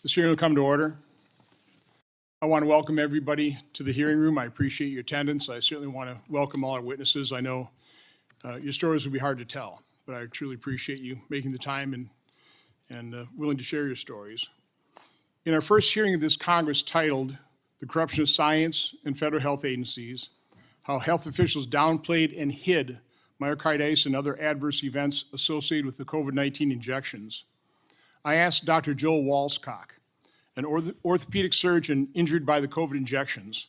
This hearing will come to order. I want to welcome everybody to the hearing room. I appreciate your attendance. I certainly want to welcome all our witnesses. I know your stories will be hard to tell, but I truly appreciate you making the time and willing to share your stories. In our first hearing of this Congress titled "The Corruption of Science and Federal Health Agencies, How Health Officials Downplayed and Hid Myocarditis and Other Adverse Events Associated with the COVID-19 Injections," I asked Dr. Joel Walscock, an orthopedic surgeon injured by the COVID injections,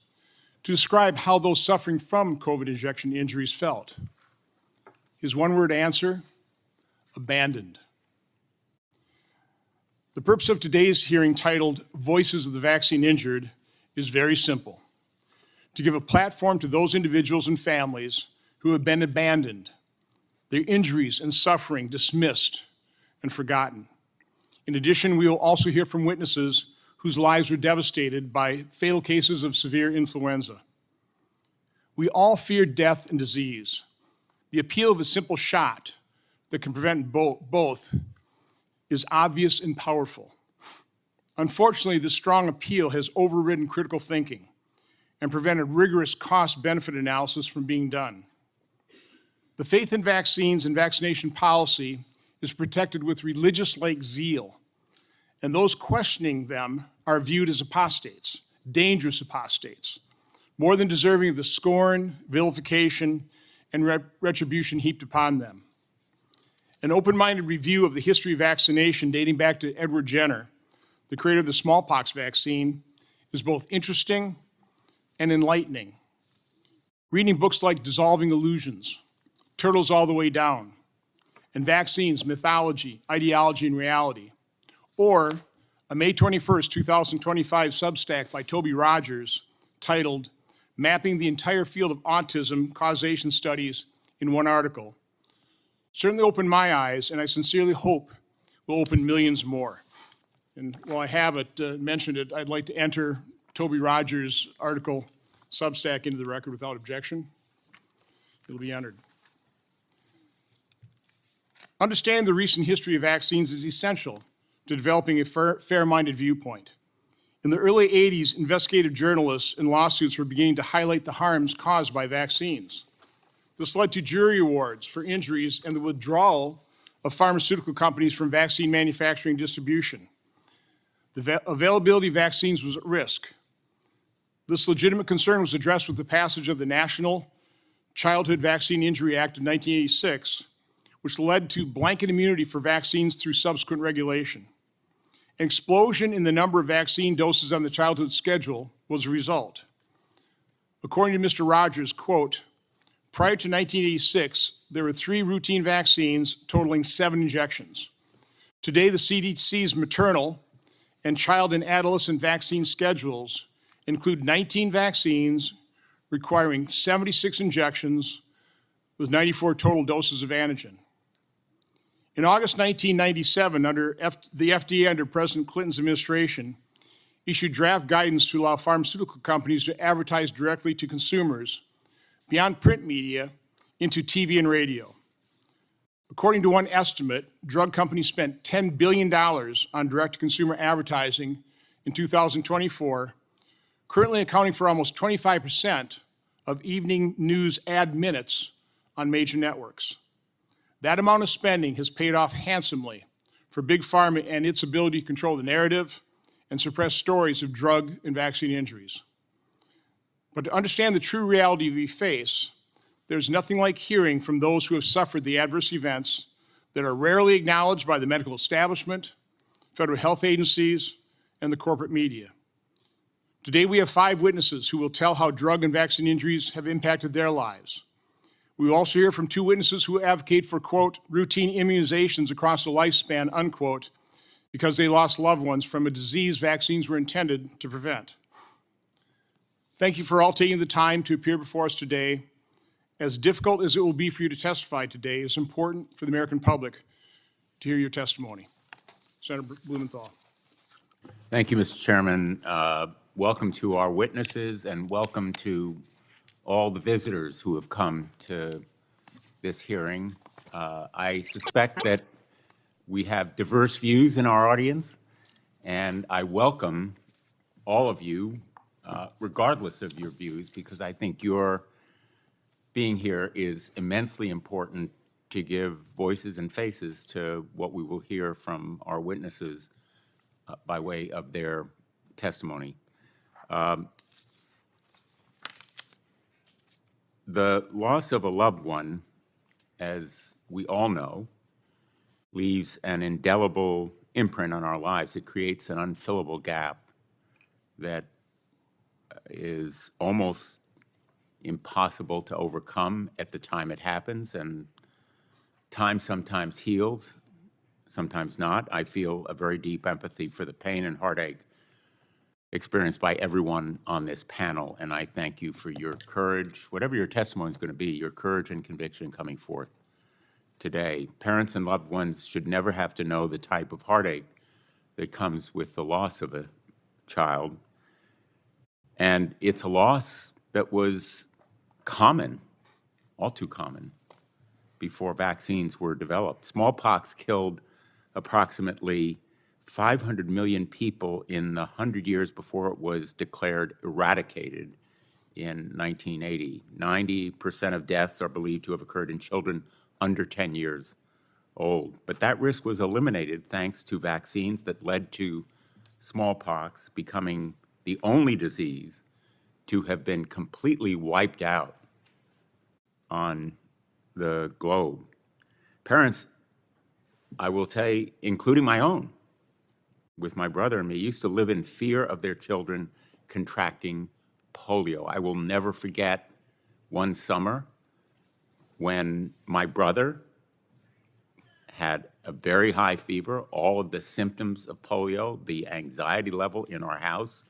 to describe how those suffering from COVID injection injuries felt. His one-word answer: abandoned. The purpose of today's hearing, titled "Voices of the Vaccine Injured," is very simple: to give a platform to those individuals and families who have been abandoned, their injuries and suffering dismissed and forgotten. In addition, we will also hear from witnesses whose lives were devastated by fatal cases of severe influenza. We all fear death and disease. The appeal of a simple shot that can prevent both is obvious and powerful. Unfortunately, this strong appeal has overridden critical thinking and prevented rigorous cost-benefit analysis from being done. The faith in vaccines and vaccination policy is protected with religious-like zeal, and those questioning them are viewed as apostates, dangerous apostates, more than deserving of the scorn, vilification, and retribution heaped upon them. An open-minded review of the history of vaccination dating back to Edward Jenner, the creator of the smallpox vaccine, is both interesting and enlightening. Reading books like Dissolving Illusions, Turtles All the Way Down, and Vaccines, Mythology, Ideology, and Reality, or a May 21st, 2025 Substack by Toby Rogers titled "Mapping the Entire Field of Autism Causation Studies in One Article," certainly opened my eyes, and I sincerely hope will open millions more. And while I haven't mentioned it, I'd like to enter Toby Rogers' article Substack into the record without objection. It'll be entered. Understanding the recent history of vaccines is essential to developing a fair-minded viewpoint. In the early 80s, investigative journalists and lawsuits were beginning to highlight the harms caused by vaccines. This led to jury awards for injuries and the withdrawal of pharmaceutical companies from vaccine manufacturing and distribution. The availability of vaccines was at risk. This legitimate concern was addressed with the passage of the National Childhood Vaccine Injury Act of 1986, which led to blanket immunity for vaccines through subsequent regulation. An explosion in the number of vaccine doses on the childhood schedule was a result. According to Mr. Rogers, quote, "Prior to 1986, there were 3 routine vaccines totaling 7 injections. Today, the CDC's maternal and child and adolescent vaccine schedules include 19 vaccines requiring 76 injections with 94 total doses of antigen. In August 1997, the FDA under President Clinton's administration issued draft guidance to allow pharmaceutical companies to advertise directly to consumers beyond print media into TV and radio. According to one estimate, drug companies spent $10 billion on direct-to-consumer advertising in 2024, currently accounting for almost 25% of evening news ad minutes on major networks. That amount of spending has paid off handsomely for Big Pharma and its ability to control the narrative and suppress stories of drug and vaccine injuries. But to understand the true reality we face, there's nothing like hearing from those who have suffered the adverse events that are rarely acknowledged by the medical establishment, federal health agencies, and the corporate media. Today we have 5 witnesses who will tell how drug and vaccine injuries have impacted their lives. We will also hear from 2 witnesses who advocate for, quote, routine immunizations across the lifespan, unquote, because they lost loved ones from a disease vaccines were intended to prevent. Thank you for all taking the time to appear before us today. As difficult as it will be for you to testify today, it's important for the American public to hear your testimony. Senator Blumenthal. Thank you, Mr. Chairman. Welcome to our witnesses and welcome to all the visitors who have come to this hearing. I suspect that we have diverse views in our audience, And I welcome all of you, regardless of your views, because I think your being here is immensely important to give voices and faces to what we will hear from our witnesses by way of their testimony. The loss of a loved one, as we all know, leaves an indelible imprint on our lives. It creates an unfillable gap that is almost impossible to overcome at the time it happens, and time sometimes heals, sometimes not. I feel a very deep empathy for the pain and heartache experienced by everyone on this panel, and I thank you for your courage, whatever your testimony is going to be, your courage and conviction coming forth today. Parents and loved ones should never have to know the type of heartache that comes with the loss of a child, and it's a loss that was common, all too common, before vaccines were developed. Smallpox killed approximately 500 million people in the 100 years before it was declared eradicated in 1980. 90% of deaths are believed to have occurred in children under 10 years old. But that risk was eliminated thanks to vaccines that led to smallpox becoming the only disease to have been completely wiped out on the globe. Parents, I will say, including my own, with my brother and me, used to live in fear of their children contracting polio. I will never forget one summer when my brother had a very high fever, all of the symptoms of polio, the anxiety level in our house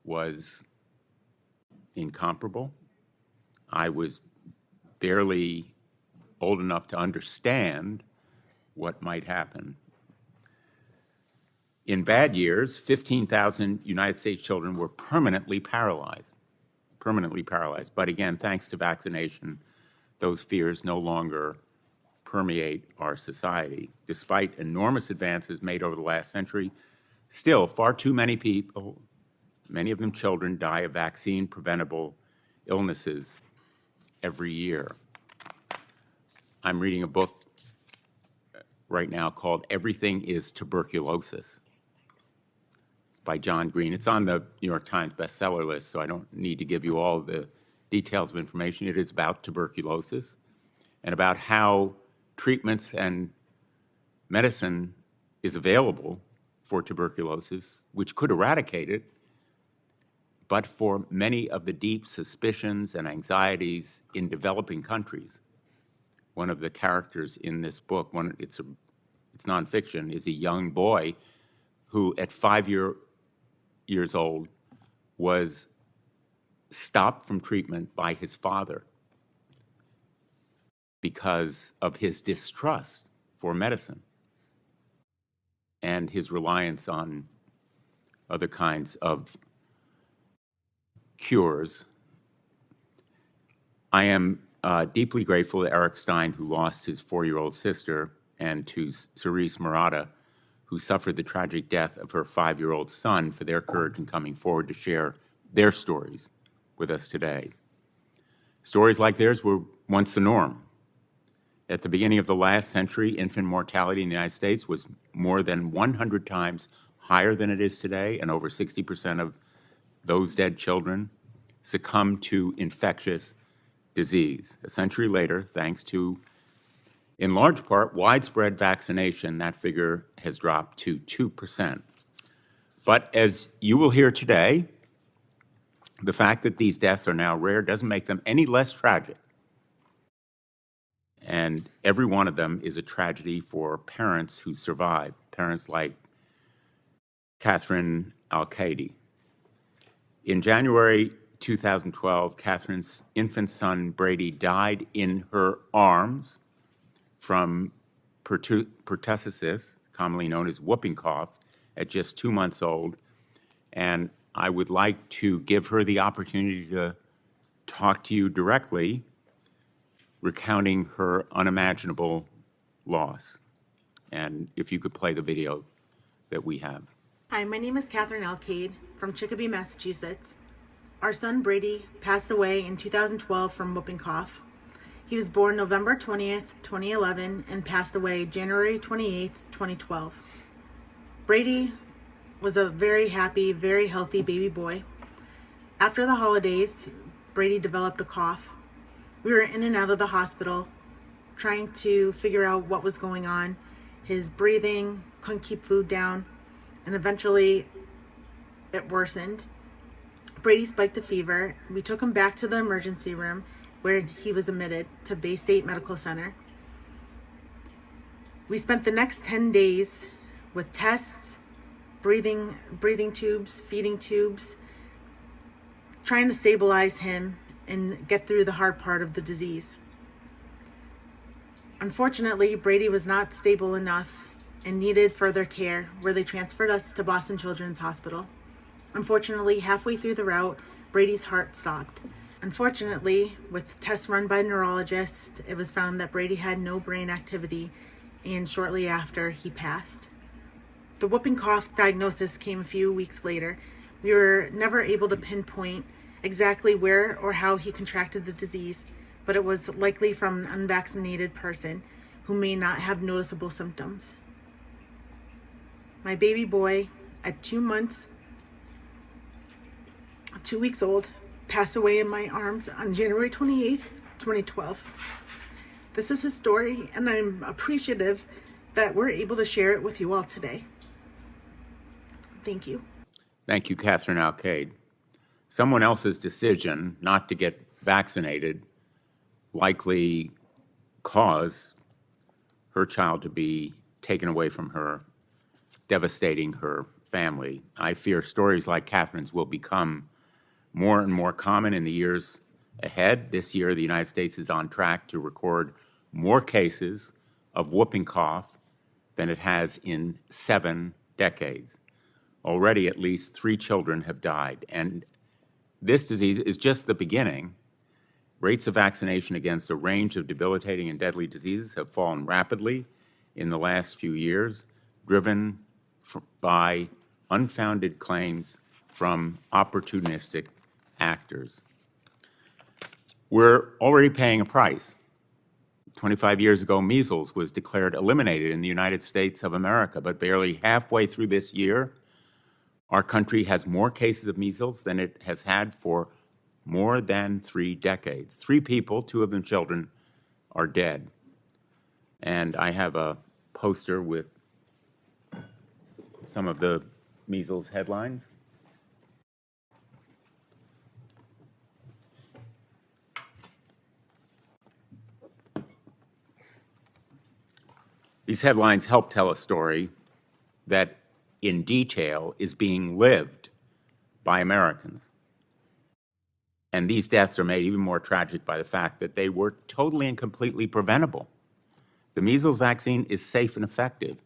was incomparable. I was barely old enough to understand what might happen. In bad years, 15,000 United States children were permanently paralyzed. But again, thanks to vaccination, those fears no longer permeate our society. Despite enormous advances made over the last century, still far too many people, many of them children, die of vaccine-preventable illnesses every year. I'm reading a book right now called Everything is Tuberculosis. It's by John Green. It's on the New York Times bestseller list, so I don't need to give you all the details of information. It is about tuberculosis and about how treatments and medicine is available for tuberculosis, which could eradicate it, but for many of the deep suspicions and anxieties in developing countries. One of the characters in this book, it's nonfiction, is a young boy who at 5 years old was stopped from treatment by his father because of his distrust for medicine and his reliance on other kinds of cures. I am deeply grateful to Eric Stein, who lost his 4-year-old sister, and to Serese Marotta, who suffered the tragic death of her 5-year-old son, for their courage in coming forward to share their stories with us today. Stories like theirs were once the norm. At the beginning of the last century, infant mortality in the United States was more than 100 times higher than it is today, and over 60% of those dead children succumbed to infectious disease. A century later, thanks to, in large part, widespread vaccination, that figure has dropped to 2%. But as you will hear today, the fact that these deaths are now rare doesn't make them any less tragic. And every one of them is a tragedy for parents who survive, parents like Catherine Al-Qaidi. In January 2012, Catherine's infant son, Brady, died in her arms from pertussis, commonly known as whooping cough, at just 2 months old. And I would like to give her the opportunity to talk to you directly, recounting her unimaginable loss. And if you could play the video that we have. Hi, my name is Catherine Alcade from Chicopee, Massachusetts. Our son Brady passed away in 2012 from whooping cough. He was born November 20th, 2011 and passed away January 28th, 2012. Brady was a very happy, very healthy baby boy. After the holidays, Brady developed a cough. We were in and out of the hospital trying to figure out what was going on. His breathing, couldn't keep food down, and eventually it worsened. Brady spiked a fever. We took him back to the emergency room where he was admitted to Bay State Medical Center. We spent the next 10 days with tests, breathing tubes, feeding tubes, trying to stabilize him and get through the hard part of the disease. Unfortunately, Brady was not stable enough and needed further care, where they transferred us to Boston Children's Hospital. Unfortunately, halfway through the route, Brady's heart stopped. Unfortunately, with tests run by neurologists, it was found that Brady had no brain activity, and shortly after, he passed. The whooping cough diagnosis came a few weeks later. We were never able to pinpoint exactly where or how he contracted the disease, but it was likely from an unvaccinated person who may not have noticeable symptoms. My baby boy, at 2 months, 2 weeks old, passed away in my arms on January 28th, 2012. This is his story, and I'm appreciative that we're able to share it with you all today. Thank you. Thank you, Catherine Alcade. Someone else's decision not to get vaccinated likely caused her child to be taken away from her, devastating her family. I fear stories like Catherine's will become more and more common in the years ahead. This year, the United States is on track to record more cases of whooping cough than it has in 7 decades. Already, at least 3 children have died, and this disease is just the beginning. Rates of vaccination against a range of debilitating and deadly diseases have fallen rapidly in the last few years, driven by unfounded claims from opportunistic actors. We're already paying a price. 25 years ago, measles was declared eliminated in the United States of America, but barely halfway through this year, our country has more cases of measles than it has had for more than 3 decades. 3 people, 2 of them children, are dead. And I have a poster with some of the measles headlines. These headlines help tell a story that, in detail, is being lived by Americans. And these deaths are made even more tragic by the fact that they were totally and completely preventable. The measles vaccine is safe and effective.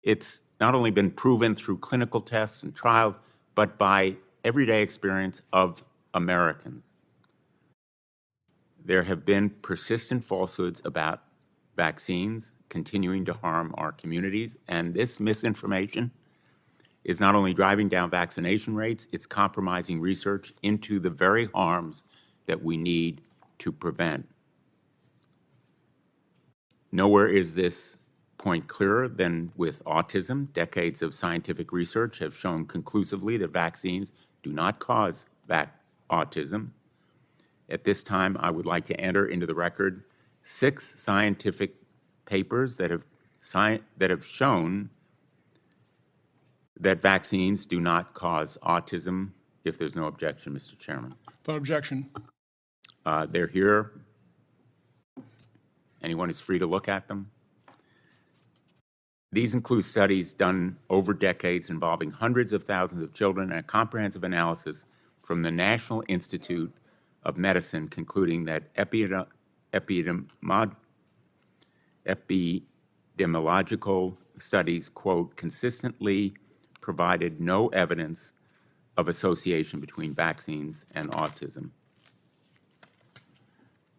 It's not only been proven through clinical tests and trials, but by everyday experience of Americans. There have been persistent falsehoods about vaccines continuing to harm our communities, and this misinformation is not only driving down vaccination rates, it's compromising research into the very harms that we need to prevent. Nowhere is this point clearer than with autism. Decades of scientific research have shown conclusively that vaccines do not cause autism. At this time, I would like to enter into the record 6 scientific papers that have shown that vaccines do not cause autism. If there's no objection, Mr. Chairman. Without objection. They're here. Anyone is free to look at them. These include studies done over decades involving hundreds of thousands of children and a comprehensive analysis from the National Institute of Medicine concluding that epidemiological studies, quote, consistently provided no evidence of association between vaccines and autism.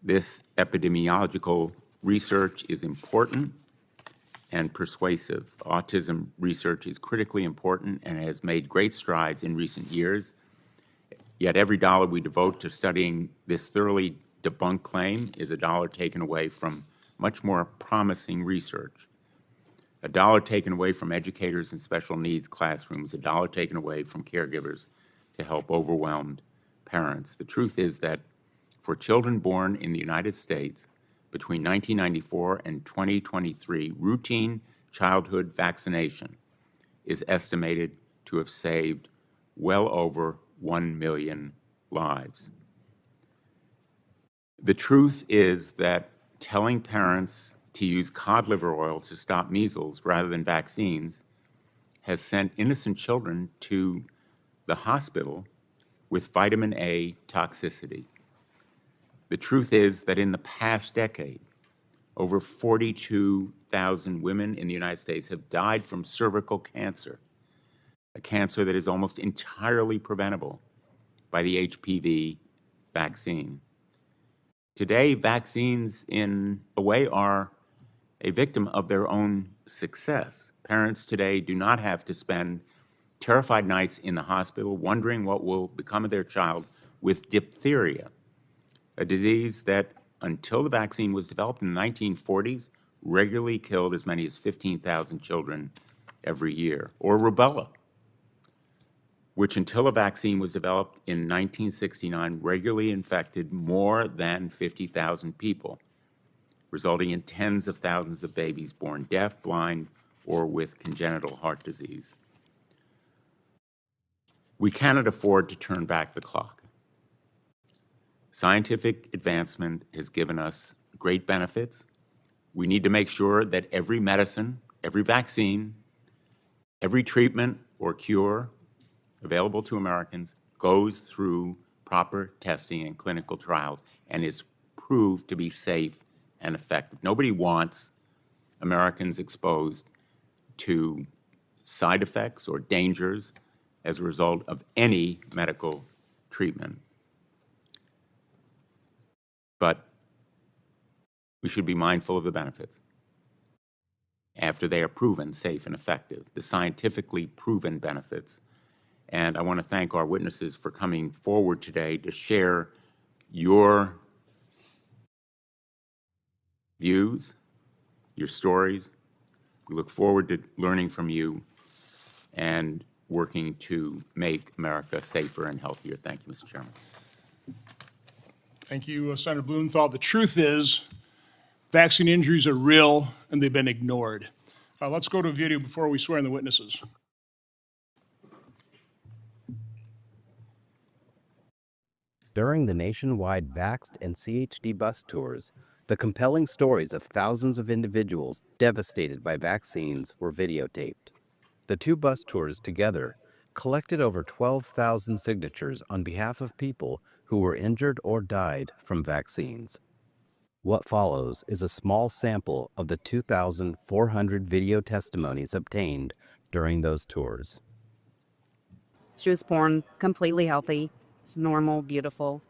This epidemiological research is important and persuasive. Autism research is critically important and has made great strides in recent years. Yet every dollar we devote to studying this thoroughly debunked claim is a dollar taken away from much more promising research. A dollar taken away from educators in special needs classrooms, a dollar taken away from caregivers to help overwhelmed parents. The truth is that for children born in the United States between 1994 and 2023, routine childhood vaccination is estimated to have saved well over 1 million lives. The truth is that telling parents to use cod liver oil to stop measles rather than vaccines has sent innocent children to the hospital with vitamin A toxicity. The truth is that in the past decade, over 42,000 women in the United States have died from cervical cancer, a cancer that is almost entirely preventable by the HPV vaccine. Today, vaccines, in a way, are a victim of their own success. Parents today do not have to spend terrified nights in the hospital wondering what will become of their child with diphtheria, a disease that, until the vaccine was developed in the 1940s, regularly killed as many as 15,000 children every year, or rubella, which until a vaccine was developed in 1969 regularly infected more than 50,000 people, resulting in tens of thousands of babies born deaf, blind, or with congenital heart disease. We cannot afford to turn back the clock. Scientific advancement has given us great benefits. We need to make sure that every medicine, every vaccine, every treatment or cure available to Americans goes through proper testing and clinical trials and is proved to be safe and effective. Nobody wants Americans exposed to side effects or dangers as a result of any medical treatment. But we should be mindful of the benefits after they are proven safe and effective, the scientifically proven benefits. And I want to thank our witnesses for coming forward today to share your views, your stories. We look forward to learning from you and working to make America safer and healthier. Thank you, Mr. Chairman. Thank you, Senator Blumenthal. The truth is, vaccine injuries are real and they've been ignored. Let's go to a video before we swear in the witnesses. During the nationwide Vaxxed and CHD bus tours, the compelling stories of thousands of individuals devastated by vaccines were videotaped. The two bus tours together collected over 12,000 signatures on behalf of people who were injured or died from vaccines. What follows is a small sample of the 2,400 video testimonies obtained during those tours. She was born completely healthy, normal, beautiful,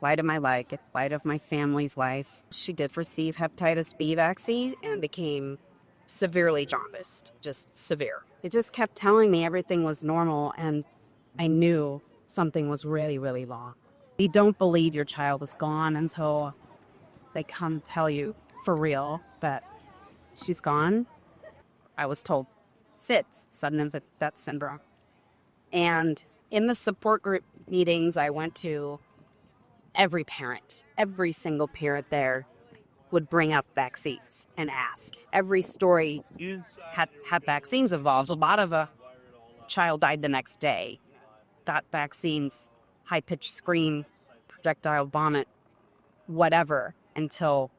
light of my life, light of my family's life. She did receive hepatitis B vaccine and became severely jaundiced, just severe. It just kept telling me everything was normal, and I knew something was really, really wrong. You don't believe your child is gone until they come tell you for real that she's gone. I was told SIDS, sudden infant death syndrome. And in the support group meetings I went to, every parent, every single parent there would bring up vaccines and ask. Every story had vaccines involved. A lot of a child died the next day, got vaccines, high-pitched scream, projectile vomit, whatever, until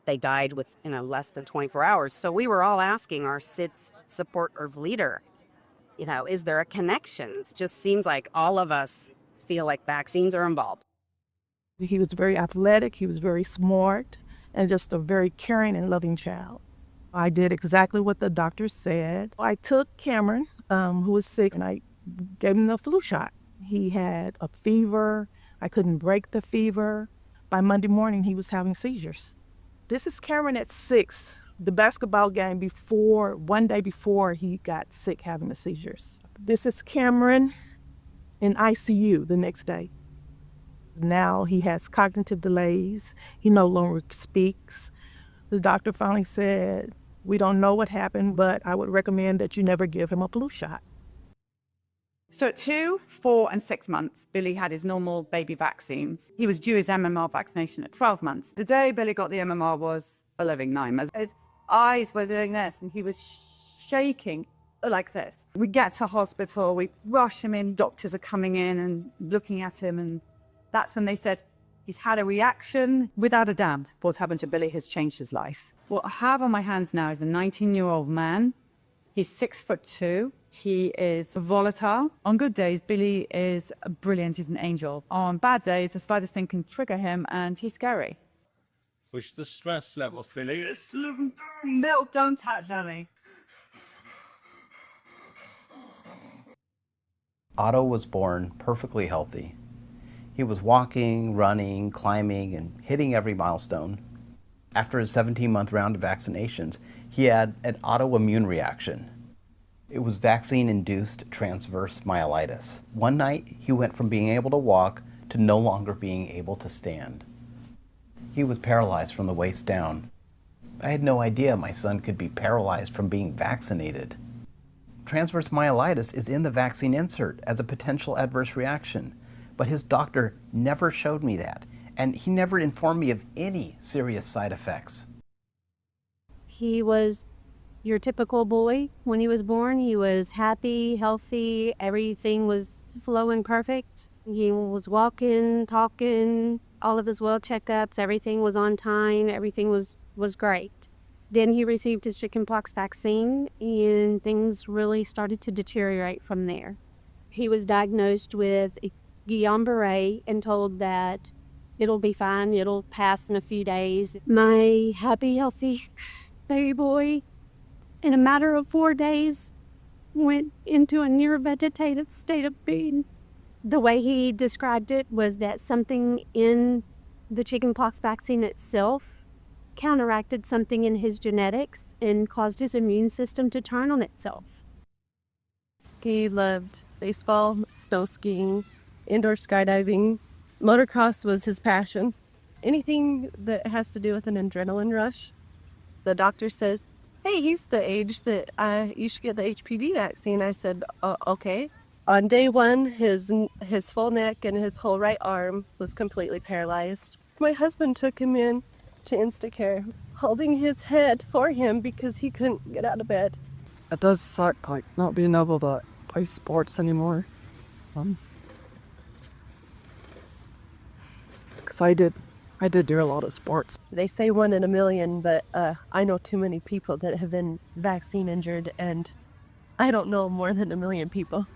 they died within less than 24 hours. So we were all asking our SIDS support group leader, is there a connection? It just seems like all of us feel like vaccines are involved. He was very athletic, he was very smart, and just a very caring and loving child. I did exactly what the doctor said. I took Cameron, who was sick, and I gave him the flu shot. He had a fever. I couldn't break the fever. By Monday morning, he was having seizures. This is Cameron at 6. the basketball game one day before he got sick having the seizures. This is Cameron in ICU the next day. Now he has cognitive delays. He no longer speaks. The doctor finally said, "We don't know what happened, but I would recommend that you never give him a flu shot." So at 2, 4, and 6 months, Billy had his normal baby vaccines. He was due his MMR vaccination at 12 months. The day Billy got the MMR was a living nightmare. His eyes were doing this, and he was shaking like this. We get to hospital, we rush him in, doctors are coming in and looking at him, and that's when they said, he's had a reaction. Without a doubt, what's happened to Billy has changed his life. What I have on my hands now is a 19-year-old man. He's 6'2". He is volatile. On good days, Billy is brilliant. He's an angel. On bad days, the slightest thing can trigger him, and he's scary. Push the stress level, Philly. It's No, don't touch Ellie. Otto was born perfectly healthy. He was walking, running, climbing, and hitting every milestone. After his 17-month round of vaccinations, he had an autoimmune reaction. It was vaccine-induced transverse myelitis. One night, he went from being able to walk to no longer being able to stand. He was paralyzed from the waist down. I had no idea my son could be paralyzed from being vaccinated. Transverse myelitis is in the vaccine insert as a potential adverse reaction, but his doctor never showed me that, and he never informed me of any serious side effects. He was your typical boy. When he was born, he was happy, healthy, everything was flowing perfect. He was walking, talking, all of his well checkups, everything was on time, everything was great. Then he received his chickenpox vaccine, and things really started to deteriorate from there. He was diagnosed with Guillain-Barré and told that it'll be fine, it'll pass in a few days. My happy, healthy baby boy, in a matter of 4 days, went into a near vegetative state of being. The way he described it was that something in the chickenpox vaccine itself counteracted something in his genetics and caused his immune system to turn on itself. He loved baseball, snow skiing, indoor skydiving. Motocross was his passion. Anything that has to do with an adrenaline rush. The doctor says, "Hey, he's the age that you should get the HPV vaccine." I said, "Okay." On day 1, his full neck and his whole right arm was completely paralyzed. My husband took him in to Instacare, holding his head for him because he couldn't get out of bed. It does suck, like, not being able to play sports anymore. Because I did do a lot of sports. They say 1 in a million, but I know too many people that have been vaccine injured, and I don't know more than 1 million people.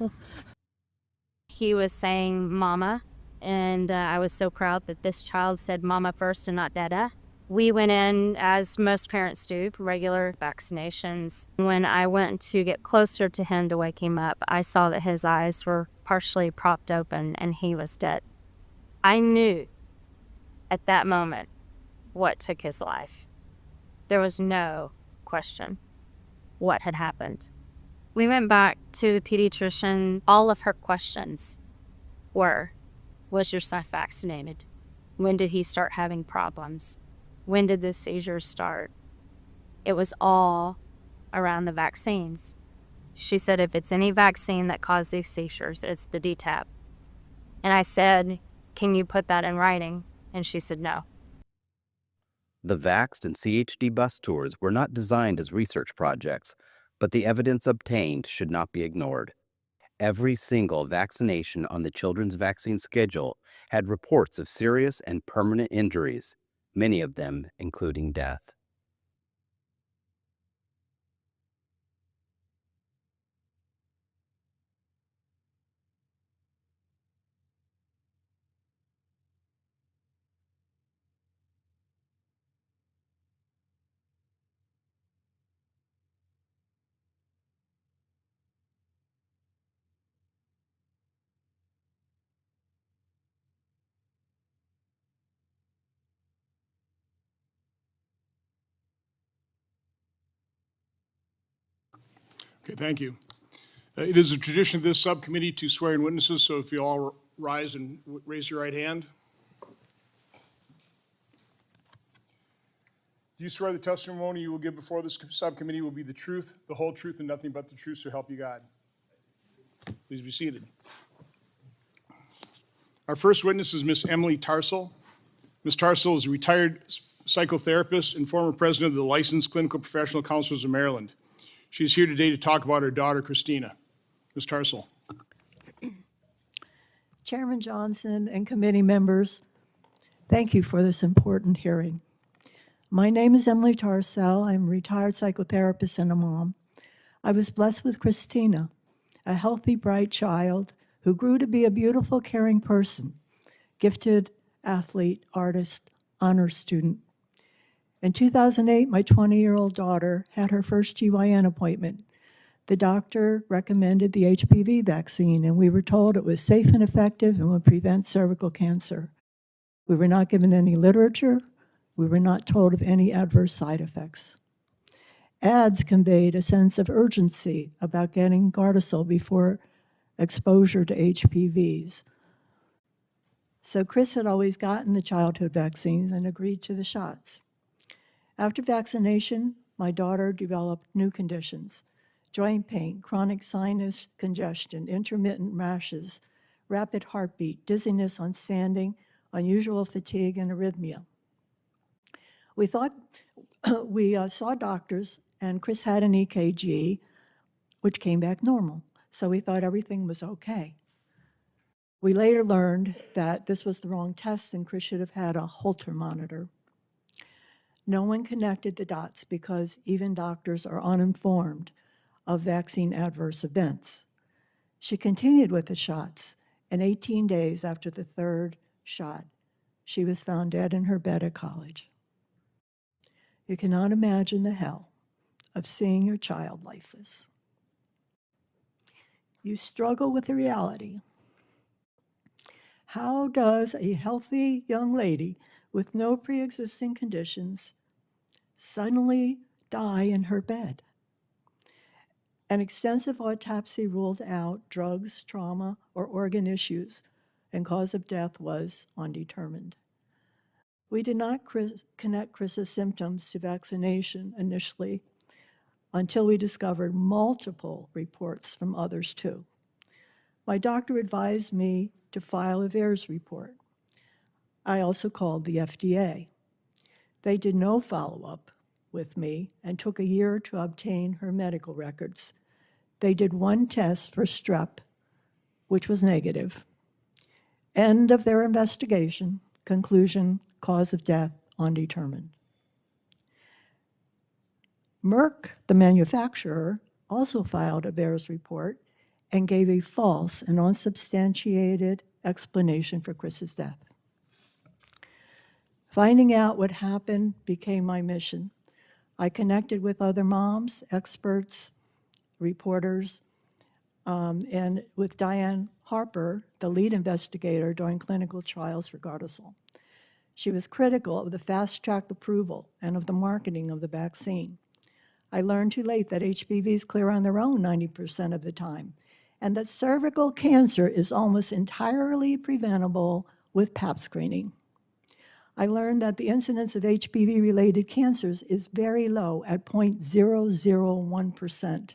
He was saying mama, and I was so proud that this child said mama first and not dada. We went in, as most parents do, regular vaccinations. When I went to get closer to him to wake him up, I saw that his eyes were partially propped open and he was dead. I knew at that moment what took his life. There was no question what had happened. We went back to the pediatrician. All of her questions were, was your son vaccinated? When did he start having problems? When did the seizures start? It was all around the vaccines. She said, if it's any vaccine that caused these seizures, it's the DTaP. And I said, can you put that in writing? And she said, no. The Vaxxed and CHD bus tours were not designed as research projects, but the evidence obtained should not be ignored. Every single vaccination on the children's vaccine schedule had reports of serious and permanent injuries, many of them including death. Okay, thank you. It is a tradition of this subcommittee to swear in witnesses, so if you all rise and raise your right hand. Do you swear the testimony you will give before this subcommittee will be the truth, the whole truth, and nothing but the truth, so help you God? Please be seated. Our first witness is Miss Emily Tarsell. Ms. Tarsell is a retired psychotherapist and former president of the Licensed Clinical Professional Counselors of Maryland. She's here today to talk about her daughter, Christina. Ms. Tarsell. Chairman Johnson and committee members, thank you for this important hearing. My name is Emily Tarsell. I'm a retired psychotherapist and a mom. I was blessed with Christina, a healthy, bright child who grew to be a beautiful, caring person, gifted athlete, artist, honor student. In 2008, my 20-year-old daughter had her first GYN appointment. The doctor recommended the HPV vaccine, and we were told it was safe and effective and would prevent cervical cancer. We were not given any literature. We were not told of any adverse side effects. Ads conveyed a sense of urgency about getting Gardasil before exposure to HPVs. So Chris had always gotten the childhood vaccines and agreed to the shots. After vaccination, my daughter developed new conditions: joint pain, chronic sinus congestion, intermittent rashes, rapid heartbeat, dizziness on standing, unusual fatigue, and arrhythmia. We saw doctors, and Chris had an EKG, which came back normal. So we thought everything was okay. We later learned that this was the wrong test, and Chris should have had a Holter monitor. No one connected the dots because even doctors are uninformed of vaccine adverse events. She continued with the shots, and 18 days after the third shot, she was found dead in her bed at college. You cannot imagine the hell of seeing your child lifeless. You struggle with the reality. How does a healthy young lady with no pre-existing conditions suddenly die in her bed? An extensive autopsy ruled out drugs, trauma, or organ issues, and cause of death was undetermined. We did not connect Chris's symptoms to vaccination initially until we discovered multiple reports from others too. My doctor advised me to file a VAERS report. I also called the FDA. They did no follow-up with me and took a year to obtain her medical records. They did one test for strep, which was negative. End of their investigation. Conclusion, cause of death undetermined. Merck, the manufacturer, also filed a VAERS report and gave a false and unsubstantiated explanation for Chris's death. Finding out what happened became my mission. I connected with other moms, experts, reporters, and with Diane Harper, the lead investigator during clinical trials for Gardasil. She was critical of the fast-track approval and of the marketing of the vaccine. I learned too late that HPVs clear on their own 90% of the time, and that cervical cancer is almost entirely preventable with Pap screening. I learned that the incidence of HPV-related cancers is very low at 0.001%.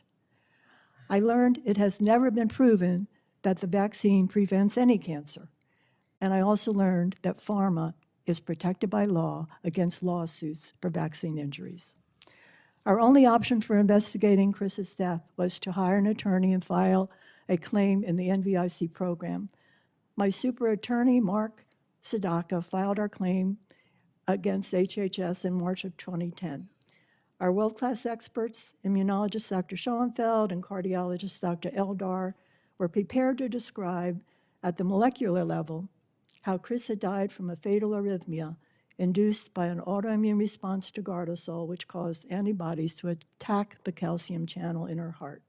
I learned it has never been proven that the vaccine prevents any cancer. And I also learned that pharma is protected by law against lawsuits for vaccine injuries. Our only option for investigating Chris's death was to hire an attorney and file a claim in the NVIC program. My super attorney, Mark Sadaka, filed our claim against HHS in March of 2010. Our world-class experts, immunologist Dr. Schoenfeld and cardiologist Dr. Eldar, were prepared to describe at the molecular level how Chris had died from a fatal arrhythmia induced by an autoimmune response to Gardasil, which caused antibodies to attack the calcium channel in her heart.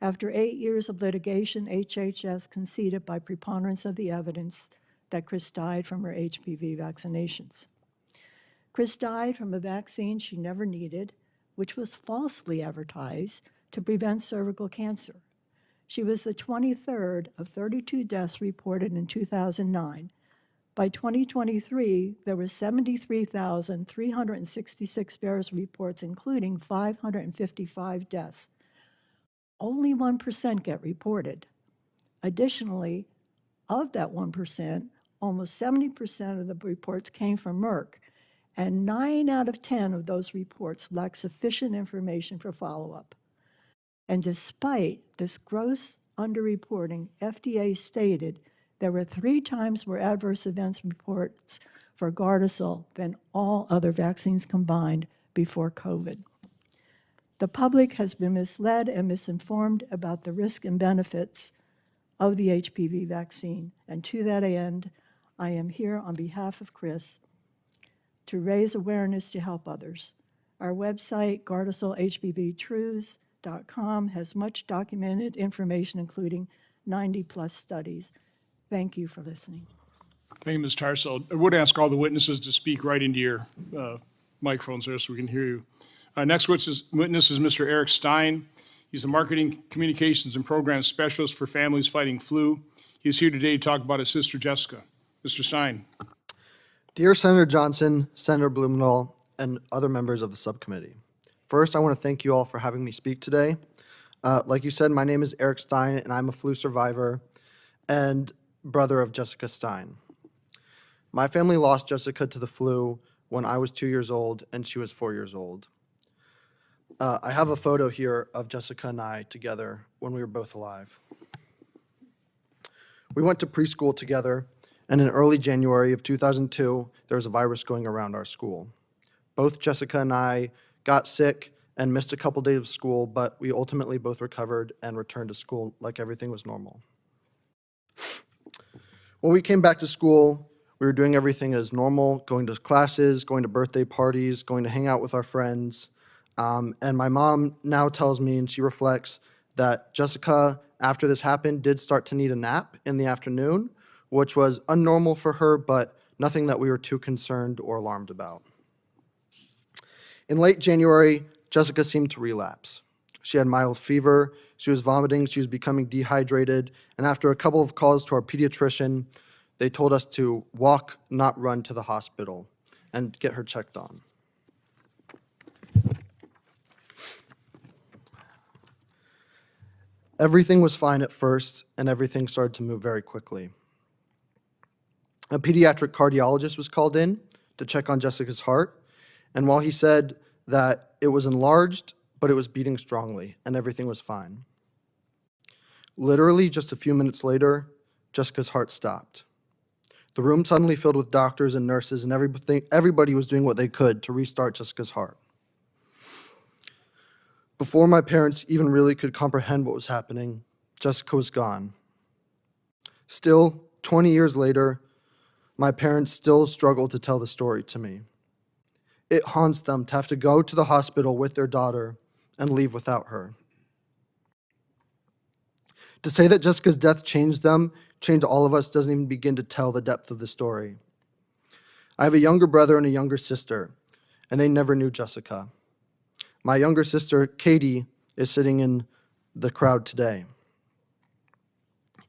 After 8 years of litigation, HHS conceded by preponderance of the evidence that Chris died from her HPV vaccinations. Chris died from a vaccine she never needed, which was falsely advertised to prevent cervical cancer. She was the 23rd of 32 deaths reported in 2009. By 2023, there were 73,366 VAERS reports, including 555 deaths. Only 1% get reported. Additionally, of that 1%, almost 70% of the reports came from Merck, and 9 out of 10 of those reports lack sufficient information for follow-up. And despite this gross underreporting, FDA stated there were 3 times more adverse events reports for Gardasil than all other vaccines combined before COVID. The public has been misled and misinformed about the risk and benefits of the HPV vaccine. And to that end, I am here on behalf of Chris to raise awareness to help others. Our website, GardasilHPVTruths.com, has much documented information, including 90+ studies. Thank you for listening. Thank you, Ms. Tarsell. I would ask all the witnesses to speak right into your microphones there so we can hear you. Next witness is Mr. Eric Stein. He's the Marketing, Communications, and Programs Specialist for Families Fighting Flu. He is here today to talk about his sister, Jessica. Mr. Stein. Dear Senator Johnson, Senator Blumenthal, and other members of the subcommittee. First, I want to thank you all for having me speak today. Like you said, my name is Eric Stein, and I'm a flu survivor and brother of Jessica Stein. My family lost Jessica to the flu when I was 2 years old and she was 4 years old. I have a photo here of Jessica and I together when we were both alive. We went to preschool together, and in early January of 2002, there was a virus going around our school. Both Jessica and I got sick and missed a couple days of school, but we ultimately both recovered and returned to school like everything was normal. When we came back to school, we were doing everything as normal, going to classes, going to birthday parties, going to hang out with our friends. And my mom now tells me, and she reflects, that Jessica, after this happened, did start to need a nap in the afternoon, which was unnormal for her, but nothing that we were too concerned or alarmed about. In late January, Jessica seemed to relapse. She had mild fever, she was vomiting, she was becoming dehydrated, and after a couple of calls to our pediatrician, they told us to walk, not run, to the hospital and get her checked on. Everything was fine at first, and everything started to move very quickly. A pediatric cardiologist was called in to check on Jessica's heart, and while he said that it was enlarged, but it was beating strongly, and everything was fine. Literally, just a few minutes later, Jessica's heart stopped. The room suddenly filled with doctors and nurses, and everybody was doing what they could to restart Jessica's heart. Before my parents even really could comprehend what was happening, Jessica was gone. Still, 20 years later, my parents still struggle to tell the story to me. It haunts them to have to go to the hospital with their daughter and leave without her. To say that Jessica's death changed them, changed all of us, doesn't even begin to tell the depth of the story. I have a younger brother and a younger sister, and they never knew Jessica. My younger sister, Katie, is sitting in the crowd today.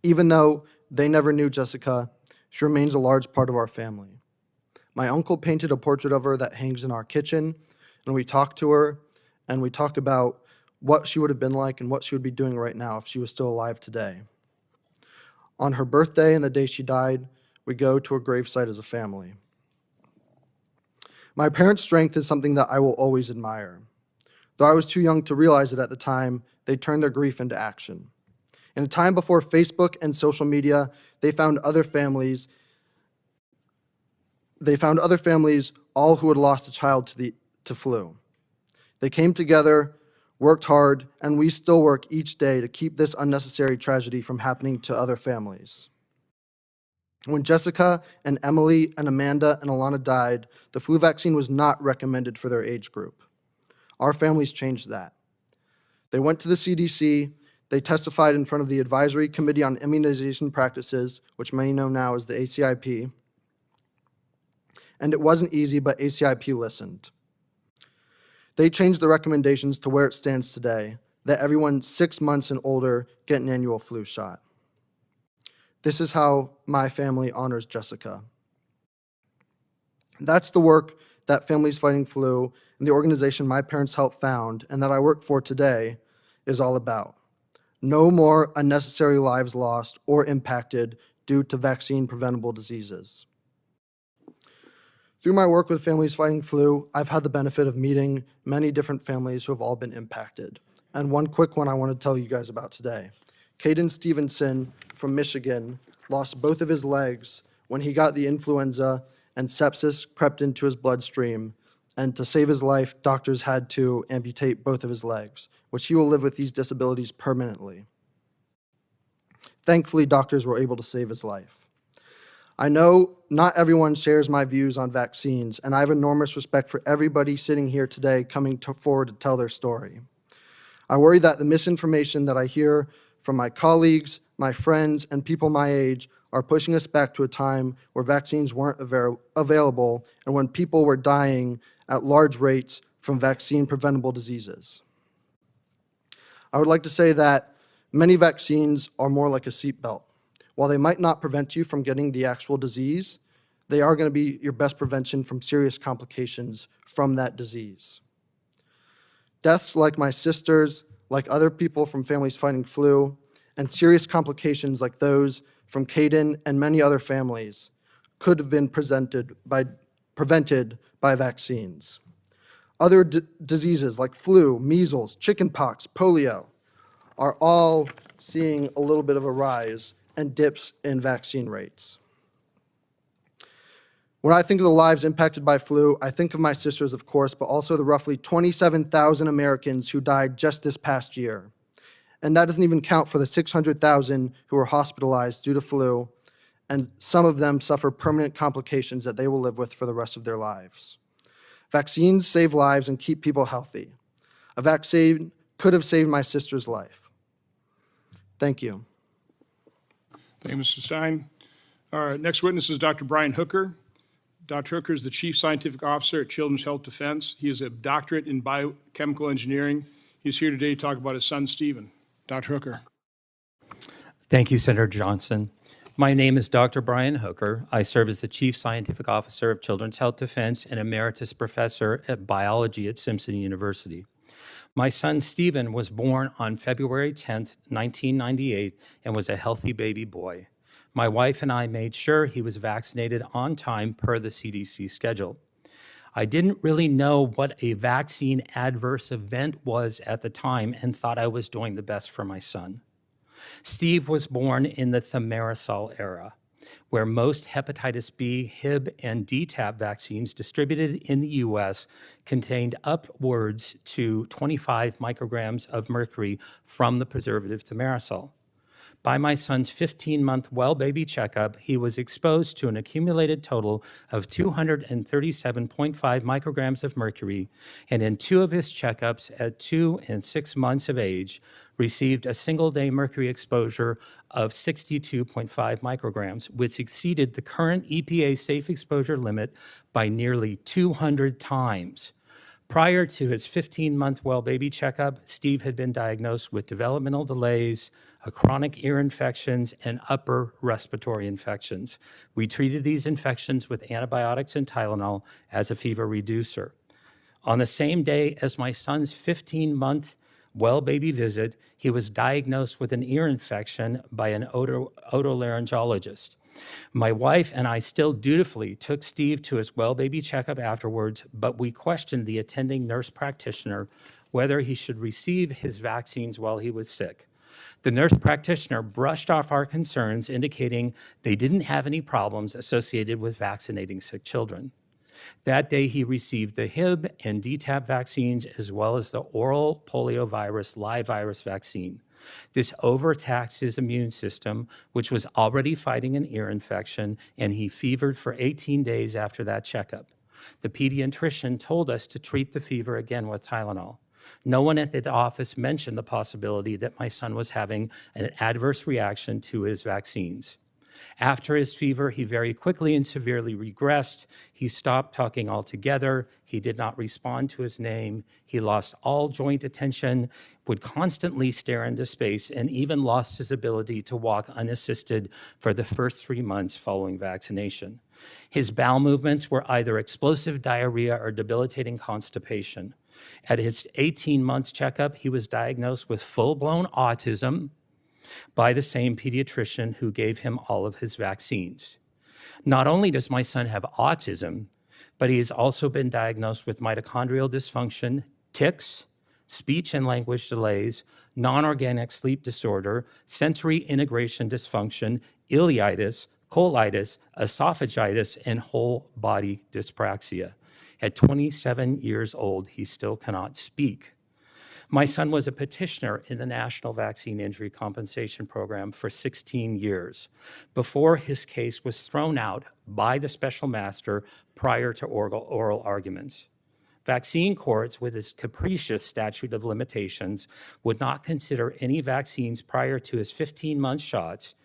Even though they never knew Jessica, she remains a large part of our family. My uncle painted a portrait of her that hangs in our kitchen, and we talk to her, and we talk about what she would have been like and what she would be doing right now if she was still alive today. On her birthday and the day she died, we go to her gravesite as a family. My parents' strength is something that I will always admire. Though I was too young to realize it at the time, they turned their grief into action. In a time before Facebook and social media, they found other families all who had lost a child to flu. They came together, worked hard, and we still work each day to keep this unnecessary tragedy from happening to other families. When Jessica and Emily and Amanda and Alana died, the flu vaccine was not recommended for their age group. Our families changed that. They went to the CDC, they testified in front of the Advisory Committee on Immunization Practices, which many know now as the ACIP, and it wasn't easy, but ACIP listened. They changed the recommendations to where it stands today, that everyone 6 months and older get an annual flu shot. This is how my family honors Jessica. That's the work that Families Fighting Flu and the organization my parents helped found and that I work for today is all about. No more unnecessary lives lost or impacted due to vaccine-preventable diseases. Through my work with Families Fighting Flu, I've had the benefit of meeting many different families who have all been impacted. And one quick one I want to tell you guys about today. Caden Stevenson from Michigan lost both of his legs when he got the influenza and sepsis crept into his bloodstream. And to save his life, doctors had to amputate both of his legs, which he will live with these disabilities permanently. Thankfully, doctors were able to save his life. I know not everyone shares my views on vaccines, and I have enormous respect for everybody sitting here today coming forward to tell their story. I worry that the misinformation that I hear from my colleagues, my friends, and people my age are pushing us back to a time where vaccines weren't available and when people were dying at large rates from vaccine-preventable diseases. I would like to say that many vaccines are more like a seatbelt. While they might not prevent you from getting the actual disease, they are going to be your best prevention from serious complications from that disease. Deaths like my sister's, like other people from Families Fighting Flu, and serious complications like those from Caden and many other families could have been prevented by vaccines. Other diseases like flu, measles, chickenpox, polio are all seeing a little bit of a rise and dips in vaccine rates. When I think of the lives impacted by flu, I think of my sisters, of course, but also the roughly 27,000 Americans who died just this past year. And that doesn't even count for the 600,000 who were hospitalized due to flu, and some of them suffer permanent complications that they will live with for the rest of their lives. Vaccines save lives and keep people healthy. A vaccine could have saved my sister's life. Thank you. Thank you, Mr. Stein. Our next witness is Dr. Brian Hooker. Dr. Hooker is the Chief Scientific Officer at Children's Health Defense. He is a doctorate in biochemical engineering. He's here today to talk about his son, Stephen. Dr. Hooker. Thank you, Senator Johnson. My name is Dr. Brian Hooker. I serve as the Chief Scientific Officer of Children's Health Defense and Emeritus Professor at Biology at Simpson University. My son, Stephen, was born on February 10th, 1998, and was a healthy baby boy. My wife and I made sure he was vaccinated on time per the CDC schedule. I didn't really know what a vaccine adverse event was at the time and thought I was doing the best for my son. Steve was born in the thimerosal era, where most hepatitis B, Hib, and DTaP vaccines distributed in the U.S. contained upwards to 25 micrograms of mercury from the preservative thimerosal. By my son's 15-month well baby checkup, he was exposed to an accumulated total of 237.5 micrograms of mercury, and in 2 of his checkups at 2 and 6 months of age, received a single-day mercury exposure of 62.5 micrograms, which exceeded the current EPA safe exposure limit by nearly 200 times. Prior to his 15-month well baby checkup, Steve had been diagnosed with developmental delays, a chronic ear infections, and upper respiratory infections. We treated these infections with antibiotics and Tylenol as a fever reducer. On the same day as my son's 15-month well baby visit, he was diagnosed with an ear infection by an otolaryngologist. My wife and I still dutifully took Steve to his well baby checkup afterwards, but we questioned the attending nurse practitioner whether he should receive his vaccines while he was sick. The nurse practitioner brushed off our concerns, indicating they didn't have any problems associated with vaccinating sick children. That day, he received the Hib and DTaP vaccines, as well as the oral poliovirus live virus vaccine. This overtaxed his immune system, which was already fighting an ear infection, and he fevered for 18 days after that checkup. The pediatrician told us to treat the fever again with Tylenol. No one at the office mentioned the possibility that my son was having an adverse reaction to his vaccines. After his fever, he very quickly and severely regressed. He stopped talking altogether. He did not respond to his name. He lost all joint attention, would constantly stare into space, and even lost his ability to walk unassisted for the first 3 months following vaccination. His bowel movements were either explosive diarrhea or debilitating constipation. At his 18-month checkup, he was diagnosed with full-blown autism by the same pediatrician who gave him all of his vaccines. Not only does my son have autism, but he has also been diagnosed with mitochondrial dysfunction, tics, speech and language delays, non-organic sleep disorder, sensory integration dysfunction, ileitis, colitis, esophagitis, and whole body dyspraxia. At 27 years old, he still cannot speak. My son was a petitioner in the National Vaccine Injury Compensation Program for 16 years before his case was thrown out by the special master prior to oral arguments. Vaccine courts, with its capricious statute of limitations, would not consider any vaccines prior to his 15-month shots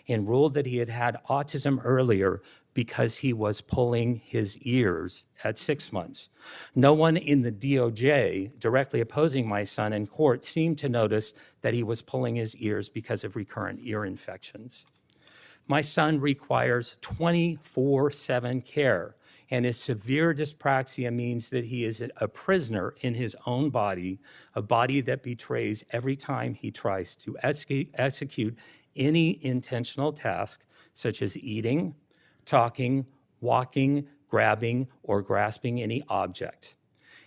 and ruled that he had had autism earlier because he was pulling his ears at 6 months. No one in the DOJ directly opposing my son in court seemed to notice that he was pulling his ears because of recurrent ear infections. My son requires 24/7 care, and his severe dyspraxia means that he is a prisoner in his own body, a body that betrays every time he tries to execute any intentional task, such as eating, talking, walking, grabbing, or grasping any object.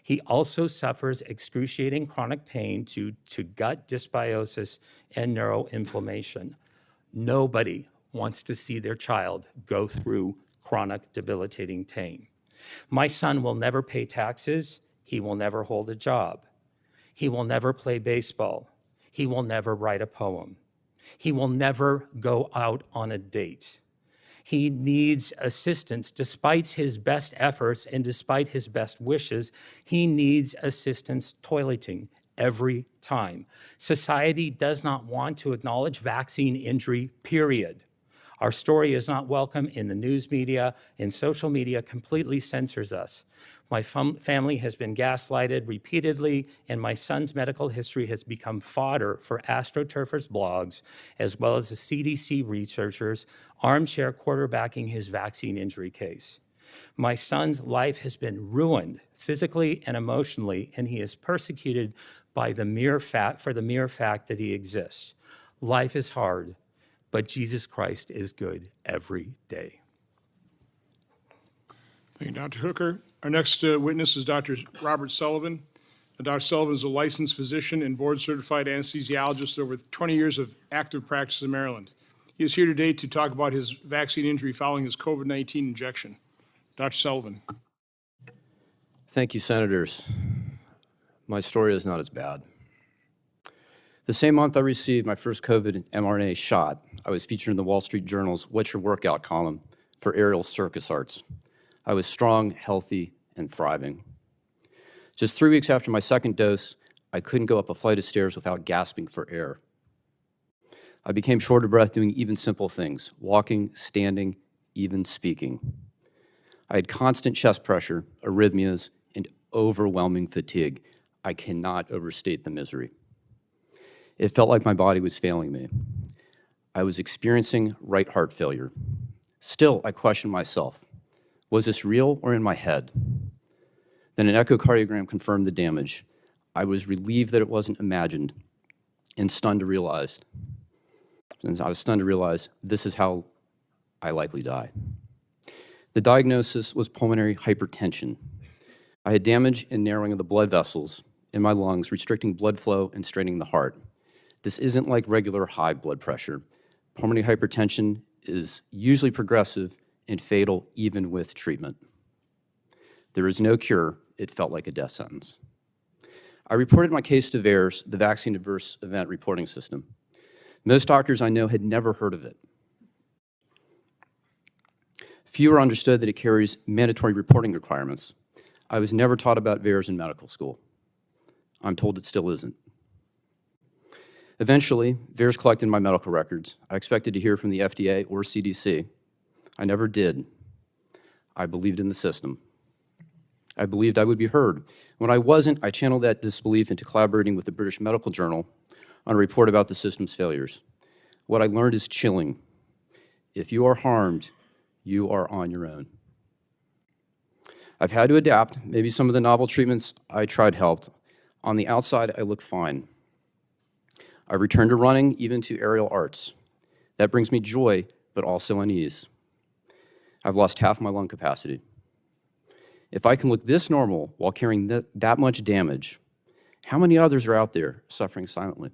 He also suffers excruciating chronic pain due to gut dysbiosis and neuroinflammation. Nobody wants to see their child go through chronic debilitating pain. My son will never pay taxes. He will never hold a job. He will never play baseball. He will never write a poem. He will never go out on a date. He needs assistance despite his best efforts and despite his best wishes. He needs assistance toileting every time. Society does not want to acknowledge vaccine injury, period. Our story is not welcome in the news media, and social media completely censors us. My family has been gaslighted repeatedly, and my son's medical history has become fodder for astroturfers' blogs, as well as the CDC researchers armchair quarterbacking his vaccine injury case. My son's life has been ruined physically and emotionally, and he is persecuted by the mere fact that he exists. Life is hard, but Jesus Christ is good every day. Thank you, Dr. Hooker. Our next witness is Dr. Robert Sullivan. Dr. Sullivan is a licensed physician and board-certified anesthesiologist with over 20 years of active practice in Maryland. He is here today to talk about his vaccine injury following his COVID-19 injection. Dr. Sullivan. Thank you, Senators. My story is not as bad. The same month I received my first COVID mRNA shot, I was featured in the Wall Street Journal's What's Your Workout column for aerial circus arts. I was strong, healthy, and thriving. Just 3 weeks after my second dose, I couldn't go up a flight of stairs without gasping for air. I became short of breath doing even simple things, walking, standing, even speaking. I had constant chest pressure, arrhythmias, and overwhelming fatigue. I cannot overstate the misery. It felt like my body was failing me. I was experiencing right heart failure. Still, I questioned myself. Was this real or in my head? Then an echocardiogram confirmed the damage. I was relieved that it wasn't imagined and stunned to realize this is how I likely die. The diagnosis was pulmonary hypertension. I had damage and narrowing of the blood vessels in my lungs, restricting blood flow and straining the heart. This isn't like regular high blood pressure. Pulmonary hypertension is usually progressive and fatal even with treatment. There is no cure. It felt like a death sentence. I reported my case to VAERS, the Vaccine Adverse Event Reporting System. Most doctors I know had never heard of it. Fewer understood that it carries mandatory reporting requirements. I was never taught about VAERS in medical school. I'm told it still isn't. Eventually, VAERS collected my medical records. I expected to hear from the FDA or CDC. I never did. I believed in the system. I believed I would be heard. When I wasn't, I channeled that disbelief into collaborating with the British Medical Journal on a report about the system's failures. What I learned is chilling. If you are harmed, you are on your own. I've had to adapt. Maybe some of the novel treatments I tried helped. On the outside, I look fine. I returned to running, even to aerial arts. That brings me joy, but also unease. I've lost half my lung capacity. If I can look this normal while carrying that much damage, how many others are out there suffering silently?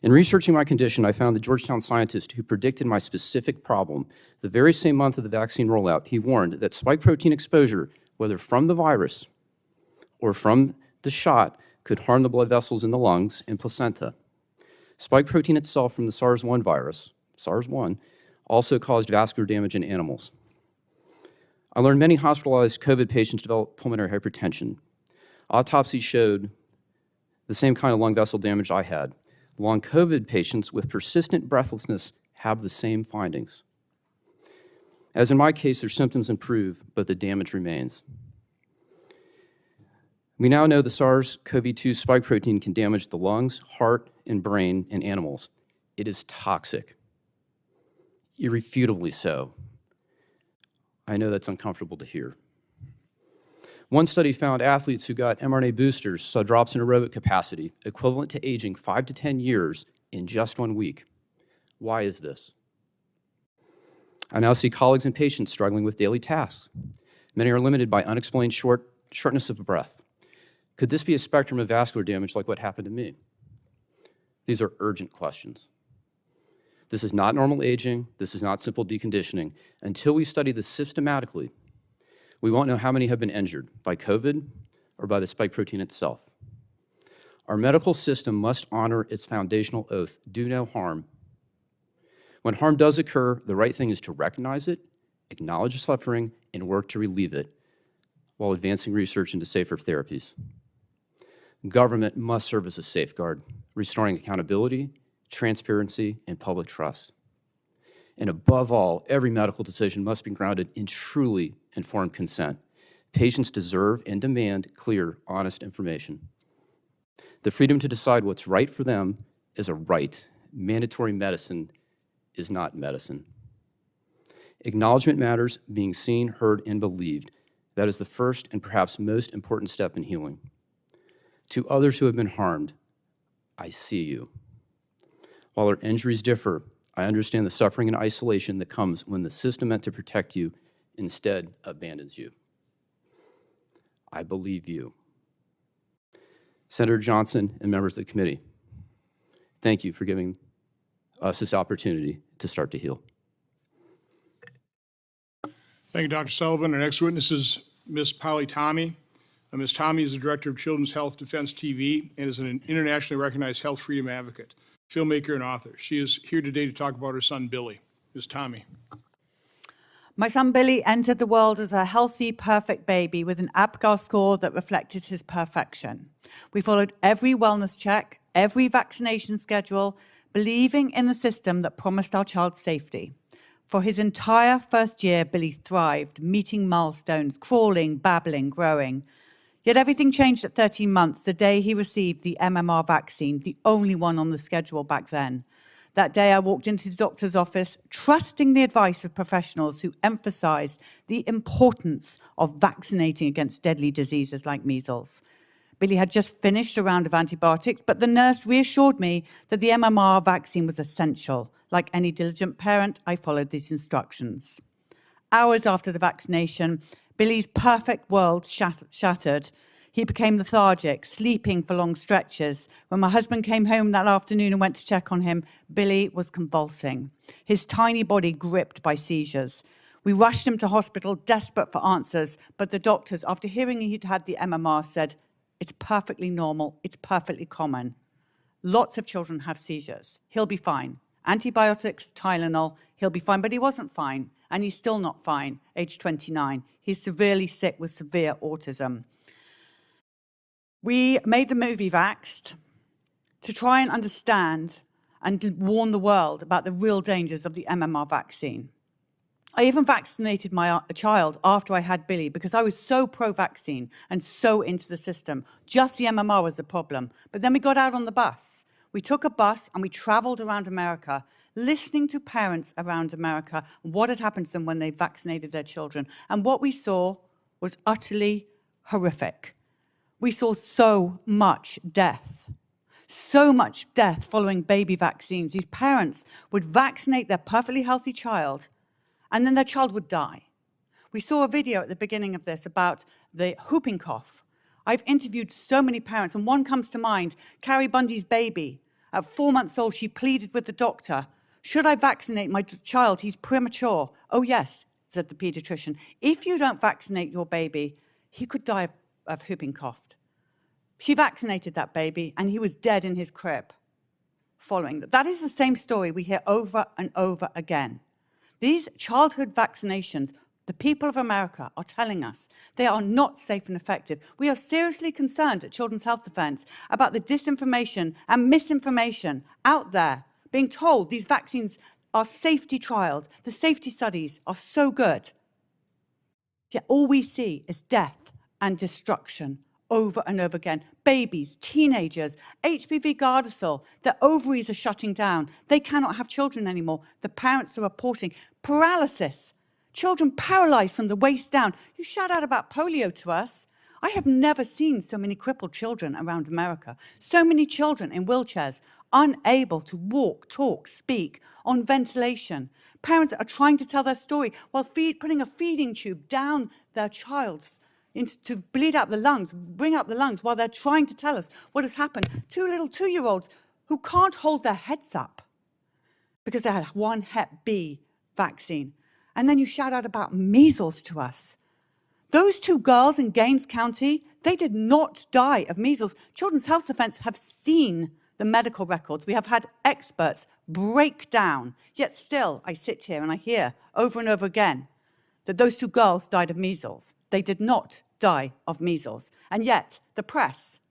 In researching my condition, I found the Georgetown scientist who predicted my specific problem. The very same month of the vaccine rollout, he warned that spike protein exposure, whether from the virus or from the shot, could harm the blood vessels in the lungs and placenta. Spike protein itself from the SARS-1 virus, SARS-1, also caused vascular damage in animals. I learned many hospitalized COVID patients developed pulmonary hypertension. Autopsies showed the same kind of lung vessel damage I had. Long COVID patients with persistent breathlessness have the same findings. As in my case, their symptoms improve, but the damage remains. We now know the SARS-CoV-2 spike protein can damage the lungs, heart, and brain in animals. It is toxic, irrefutably so. I know that's uncomfortable to hear. One study found athletes who got mRNA boosters saw drops in aerobic capacity equivalent to aging 5 to 10 years in just 1 week. Why is this? I now see colleagues and patients struggling with daily tasks. Many are limited by unexplained shortness of breath. Could this be a spectrum of vascular damage like what happened to me? These are urgent questions. This is not normal aging. This is not simple deconditioning. Until we study this systematically, we won't know how many have been injured by COVID or by the spike protein itself. Our medical system must honor its foundational oath, do no harm. When harm does occur, the right thing is to recognize it, acknowledge suffering, and work to relieve it while advancing research into safer therapies. Government must serve as a safeguard, restoring accountability, transparency, and public trust. And above all, every medical decision must be grounded in truly informed consent. Patients deserve and demand clear, honest information. The freedom to decide what's right for them is a right. Mandatory medicine is not medicine. Acknowledgement matters, being seen, heard, and believed. That is the first and perhaps most important step in healing. To others who have been harmed, I see you. While our injuries differ, I understand the suffering and isolation that comes when the system meant to protect you instead abandons you. I believe you. Senator Johnson and members of the committee, thank you for giving us this opportunity to start to heal. Thank you, Dr. Sullivan. Our next witness is Ms. Tommey. Ms. Tommey is the Director of Children's Health Defense TV and is an internationally recognized health freedom advocate, filmmaker, and author. She is here today to talk about her son, Billy. Ms. Tommey. My son Billy entered the world as a healthy, perfect baby with an APGAR score that reflected his perfection. We followed every wellness check, every vaccination schedule, believing in the system that promised our child safety. For his entire first year, Billy thrived, meeting milestones, crawling, babbling, growing. Yet everything changed at 13 months, the day he received the MMR vaccine, the only one on the schedule back then. That day, I walked into the doctor's office, trusting the advice of professionals who emphasized the importance of vaccinating against deadly diseases like measles. Billy had just finished a round of antibiotics, but the nurse reassured me that the MMR vaccine was essential. Like any diligent parent, I followed these instructions. Hours after the vaccination, Billy's perfect world shattered. He became lethargic, sleeping for long stretches. When my husband came home that afternoon and went to check on him, Billy was convulsing, his tiny body gripped by seizures. We rushed him to hospital, desperate for answers, but the doctors, after hearing he'd had the MMR, said, "It's perfectly normal, it's perfectly common. Lots of children have seizures. He'll be fine. Antibiotics, Tylenol, he'll be fine." But he wasn't fine, and he's still not fine, age 29. He's severely sick with severe autism. We made the movie Vaxxed. to try and understand and warn the world about the real dangers of the MMR vaccine. I even vaccinated my child after I had Billy because I was so pro-vaccine and so into the system. Just the MMR was the problem. But then we got out on the bus. We took a bus and we traveled around America, listening to parents around America, what had happened to them when they vaccinated their children. And what we saw was utterly horrific. We saw so much death following baby vaccines. These parents would vaccinate their perfectly healthy child, and then their child would die. We saw a video at the beginning of this about the whooping cough. I've interviewed so many parents, and one comes to mind, Carrie Bundy's baby. At 4 months old, she pleaded with the doctor, should I vaccinate my child? He's premature. Oh, yes, said the pediatrician. If you don't vaccinate your baby, he could die of whooping cough. She vaccinated that baby, and he was dead in his crib following that. That is the same story we hear over and over again. These childhood vaccinations, the people of America are telling us they are not safe and effective. We are seriously concerned at Children's Health Defense about the disinformation and misinformation out there, being told these vaccines are safety trialed, the safety studies are so good. Yet all we see is death and destruction over and over again. Babies, teenagers, HPV Gardasil, their ovaries are shutting down. They cannot have children anymore. The parents are reporting paralysis, children paralyzed from the waist down. You shout out about polio to us. I have never seen so many crippled children around America. So many children in wheelchairs, unable to walk, talk, speak, on ventilation. Parents are trying to tell their story while putting a feeding tube down their child's to bleed out the lungs, bring out the lungs while they're trying to tell us what has happened. Two little 2-year-olds who can't hold their heads up because they had one Hep B vaccine. And then you shout out about measles to us. Those 2 girls in Gaines County, they did not die of measles. Children's Health Defense have seen the medical records. We have had experts break down. Yet still, I sit here and I hear over and over again that those 2 girls died of measles. They did not die of measles. And yet, the press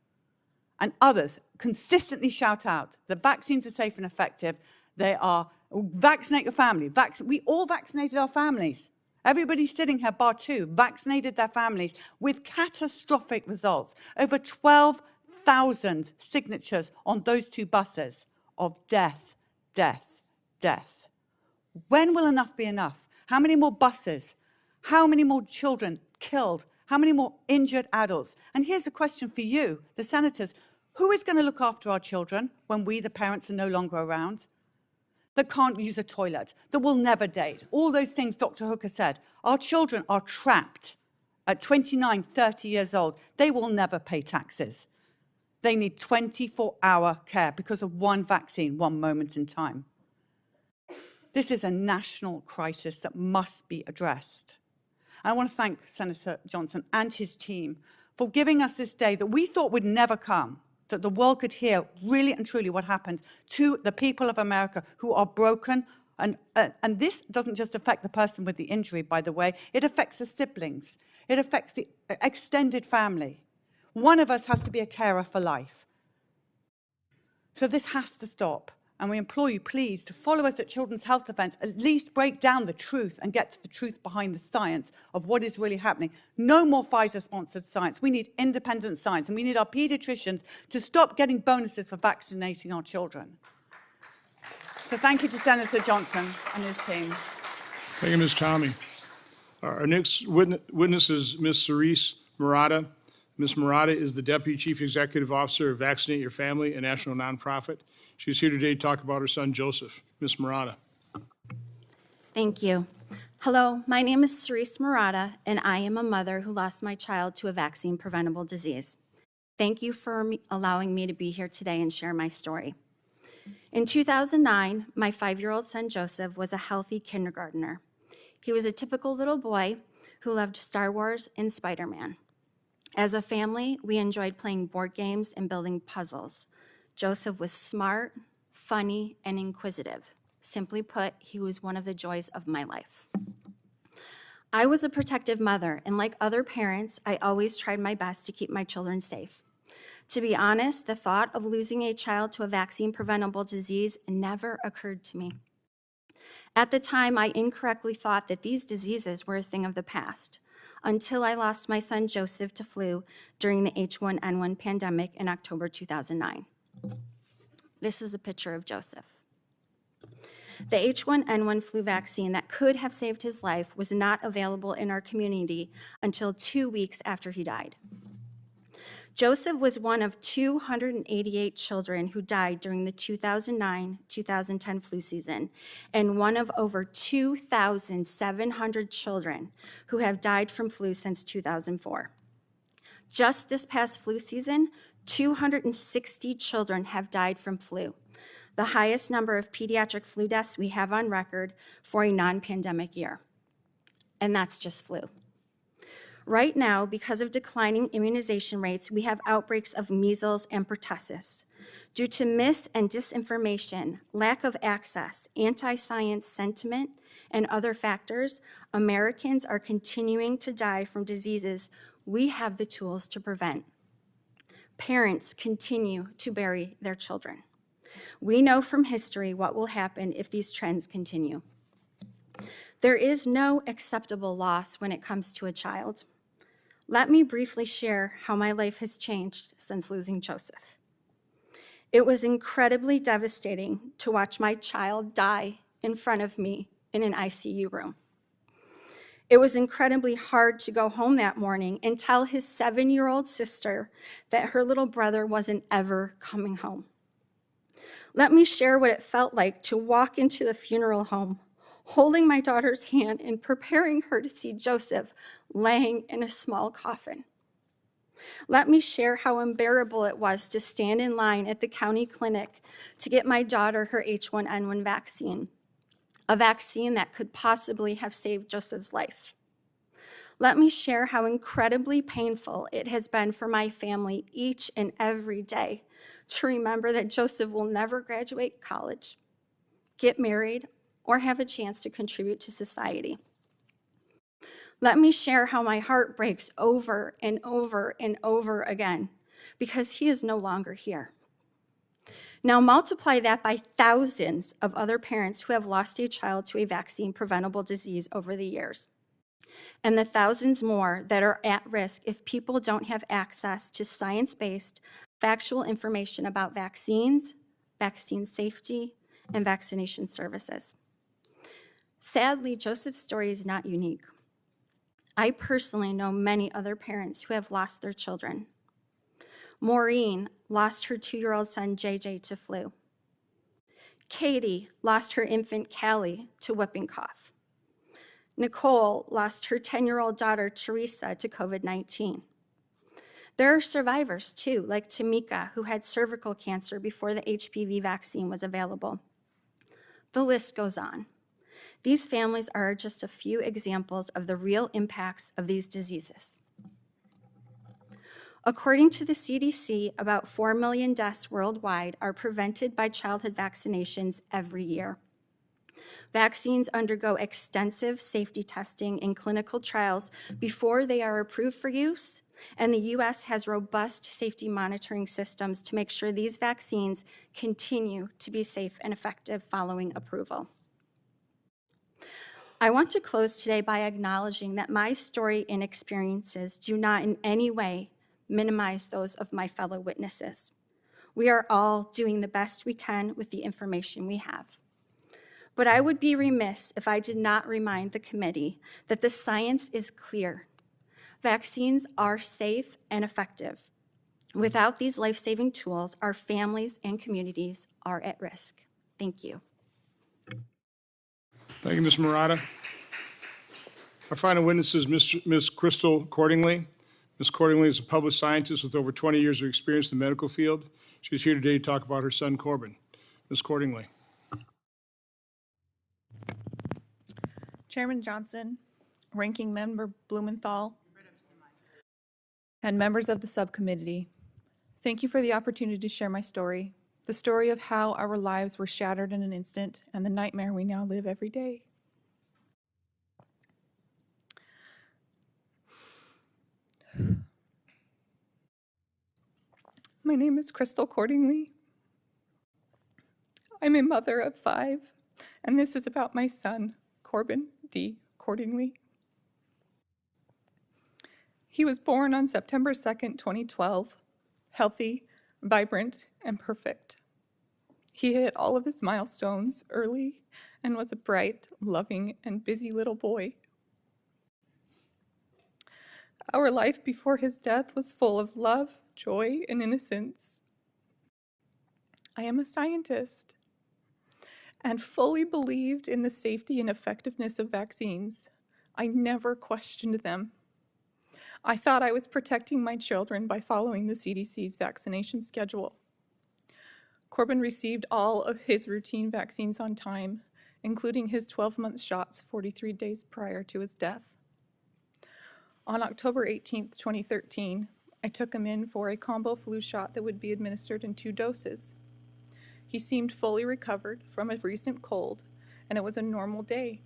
and others consistently shout out that vaccines are safe and effective. They are, vaccinate your family. We all vaccinated our families. Everybody sitting here, bar 2, vaccinated their families with catastrophic results. Over 12,000 signatures on those 2 buses of death, death, death. When will enough be enough? How many more buses? How many more children killed? How many more injured adults? And here's a question for you, the senators. Who is going to look after our children when we, the parents, are no longer around? That can't use a toilet, that will never date. All those things Dr. Hooker said. Our children are trapped at 29, 30 years old. They will never pay taxes. They need 24-hour care because of one vaccine, one moment in time. This is a national crisis that must be addressed. And I want to thank Senator Johnson and his team for giving us this day that we thought would never come, that the world could hear really and truly what happened to the people of America who are broken. And this doesn't just affect the person with the injury, by the way. It affects the siblings. It affects the extended family. One of us has to be a carer for life. So this has to stop. And we implore you, please, to follow us at Children's Health Defense, at least break down the truth and get to the truth behind the science of what is really happening. No more Pfizer-sponsored science. We need independent science, and we need our pediatricians to stop getting bonuses for vaccinating our children. So thank you to Senator Johnson and his team. Thank you, Ms. Tommey. Our next witness is Ms. Serese Marotta. Ms. Marotta is the Deputy Chief Executive Officer of Vaccinate Your Family, a national nonprofit. She's here today to talk about her son, Joseph. Ms. Marotta. Thank you. Hello, my name is Serese Marotta, and I am a mother who lost my child to a vaccine-preventable disease. Thank you for allowing me to be here today and share my story. In 2009, my 5-year-old son, Joseph, was a healthy kindergartner. He was a typical little boy who loved Star Wars and Spider-Man. As a family, we enjoyed playing board games and building puzzles. Joseph was smart, funny, and inquisitive. Simply put, he was one of the joys of my life. I was a protective mother, and like other parents, I always tried my best to keep my children safe. To be honest, the thought of losing a child to a vaccine-preventable disease never occurred to me. At the time, I incorrectly thought that these diseases were a thing of the past, until I lost my son Joseph to flu during the H1N1 pandemic in October 2009. This is a picture of Joseph. The H1N1 flu vaccine that could have saved his life was not available in our community until 2 weeks after he died. Joseph was one of 288 children who died during the 2009-2010 flu season, and one of over 2,700 children who have died from flu since 2004. Just this past flu season, 260 children have died from flu, the highest number of pediatric flu deaths we have on record for a non-pandemic year. And that's just flu. Right now, because of declining immunization rates, we have outbreaks of measles and pertussis. Due to mis and disinformation, lack of access, anti-science sentiment, and other factors, Americans are continuing to die from diseases we have the tools to prevent. Parents continue to bury their children. We know from history what will happen if these trends continue. There is no acceptable loss when it comes to a child. Let me briefly share how my life has changed since losing Joseph. It was incredibly devastating to watch my child die in front of me in an ICU room. It was incredibly hard to go home that morning and tell his 7-year-old sister that her little brother wasn't ever coming home. Let me share what it felt like to walk into the funeral home, holding my daughter's hand and preparing her to see Joseph laying in a small coffin. Let me share how unbearable it was to stand in line at the county clinic to get my daughter her H1N1 vaccine, a vaccine that could possibly have saved Joseph's life. Let me share how incredibly painful it has been for my family each and every day to remember that Joseph will never graduate college, get married, or have a chance to contribute to society. Let me share how my heart breaks over and over and over again because he is no longer here. Now multiply that by thousands of other parents who have lost a child to a vaccine-preventable disease over the years, and the thousands more that are at risk if people don't have access to science-based, factual information about vaccines, vaccine safety, and vaccination services. Sadly, Joseph's story is not unique. I personally know many other parents who have lost their children. Maureen lost her 2-year-old son, JJ, to flu. Katie lost her infant, Callie, to whooping cough. Nicole lost her 10-year-old daughter, Teresa, to COVID-19. There are survivors, too, like Tamika, who had cervical cancer before the HPV vaccine was available. The list goes on. These families are just a few examples of the real impacts of these diseases. According to the CDC, about 4 million deaths worldwide are prevented by childhood vaccinations every year. Vaccines undergo extensive safety testing in clinical trials before they are approved for use, and the U.S. has robust safety monitoring systems to make sure these vaccines continue to be safe and effective following approval. I want to close today by acknowledging that my story and experiences do not in any way minimize those of my fellow witnesses. We are all doing the best we can with the information we have. But I would be remiss if I did not remind the committee that the science is clear. Vaccines are safe and effective. Without these life-saving tools, our families and communities are at risk. Thank you. Thank you, Ms. Marotta. Our final witness is Ms. Krystle Cordingley. Ms. Cordingley is a published scientist with over 20 years of experience in the medical field. She's here today to talk about her son, Corbin. Ms. Cordingley. Chairman Johnson, Ranking Member Blumenthal, and members of the subcommittee, thank you for the opportunity to share my story, the story of how our lives were shattered in an instant and the nightmare we now live every day. My name is Krystle Cordingley. I'm a mother of 5, and this is about my son, Corbin D. Cordingley. He was born on September 2nd, 2012, healthy, vibrant, and perfect. He hit all of his milestones early and was a bright, loving, and busy little boy. Our life before his death was full of love, joy, and innocence. I am a scientist and fully believed in the safety and effectiveness of vaccines. I never questioned them. I thought I was protecting my children by following the CDC's vaccination schedule. Corbin received all of his routine vaccines on time, including his 12-month shots 43 days prior to his death. On October 18th, 2013, I took him in for a combo flu shot that would be administered in 2 doses. He seemed fully recovered from a recent cold, and it was a normal day.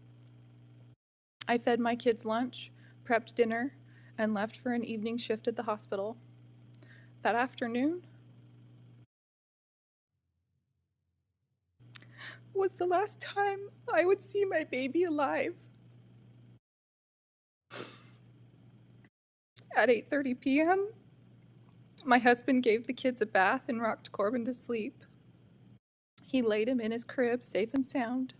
I fed my kids lunch, prepped dinner, and left for an evening shift at the hospital. That afternoon was the last time I would see my baby alive. At 8:30 p.m., my husband gave the kids a bath and rocked Corbin to sleep. He laid him in his crib, safe and sound.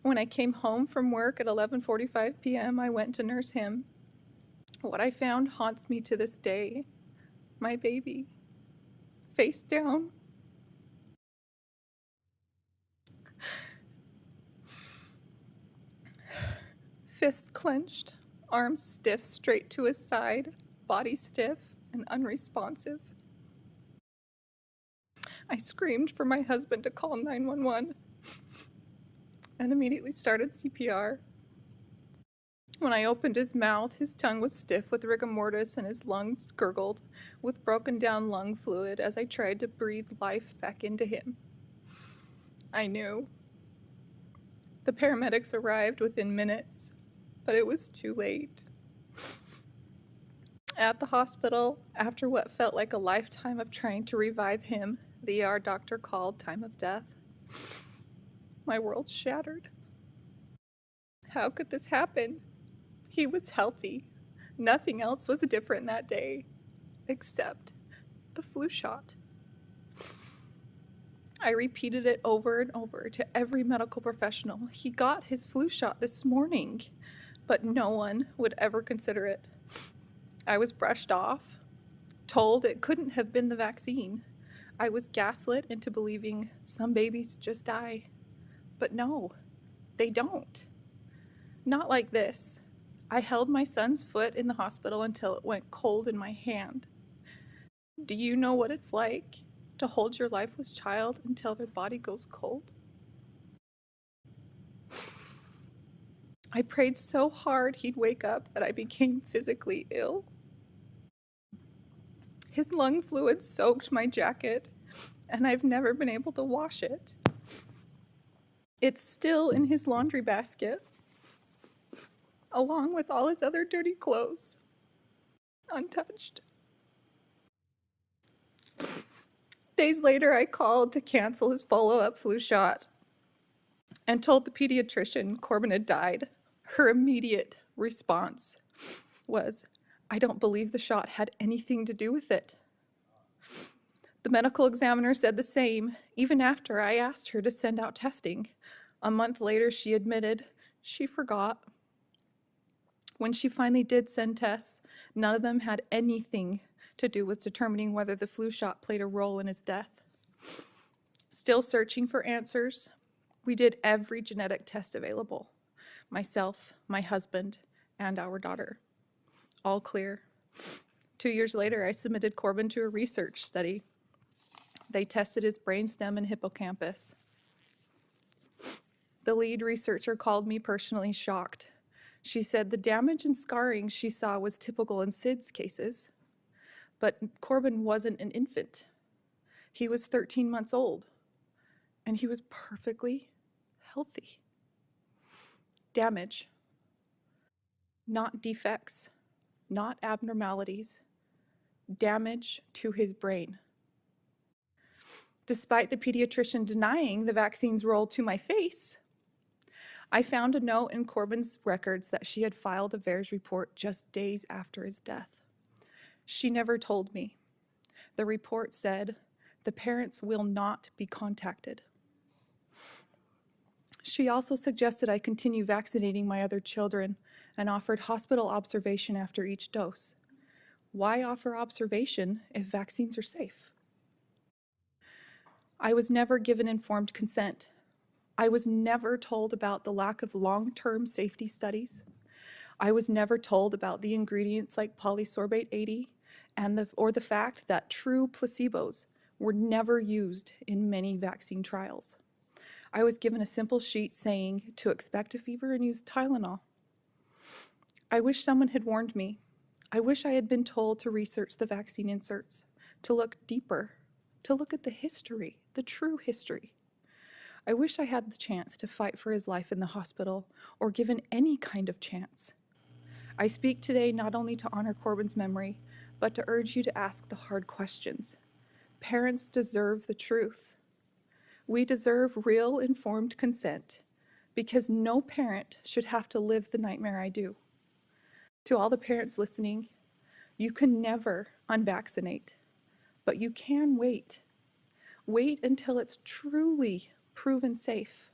When I came home from work at 11:45 p.m., I went to nurse him. What I found haunts me to this day. My baby, face down. Fists clenched, arms stiff straight to his side, body stiff and unresponsive. I screamed for my husband to call 911 and immediately started CPR. When I opened his mouth, his tongue was stiff with rigor mortis and his lungs gurgled with broken down lung fluid as I tried to breathe life back into him. I knew. The paramedics arrived within minutes, but it was too late. At the hospital, after what felt like a lifetime of trying to revive him, the ER doctor called time of death. My world shattered. How could this happen? He was healthy. Nothing else was different that day, except the flu shot. I repeated it over and over to every medical professional. He got his flu shot this morning, but no one would ever consider it. I was brushed off, told it couldn't have been the vaccine. I was gaslit into believing some babies just die. But no, they don't. Not like this. I held my son's foot in the hospital until it went cold in my hand. Do you know what it's like to hold your lifeless child until their body goes cold? I prayed so hard he'd wake up that I became physically ill. His lung fluid soaked my jacket, and I've never been able to wash it. It's still in his laundry basket, along with all his other dirty clothes, untouched. Days later, I called to cancel his follow-up flu shot and told the pediatrician Corbin had died. Her immediate response was, "I don't believe the shot had anything to do with it." The medical examiner said the same, even after I asked her to send out testing. A month later, she admitted she forgot. When she finally did send tests, none of them had anything to do with determining whether the flu shot played a role in his death. Still searching for answers, we did every genetic test available. Myself, my husband, and our daughter. All clear. 2 years later, I submitted Corbin to a research study. They tested his brainstem and hippocampus. The lead researcher called me personally shocked. She said the damage and scarring she saw was typical in SIDS cases, but Corbin wasn't an infant. He was 13 months old, and he was perfectly healthy. Damage, not defects, not abnormalities. Damage to his brain, Despite the pediatrician denying the vaccine's role to my face, I found a note in Corbin's records that she had filed a VAERS report just days after his death. She never told me. The report said, "The parents will not be contacted." She also suggested I continue vaccinating my other children and offered hospital observation after each dose. Why offer observation if vaccines are safe? I was never given informed consent. I was never told about the lack of long-term safety studies. I was never told about the ingredients like polysorbate 80 or the fact that true placebos were never used in many vaccine trials. I was given a simple sheet saying to expect a fever and use Tylenol. I wish someone had warned me. I wish I had been told to research the vaccine inserts, to look deeper, to look at the history, the true history. I wish I had the chance to fight for his life in the hospital, or given any kind of chance. I speak today not only to honor Corbin's memory, but to urge you to ask the hard questions. Parents deserve the truth. We deserve real informed consent, because no parent should have to live the nightmare I do. To all the parents listening, you can never unvaccinate, but you can wait. Wait until it's truly proven safe.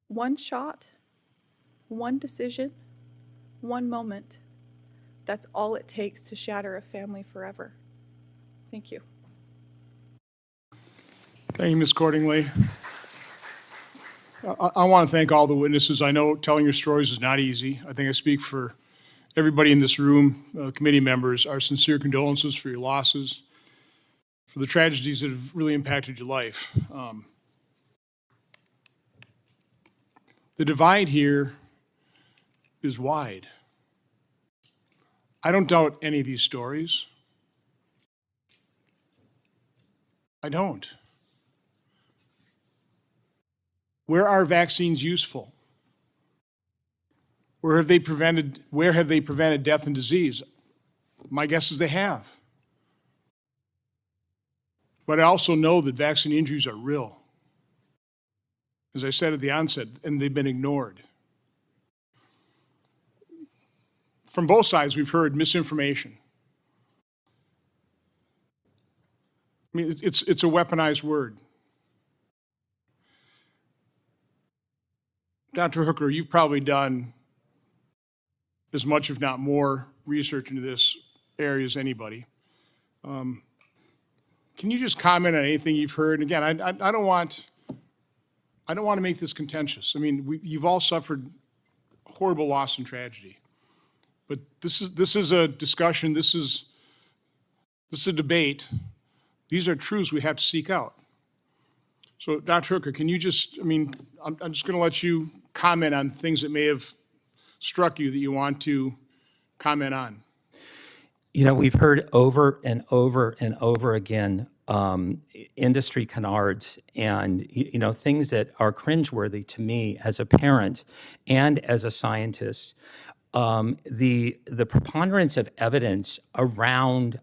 One shot, one decision, one moment. That's all it takes to shatter a family forever. Thank you. Thank you, Ms. Cordingley. I want to thank all the witnesses. I know telling your stories is not easy. I think I speak for everybody in this room, committee members. Our sincere condolences for your losses, for the tragedies that have really impacted your life. The divide here is wide. I don't doubt any of these stories. I don't. Where are vaccines useful? Where have they prevented death and disease? My guess is they have. But I also know that vaccine injuries are real. As I said at the onset, and they've been ignored. From both sides, we've heard misinformation. I mean, it's a weaponized word. Dr. Hooker, you've probably done as much, if not more, research into this area as anybody. Can you just comment on anything you've heard? And again, I don't want to make this contentious. I mean, you've all suffered horrible loss and tragedy. But this is a discussion, this is a debate. These are truths we have to seek out. So, Dr. Hooker, can you just, I'm just going to let you comment on things that may have struck you that you want to comment on. You know, we've heard over and over and over again industry canards and, things that are cringeworthy to me as a parent and as a scientist. The preponderance of evidence around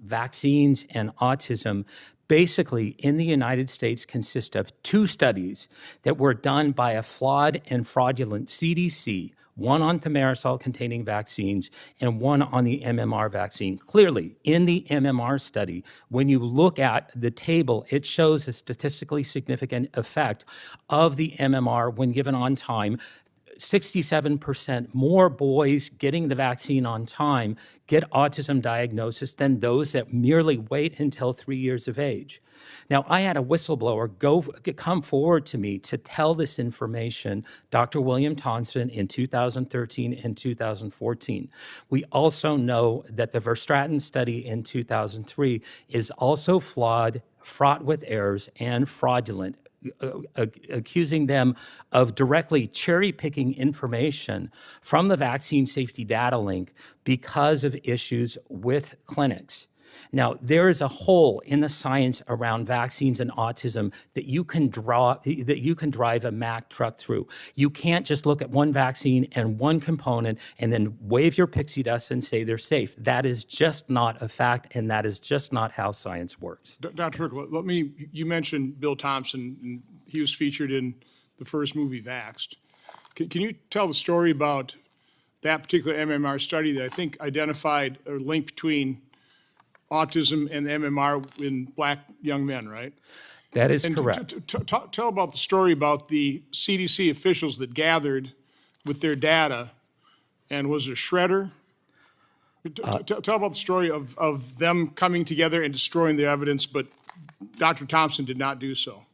vaccines and autism basically in the United States consists of 2 studies that were done by a flawed and fraudulent CDC, one on thimerosal-containing vaccines and one on the MMR vaccine. Clearly, in the MMR study, when you look at the table, it shows a statistically significant effect of the MMR when given on time. 67% more boys getting the vaccine on time get autism diagnosis than those that merely wait until 3 years of age. Now, I had a whistleblower come forward to me to tell this information, Dr. William Thompson, in 2013 and 2014. We also know that the Verstraeten study in 2003 is also flawed, fraught with errors, and fraudulent, accusing them of directly cherry-picking information from the vaccine safety data link because of issues with clinics. Now, there is a hole in the science around vaccines and autism that you can drive a Mack truck through. You can't just look at one vaccine and one component and then wave your pixie dust and say they're safe. That is just not a fact, and that is just not how science works. Dr. Herc, you mentioned Bill Thompson, and he was featured in the first movie, Vaxxed. Can you tell the story about that particular MMR study that I think identified a link between autism and MMR in black young men, right? That is correct. Tell about the story about the CDC officials that gathered with their data, and was a shredder? Tell about the story of them coming together and destroying the evidence, but Dr. Thompson did not do so.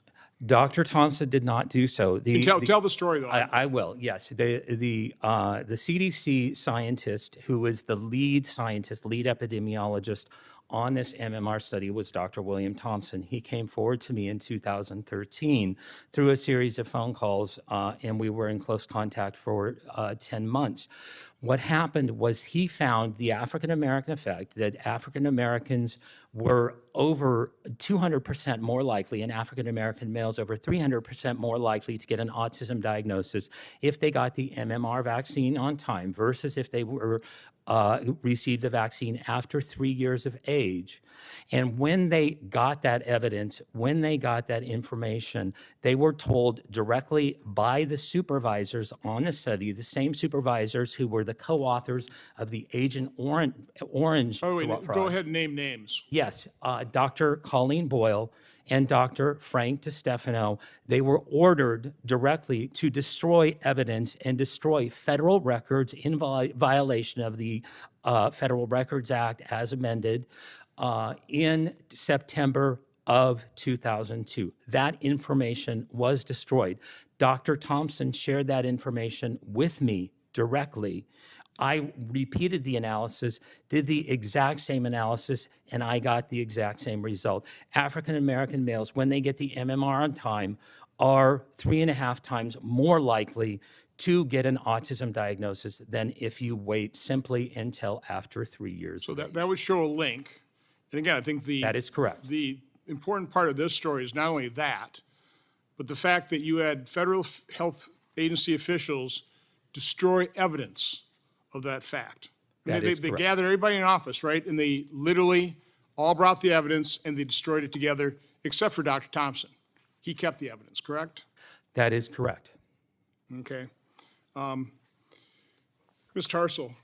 Dr. Thompson did not do so. Tell the story, though. I will, yes. The CDC scientist who was the lead scientist, lead epidemiologist on this MMR study was Dr. William Thompson. He came forward to me in 2013 through a series of phone calls, and we were in close contact for 10 months. What happened was he found the African-American effect, that African-Americans were over 200% more likely, and African-American males over 300% more likely to get an autism diagnosis if they got the MMR vaccine on time versus if they were received the vaccine after 3 years of age. And when they got that evidence, when they got that information, they were told directly by the supervisors on the study, the same supervisors who were the co-authors of the Agent Orange. Oh, wait, go ahead and name names. Yes, Dr. Colleen Boyle and Dr. Frank DiStefano, they were ordered directly to destroy evidence and destroy federal records in violation of the Federal Records Act as amended in September of 2002. That information was destroyed. Dr. Thompson shared that information with me directly. I repeated the analysis, did the exact same analysis, and I got the exact same result. African-American males, when they get the MMR on time, are 3.5 times more likely to get an autism diagnosis than if you wait simply until after 3 years. So that would show a link. And again, I think that is correct. The important part of this story is not only that, but the fact that you had federal health agency officials destroy evidence of that fact. They gathered everybody in office, right? And they literally all brought the evidence and they destroyed it together, except for Dr. Thompson. He kept the evidence, correct? That is correct. Okay. Ms. Tarsell,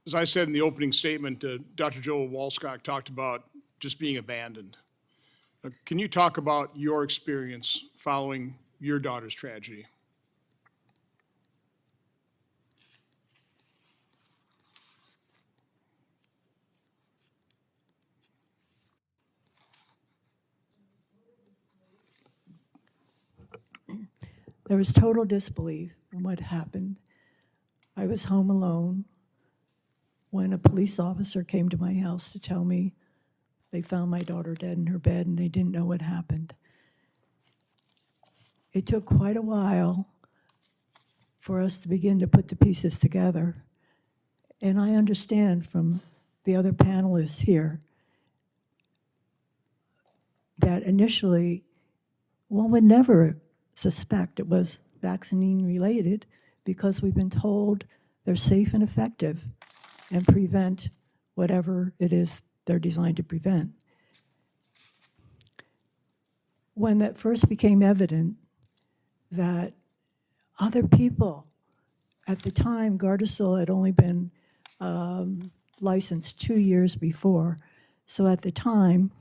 as I said in the opening statement, Dr. Joel Walscock talked about just being abandoned. Can you talk about your experience following your daughter's tragedy? There was total disbelief in what happened. I was home alone when a police officer came to my house to tell me they found my daughter dead in her bed and they didn't know what happened. It took quite a while for us to begin to put the pieces together. And I understand from the other panelists here that initially one would never suspect it was vaccine related because we've been told they're safe and effective and prevent whatever it is they're designed to prevent. When that first became evident that other people, at the time, Gardasil had only been licensed 2 years before, so at the time,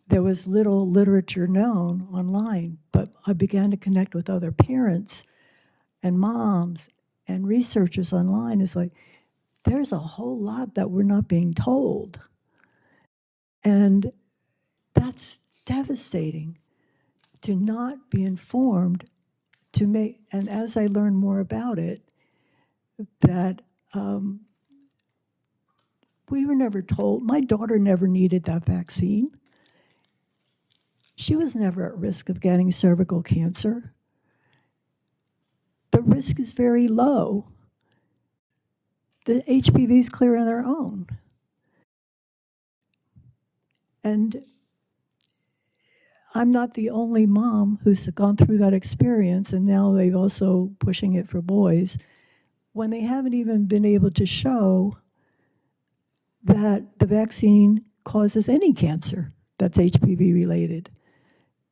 there was little literature known online, but I began to connect with other parents and moms and researchers online. It's like, there's a whole lot that we're not being told. And that's devastating to not be informed, to make, and as I learned more about it, that we were never told, my daughter never needed that vaccine. She was never at risk of getting cervical cancer. The risk is very low. the HPVs clear on their own. And I'm not the only mom who's gone through that experience, and now they're also pushing it for boys, when they haven't even been able to show that the vaccine causes any cancer that's HPV related.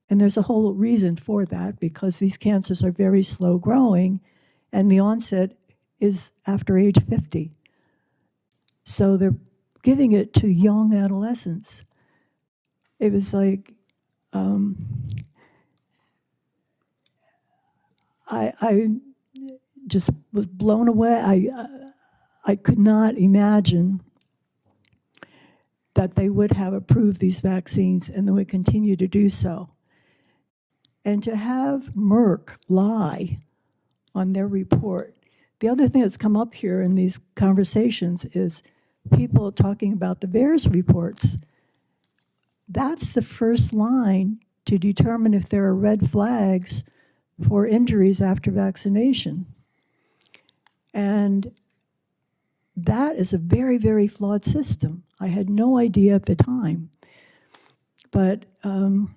And there's a whole reason for that, because these cancers are very slow growing, and the onset is after age 50. So they're giving it to young adolescents. It was like, I just was blown away. I could not imagine that they would have approved these vaccines and they would continue to do so. And to have Merck lie on their report. The other thing that's come up here in these conversations is people talking about the VAERS reports. That's the first line to determine if there are red flags for injuries after vaccination. And that is a very, very flawed system. I had no idea at the time. But I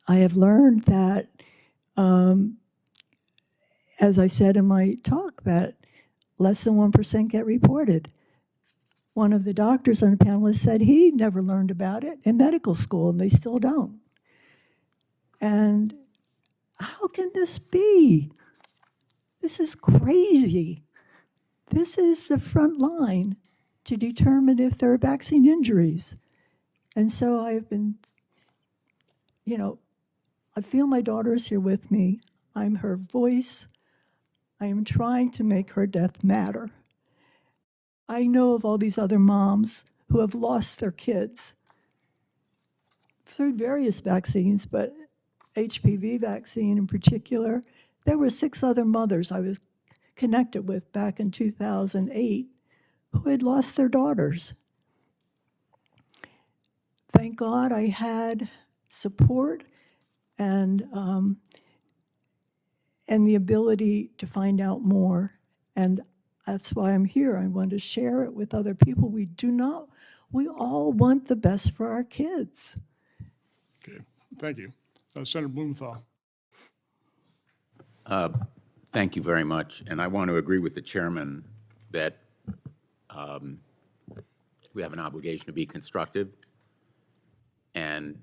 have learned that, as I said in my talk, that less than 1% get reported. One of the doctors on the panel said he never learned about it in medical school, and they still don't. And how can this be? This is crazy. This is the front line to determine if there are vaccine injuries. And so I've been, I feel my daughter is here with me. I'm her voice. I am trying to make her death matter. I know of all these other moms who have lost their kids through various vaccines, but HPV vaccine in particular. There were 6 other mothers I was connected with back in 2008 who had lost their daughters. Thank God I had support and the ability to find out more. And that's why I'm here. I want to share it with other people. We all want the best for our kids. Okay, thank you. Senator Blumenthal. Thank you very much. And I want to agree with the chairman that we have an obligation to be constructive and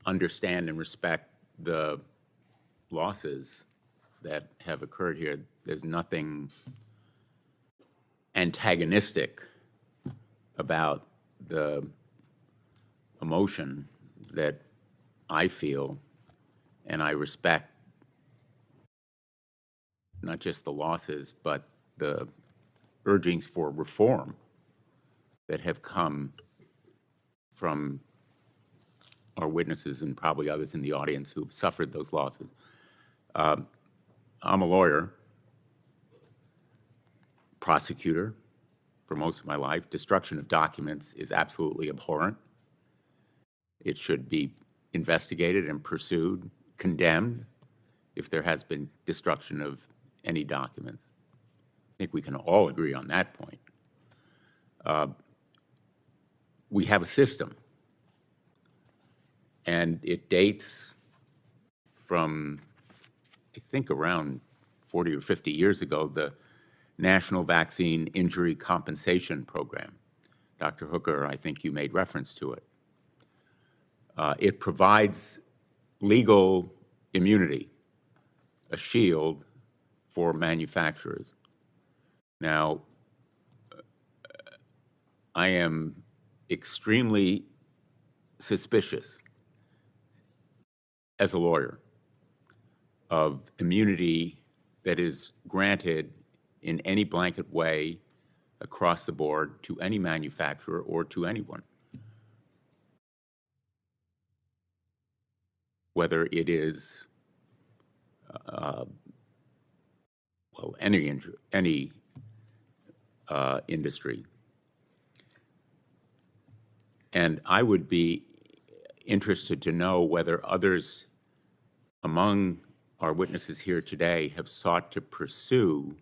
understand and respect the losses that have occurred here. There's nothing antagonistic about the emotion that I feel, and I respect not just the losses, but the urgings for reform that have come from our witnesses and probably others in the audience who've suffered those losses. I'm a lawyer, prosecutor for most of my life. Destruction of documents is absolutely abhorrent. It should be investigated and pursued, condemned, if there has been destruction of any documents. I think we can all agree on that point. We have a system, and it dates from, I think, around 40 or 50 years ago, the National Vaccine Injury Compensation Program. Dr. Hooker, I think you made reference to it. It provides legal immunity, a shield for manufacturers. Now, I am extremely suspicious as a lawyer of immunity that is granted in any blanket way across the board to any manufacturer or to anyone, whether it is any industry. And I would be interested to know whether others among our witnesses here today have sought to pursue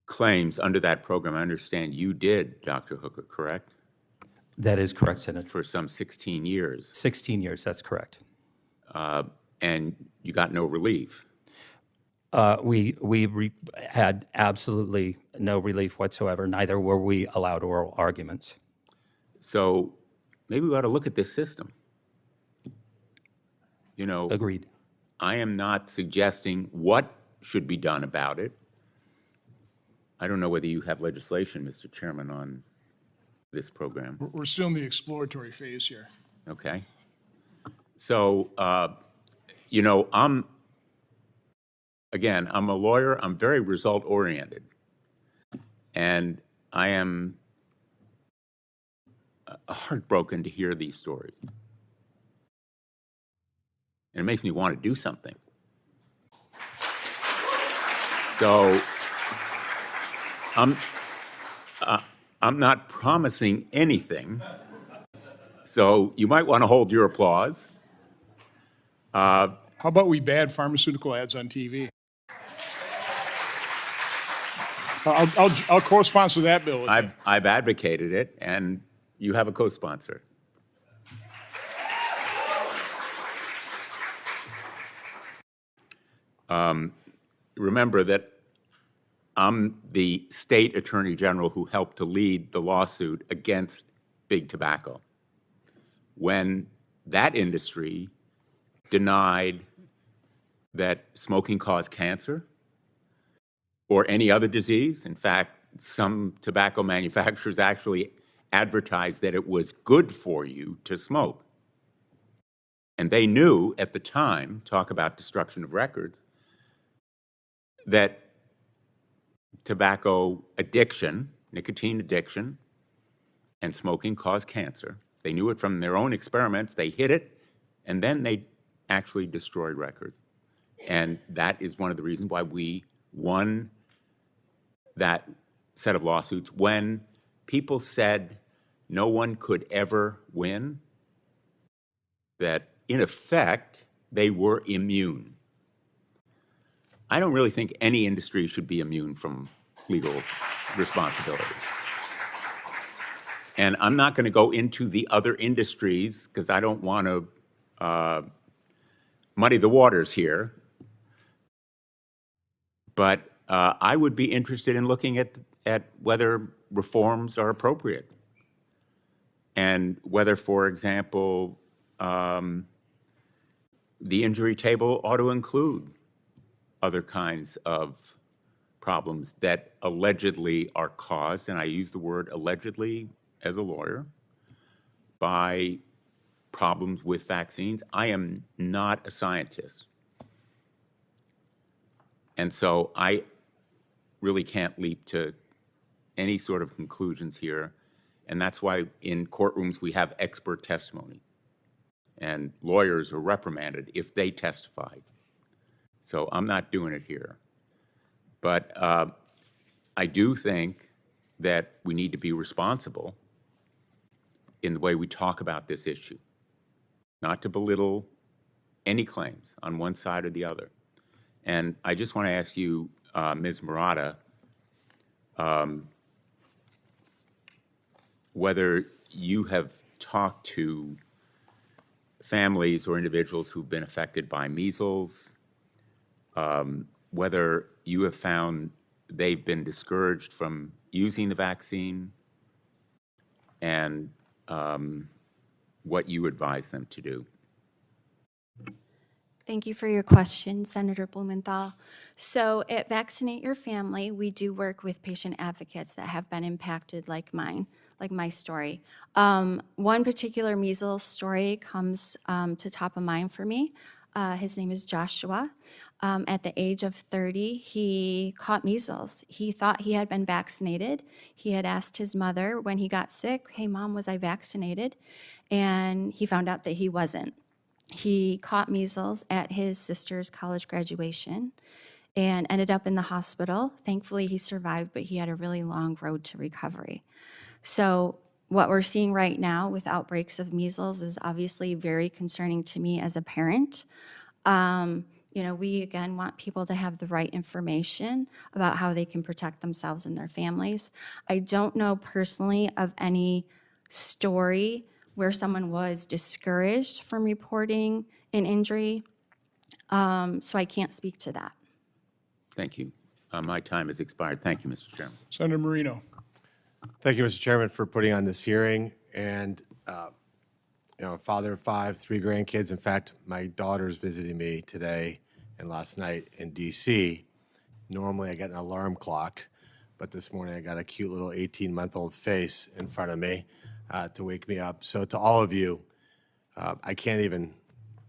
claims under that program, I understand you did, Dr. Hooker, correct? That is correct, Senator. For some 16 years. 16 years, that's correct. And you got no relief. We had absolutely no relief whatsoever. Neither were we allowed oral arguments. So maybe we ought to look at this system. You know, agreed. I am not suggesting what should be done about it. I don't know whether you have legislation, Mr. Chairman, on this program. We're still in the exploratory phase here. Okay. So, you know, I'm a lawyer. I'm very result-oriented. And I am heartbroken to hear these stories. And it makes me want to do something. So, I'm not promising anything. So you might want to hold your applause. How about we ban pharmaceutical ads on TV? I'll co-sponsor that bill. I've advocated it, and you have a co-sponsor. Remember that I'm the state attorney general who helped to lead the lawsuit against big tobacco when that industry denied that smoking caused cancer or any other disease. In fact, some tobacco manufacturers actually advertised that it was good for you to smoke. And they knew at the time, talk about destruction of records, that tobacco addiction, nicotine addiction, and smoking caused cancer. They knew it from their own experiments. They hid it, and then they actually destroyed records. And that is one of the reasons why we won that set of lawsuits. When people said no one could ever win, that in effect, they were immune. I don't really think any industry should be immune from legal responsibility. And I'm not going to go into the other industries because I don't want to muddy the waters here. But I would be interested in looking at whether reforms are appropriate and whether, for example, the injury table ought to include other kinds of problems that allegedly are caused, and I use the word allegedly as a lawyer, by problems with vaccines. I am not a scientist. And so I really can't leap to any sort of conclusions here. And that's why in courtrooms we have expert testimony. And lawyers are reprimanded if they testify. So I'm not doing it here. But I do think that we need to be responsible in the way we talk about this issue, not to belittle any claims on one side or the other. And I just want to ask you, Ms. Marotta, whether you have talked to families or individuals who've been affected by measles, whether you have found they've been discouraged from using the vaccine, and what you advise them to do. Thank you for your question, Senator Blumenthal. So at Vaccinate Your Family, we do work with patient advocates that have been impacted like mine, like my story. One particular measles story comes to top of mind for me. His name is Joshua. At the age of 30, he caught measles. He thought he had been vaccinated. He had asked his mother when he got sick, "Hey, Mom, was I vaccinated?" And he found out that he wasn't. He caught measles at his sister's college graduation and ended up in the hospital. Thankfully, he survived, but he had a really long road to recovery. So what we're seeing right now with outbreaks of measles is obviously very concerning to me as a parent. You know, we again want people to have the right information about how they can protect themselves and their families. I don't know personally of any story where someone was discouraged from reporting an injury, so I can't speak to that. Thank you. My time has expired. Thank you, Mr. Chairman. Senator Marino. Thank you, Mr. Chairman, for putting on this hearing. And, you know, a father of 5, 3 grandkids. In fact, my daughter's visiting me today and last night in D.C. Normally I get an alarm clock, but this morning I got a cute little 18-month-old face in front of me to wake me up. So to all of you, I can't even,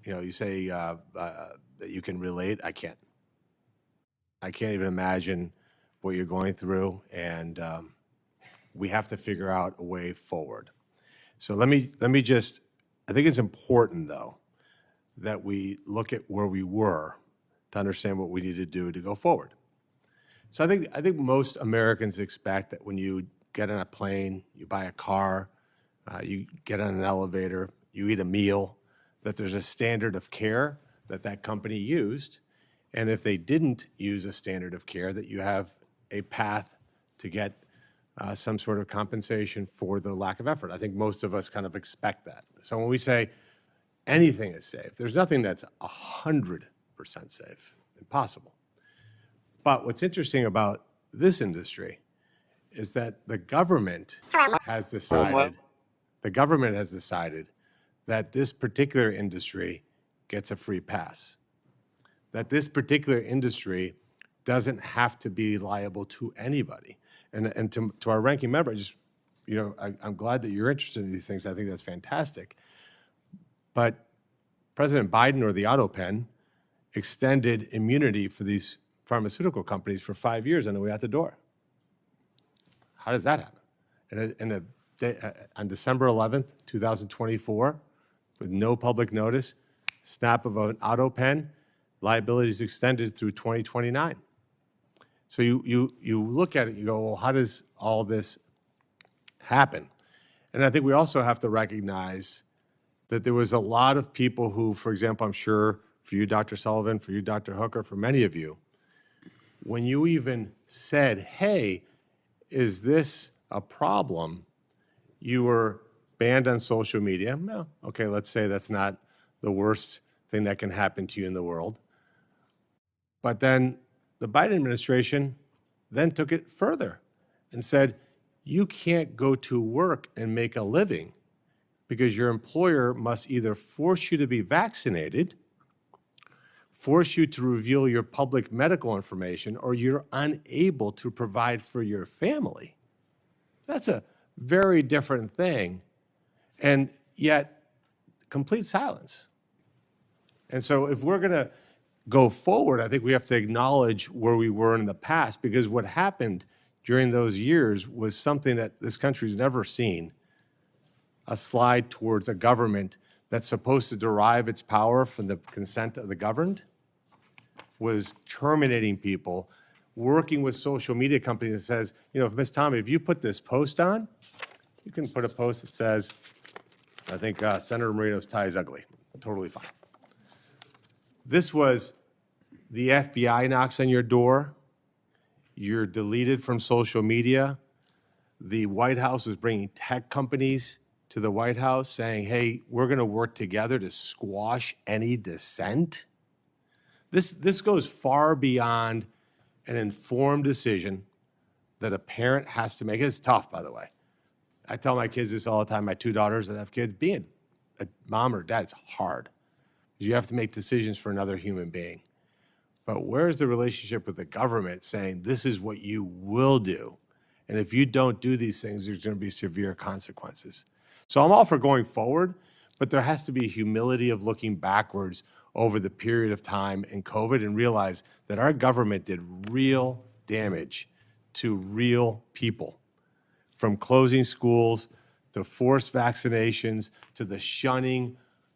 you know, you say that you can relate. I can't. I can't even imagine what you're going through, and we have to figure out a way forward. So let me just, I think it's important, though, that we look at where we were to understand what we need to do to go forward. So I think most Americans expect that when you get on a plane, you buy a car, you get on an elevator, you eat a meal, that there's a standard of care that that company used. And if they didn't use a standard of care, that you have a path to get some sort of compensation for the lack of effort. I think most of us kind of expect that. So when we say anything is safe, there's nothing that's 100% safe, impossible. But what's interesting about this industry is that the government has decided that this particular industry gets a free pass, that this particular industry doesn't have to be liable to anybody. And to our ranking member, I'm glad that you're interested in these things. I think that's fantastic. But President Biden, or the auto pen, extended immunity for these pharmaceutical companies for 5 years on the way out the door. How does that happen? On December 11th, 2024, with no public notice, snap of an auto pen, liability is extended through 2029. So you look at it, you go, well, how does all this happen? And I think we also have to recognize that there was a lot of people who, for example, I'm sure for you, Dr. Sullivan, for you, Dr. Hooker, for many of you, when you even said, hey, is this a problem, you were banned on social media. No, okay, let's say that's not the worst thing that can happen to you in the world. But then the Biden administration then took it further and said, you can't go to work and make a living because your employer must either force you to be vaccinated, force you to reveal your public medical information, or you're unable to provide for your family. That's a very different thing, and yet complete silence. And so if we're going to go forward, I think we have to acknowledge where we were in the past, because what happened during those years was something that this country's never seen, a slide towards a government that's supposed to derive its power from the consent of the governed, was terminating people, working with social media companies that says, you know, if Ms. Tommey, if you put this post on, you can put a post that says, I think Senator Marino's tie is ugly. Totally fine. This was the FBI knocks on your door. You're deleted from social media. The White House was bringing tech companies to the White House saying, hey, we're going to work together to squash any dissent. This goes far beyond an informed decision that a parent has to make. It's tough, by the way. I tell my kids this all the time, my 2 daughters that have kids, being a mom or dad is hard. You have to make decisions for another human being. But where's the relationship with the government saying this is what you will do? And if you don't do these things, there's going to be severe consequences. So I'm all for going forward, but there has to be humility of looking backwards over the period of time in COVID and realize that our government did real damage to real people, from closing schools to forced vaccinations to the shunning,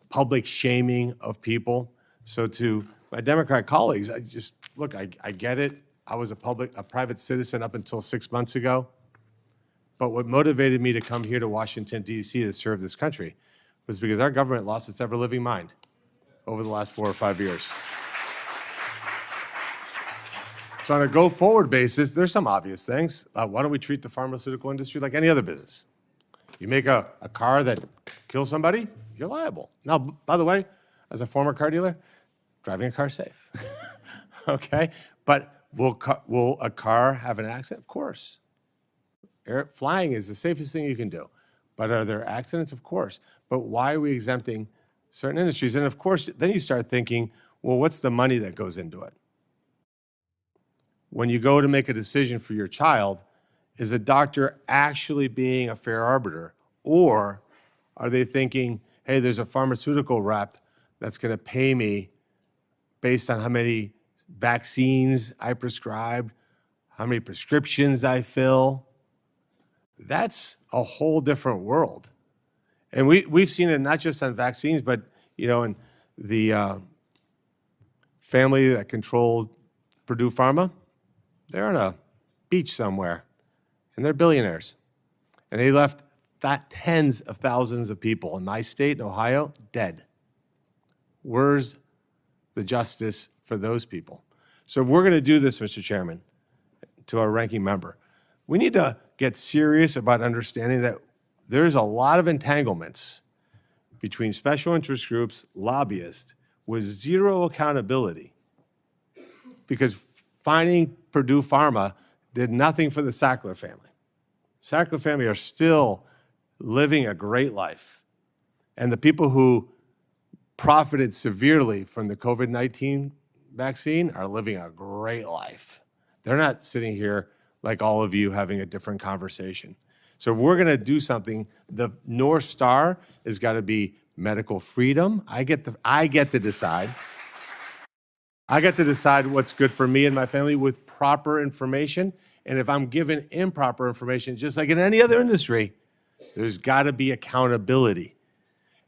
public shaming of people. So to my Democrat colleagues, I just, look, I get it. I was a private citizen up until 6 months ago. But what motivated me to come here to Washington, D.C. to serve this country was because our government lost its ever-living mind over the last 4 or 5 years. So on a go-forward basis, there's some obvious things. Why don't we treat the pharmaceutical industry like any other business? You make a car that kills somebody, you're liable. Now, by the way, as a former car dealer, driving a car safe. Okay? But will a car have an accident? Of course. Flying is the safest thing you can do. But are there accidents? Of course. But why are we exempting certain industries? And of course, then you start thinking, well, what's the money that goes into it? When you go to make a decision for your child, is a doctor actually being a fair arbiter? Or are they thinking, hey, there's a pharmaceutical rep that's going to pay me based on how many vaccines I prescribed, how many prescriptions I fill? That's a whole different world. And we've seen it not just on vaccines, but, you know, in the family that controlled Purdue Pharma, they're on a beach somewhere, and they're billionaires. And they left tens of thousands of people in my state, in Ohio, dead. Where's the justice for those people? So if we're going to do this, Mr. Chairman, to our ranking member, we need to get serious about understanding that there's a lot of entanglements between special interest groups, lobbyists, with zero accountability. Because finding Purdue Pharma did nothing for the Sackler family. Sackler family are still living a great life. And the people who profited severely from the COVID-19 vaccine are living a great life. They're not sitting here like all of you having a different conversation. So if we're going to do something, the North Star has got to be medical freedom. I get to decide. I get to decide what's good for me and my family with proper information. And if I'm given improper information, just like in any other industry, there's got to be accountability.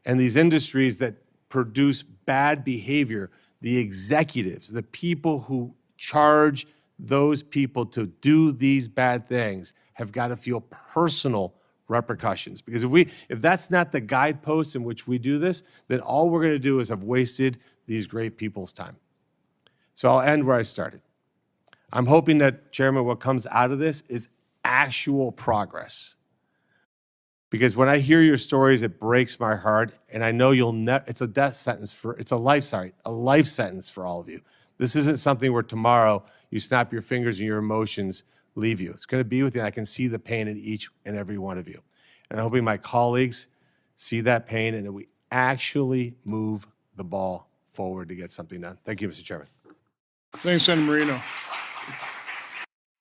And these industries that produce bad behavior, the executives, the people who charge those people to do these bad things have got to feel personal repercussions. Because if that's not the guidepost in which we do this, then all we're going to do is have wasted these great people's time. So I'll end where I started. I'm hoping that, Chairman, what comes out of this is actual progress. Because when I hear your stories, it breaks my heart, and I know it's a death sentence a life sentence for all of you. This isn't something where tomorrow you snap your fingers and your emotions leave you. It's going to be with you. I can see the pain in each and every one of you. And I'm hoping my colleagues see that pain and that we actually move the ball forward to get something done. Thank you, Mr. Chairman. Thanks, Senator Marino.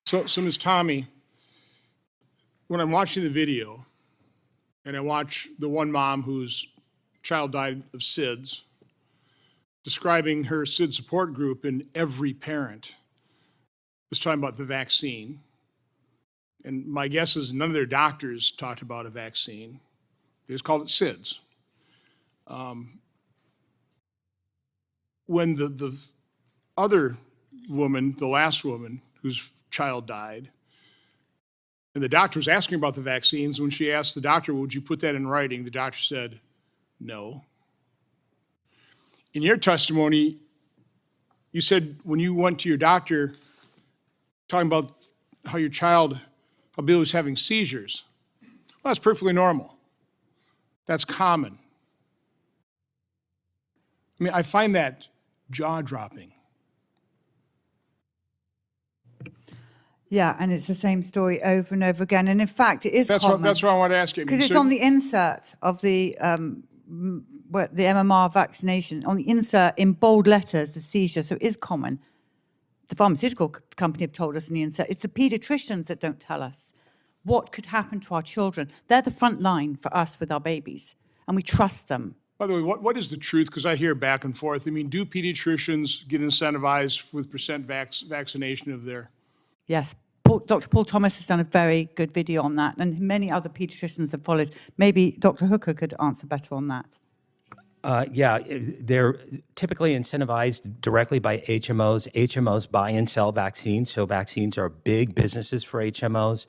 So Ms. Tommey, when I'm watching the video and I watch the one mom whose child died of SIDS, describing her SID support group, and every parent was talking about the vaccine. And my guess is none of their doctors talked about a vaccine. They just called it SIDS. When the other woman, the last woman whose child died, and the doctor was asking about the vaccines, when she asked the doctor, would you put that in writing? The doctor said, no. In your testimony, you said when you went to your doctor talking about how Billy was having seizures. Well, that's perfectly normal. That's common. I mean, I find that jaw-dropping. Yeah, and it's the same story over and over again. And in fact, it is common. That's what I want to ask you. Because it's on the insert of the MMR vaccination, on the insert in bold letters, the seizure, so it is common. The pharmaceutical company have told us in the insert. It's the pediatricians that don't tell us what could happen to our children. They're the front line for us with our babies, and we trust them. By the way, what is the truth? Because I hear back and forth. I mean, do pediatricians get incentivized with percent vaccination of their... Yes, Dr. Paul Thomas has done a very good video on that, and many other pediatricians have followed. Maybe Dr. Hooker could answer better on that. Yeah, they're typically incentivized directly by HMOs. HMOs buy and sell vaccines, so vaccines are big businesses for HMOs.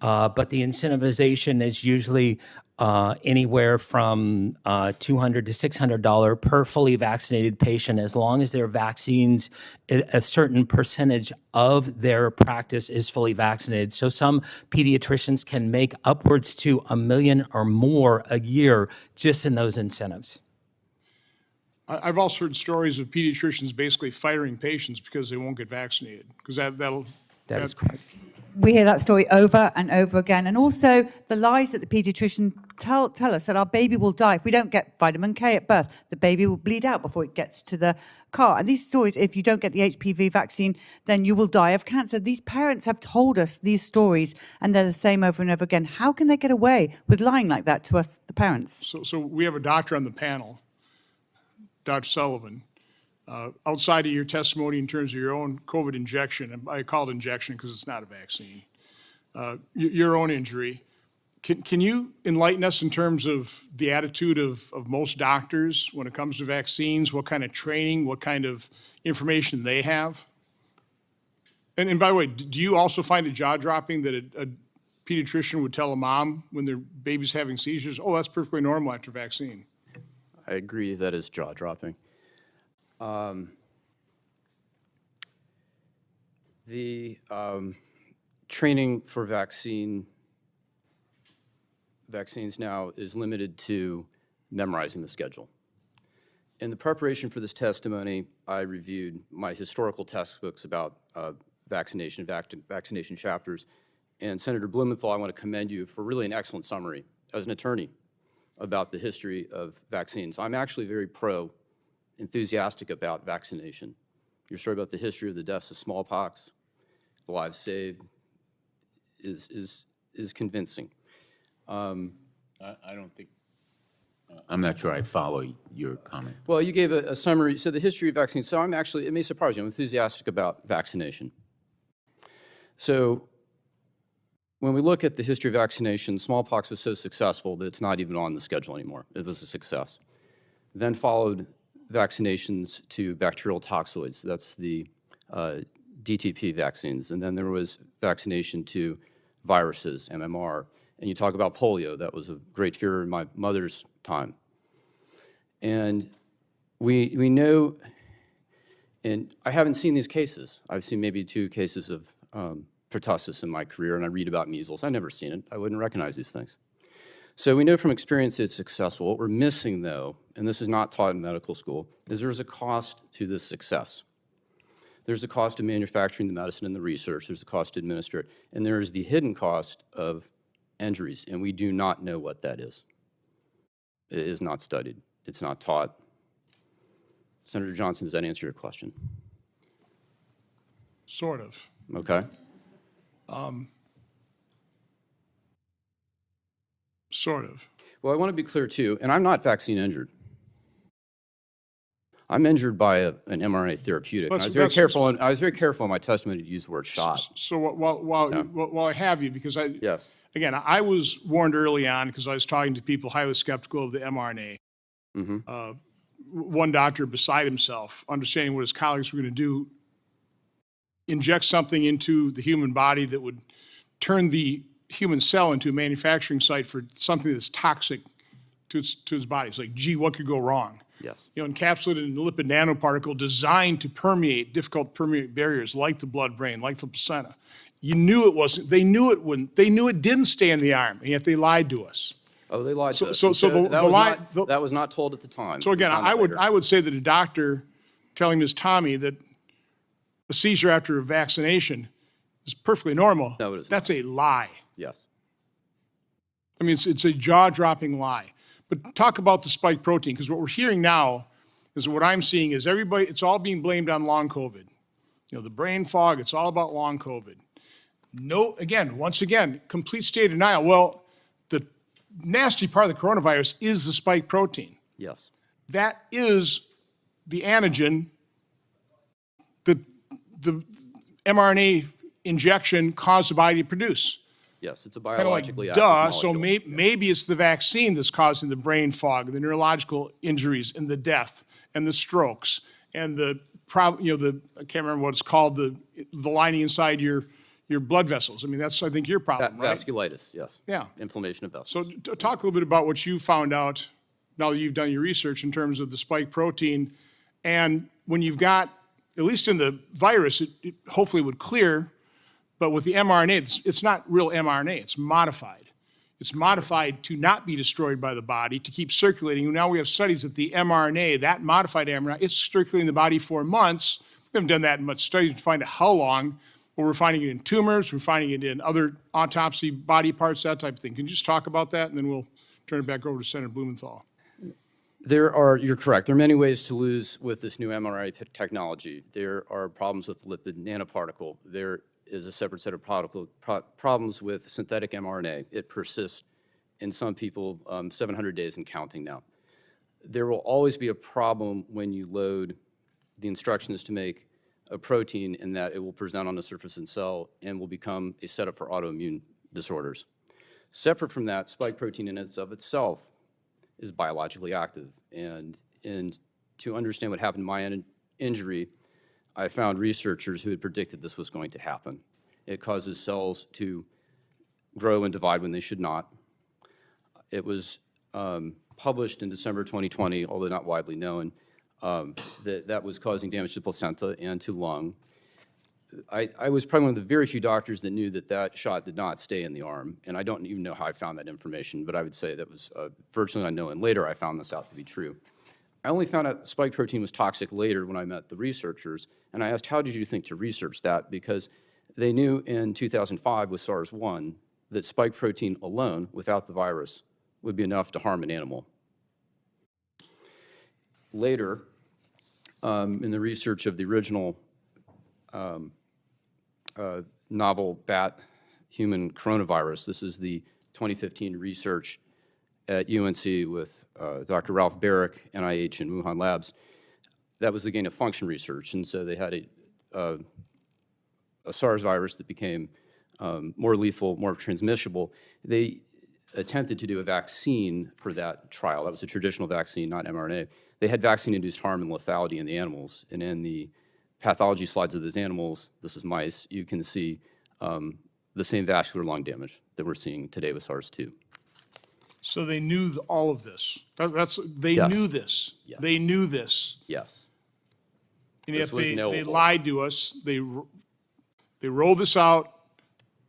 but the incentivization is usually anywhere from $200 to $600 per fully vaccinated patient, as long as their vaccines, a certain percentage of their practice is fully vaccinated. So some pediatricians can make upwards to $1 million or more a year just in those incentives. I've also heard stories of pediatricians basically firing patients because they won't get vaccinated, because That is correct. We hear that story over and over again. And also the lies that the pediatrician tell us that our baby will die if we don't get vitamin K at birth. The baby will bleed out before it gets to the car. And these stories, if you don't get the HPV vaccine, then you will die of cancer. These parents have told us these stories, and they're the same over and over again. How can they get away with lying like that to us, the parents? So we have a doctor on the panel, Dr. Sullivan. Outside of your testimony in terms of your own COVID injection, and I call it injection because it's not a vaccine, your own injury, can you enlighten us in terms of the attitude of most doctors when it comes to vaccines, what kind of training, what kind of information they have? And by the way, do you also find it jaw-dropping that a pediatrician would tell a mom when their baby's having seizures, oh, that's perfectly normal after vaccine? I agree that is jaw-dropping. The training for vaccines now is limited to memorizing the schedule. In the preparation for this testimony, I reviewed my historical textbooks about vaccination chapters. And Senator Blumenthal, I want to commend you for really an excellent summary as an attorney about the history of vaccines. I'm actually very enthusiastic about vaccination. Your story about the history of the deaths of smallpox, the lives saved, is convincing. I don't think, I'm not sure I follow your comment. Well, you gave a summary, so the history of vaccines. So I'm actually, it may surprise you, I'm enthusiastic about vaccination. So when we look at the history of vaccination, smallpox was so successful that it's not even on the schedule anymore. It was a success. Then followed vaccinations to bacterial toxoids. That's the DTP vaccines. And then there was vaccination to viruses, MMR. And you talk about polio. That was a great fear in my mother's time. And we know, and I haven't seen these cases. I've seen maybe 2 cases of pertussis in my career, and I read about measles. I've never seen it. I wouldn't recognize these things. So we know from experience it's successful. What we're missing, though, and this is not taught in medical school, is there's a cost to this success. There's a cost to manufacturing the medicine and the research. There's a cost to administer it. And there is the hidden cost of injuries, and we do not know what that is. It is not studied. It's not taught. Senator Johnson, does that answer your question? Sort of. Okay. Sort of. Well, I want to be clear, too, and I'm not vaccine injured. I'm injured by an mRNA therapeutic. I was very careful in my testimony to use the word shot. So while I have you, because again, I was warned early on because I was talking to people highly skeptical of the mRNA. Mm-hmm. One doctor beside himself, understanding what his colleagues were going to do, inject something into the human body that would turn the human cell into a manufacturing site for something that's toxic to its body. It's like, gee, what could go wrong? Yes. Encapsulated in a lipid nanoparticle designed to permeate difficult permeate barriers like the blood-brain, like the placenta. You knew it wasn't. They knew it wouldn't. They knew it didn't stay in the arm, and yet they lied to us. Oh, they lied to us. That was not told at the time. So again, I would say that a doctor telling Ms. Tommey that a seizure after a vaccination is perfectly normal. No, it is That's a lie. Yes. I mean, it's a jaw-dropping lie. But talk about the spike protein, because what we're hearing now is what I'm seeing is everybody, it's all being blamed on long COVID. The brain fog, it's all about long COVID. No, once again, complete state of denial. Well, the nasty part of the coronavirus is the spike protein. Yes. That is the antigen that the mRNA injection caused the body to produce. Yes, it's a biologically active molecule. So maybe it's the vaccine that's causing the brain fog, the neurological injuries, and the death, and the strokes, and the I can't remember what it's called, the lining inside your your blood vessels. I mean, that's, I think, your problem, right? Vasculitis, yes. Yeah. Inflammation of vessels. So talk a little bit about what you found out now that you've done your research in terms of the spike protein. And when you've got, at least in the virus, it hopefully would clear, but with the mRNA, it's not real mRNA, it's modified. It's modified to not be destroyed by the body, to keep circulating. Now we have studies that the mRNA, that modified mRNA, it's circulating the body for months. We haven't done that in much studies to find out how long, but we're finding it in tumors, we're finding it in other autopsy body parts, that type of thing. Can you just talk about that, and then we'll turn it back over to Senator Blumenthal. You're correct. There are many ways to lose with this new mRNA technology. There are problems with lipid nanoparticle. There is a separate set of problems with synthetic mRNA. It persists in some people 700 days and counting now. There will always be a problem when you load the instructions to make a protein in that it will present on the surface of the cell and will become a setup for autoimmune disorders. Separate from that, spike protein in and of itself is biologically active. And to understand what happened to my injury, I found researchers who had predicted this was going to happen. It causes cells to grow and divide when they should not. It was published in December 2020, although not widely known, that was causing damage to placenta and to lung. I was probably one of the very few doctors that knew that that shot did not stay in the arm, and I don't even know how I found that information, but I would say that was virtually unknown. Later, I found this out to be true. I only found out spike protein was toxic later when I met the researchers, and I asked, how did you think to research that? Because they knew in 2005 with SARS-1 that spike protein alone, without the virus, would be enough to harm an animal. Later, in the research of the original novel bat human coronavirus, this is the 2015 research at UNC with Dr. Ralph Barrick, NIH, and Wuhan Labs. That was the gain of function research, and so they had a SARS virus that became more lethal, more transmissible. They attempted to do a vaccine for that trial. That was a traditional vaccine, not mRNA. They had vaccine-induced harm and lethality in the animals, and in the pathology slides of those animals, this is mice, you can see the same vascular lung damage that we're seeing today with SARS-2. So they knew all of this. They Yes. knew this. Yes. They knew this. Yes. And This yet was they knowable. lied to us. They rolled this out.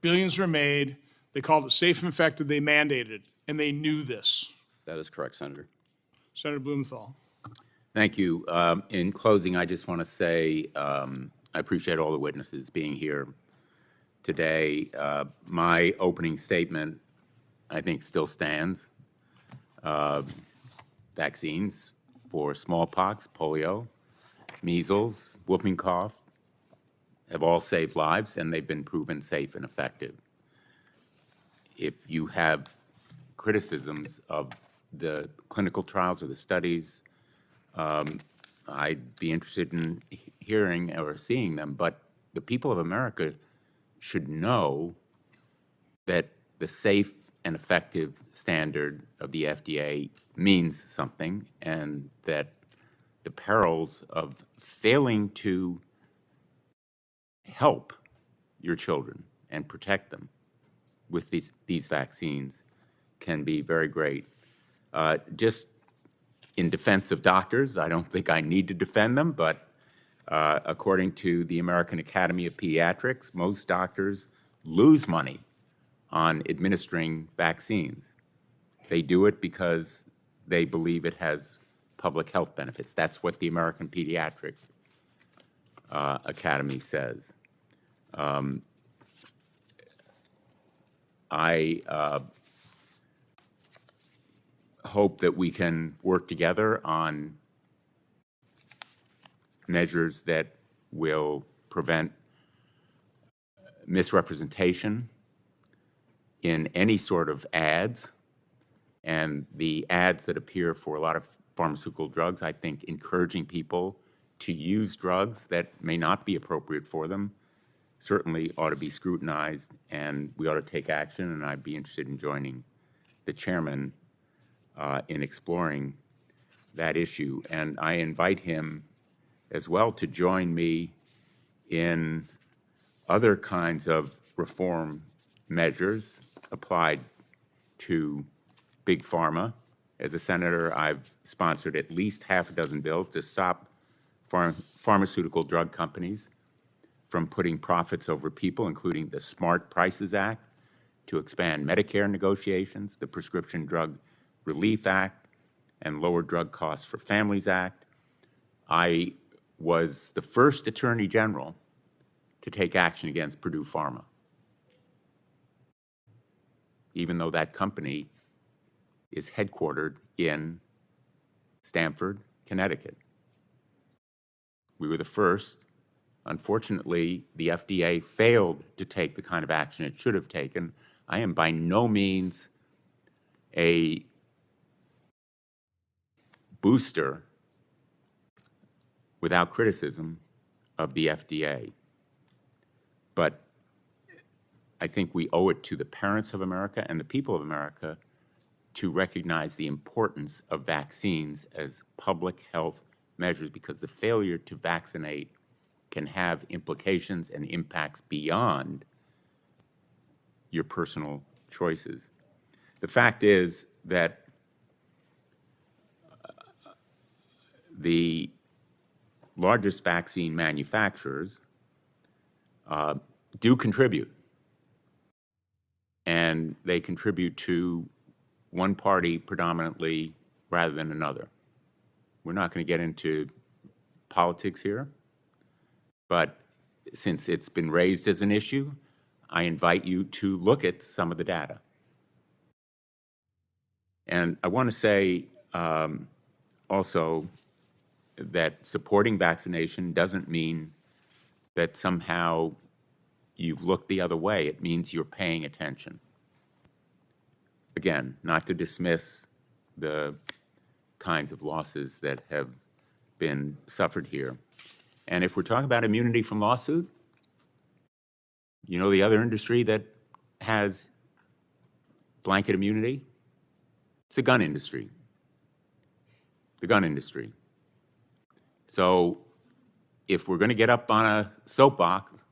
Billions were made. They called it safe and effective. They mandated it, and they knew this. That is correct, Senator. Senator Blumenthal. Thank you. In closing, I just want to say I appreciate all the witnesses being here today. My opening statement, I think, still stands. Vaccines for smallpox, polio, measles, whooping cough have all saved lives, and they've been proven safe and effective. If you have criticisms of the clinical trials or the studies, I'd be interested in hearing or seeing them, but the people of America should know that the safe and effective standard of the FDA means something, and that the perils of failing to help your children and protect them with these vaccines can be very great. Just in defense of doctors, I don't think I need to defend them, but according to the American Academy of Pediatrics, most doctors lose money on administering vaccines. They do it because they believe it has public health benefits. That's what the American Pediatric Academy says. I hope that we can work together on measures that will prevent misrepresentation in any sort of ads. And the ads that appear for a lot of pharmaceutical drugs, I think encouraging people to use drugs that may not be appropriate for them certainly ought to be scrutinized, and we ought to take action, and I'd be interested in joining the chairman in exploring that issue. And I invite him as well to join me in other kinds of reform measures applied to big pharma. As a senator, I've sponsored at least half a dozen bills to stop pharmaceutical drug companies from putting profits over people, including the Smart Prices Act, to expand Medicare negotiations, the Prescription Drug Relief Act, and Lower Drug Costs for Families Act. I was the first Attorney General to take action against Purdue Pharma, even though that company is headquartered in Stamford, Connecticut. We were the first. Unfortunately, the FDA failed to take the kind of action it should have taken. I am by no means a booster without criticism of the FDA. But I think we owe it to the parents of America and the people of America to recognize the importance of vaccines as public health measures, because the failure to vaccinate can have implications and impacts beyond your personal choices. The fact is that the largest vaccine manufacturers do contribute, and they contribute to one party predominantly rather than another. We're not going to get into politics here, but since it's been raised as an issue, I invite you to look at some of the data. And I want to say also that supporting vaccination doesn't mean that somehow you've looked the other way. It means you're paying attention. Again, not to dismiss the kinds of losses that have been suffered here. And if we're talking about immunity from lawsuit, you know the other industry that has blanket immunity? It's the gun industry. The gun industry. So if we're going to get up on a soapbox,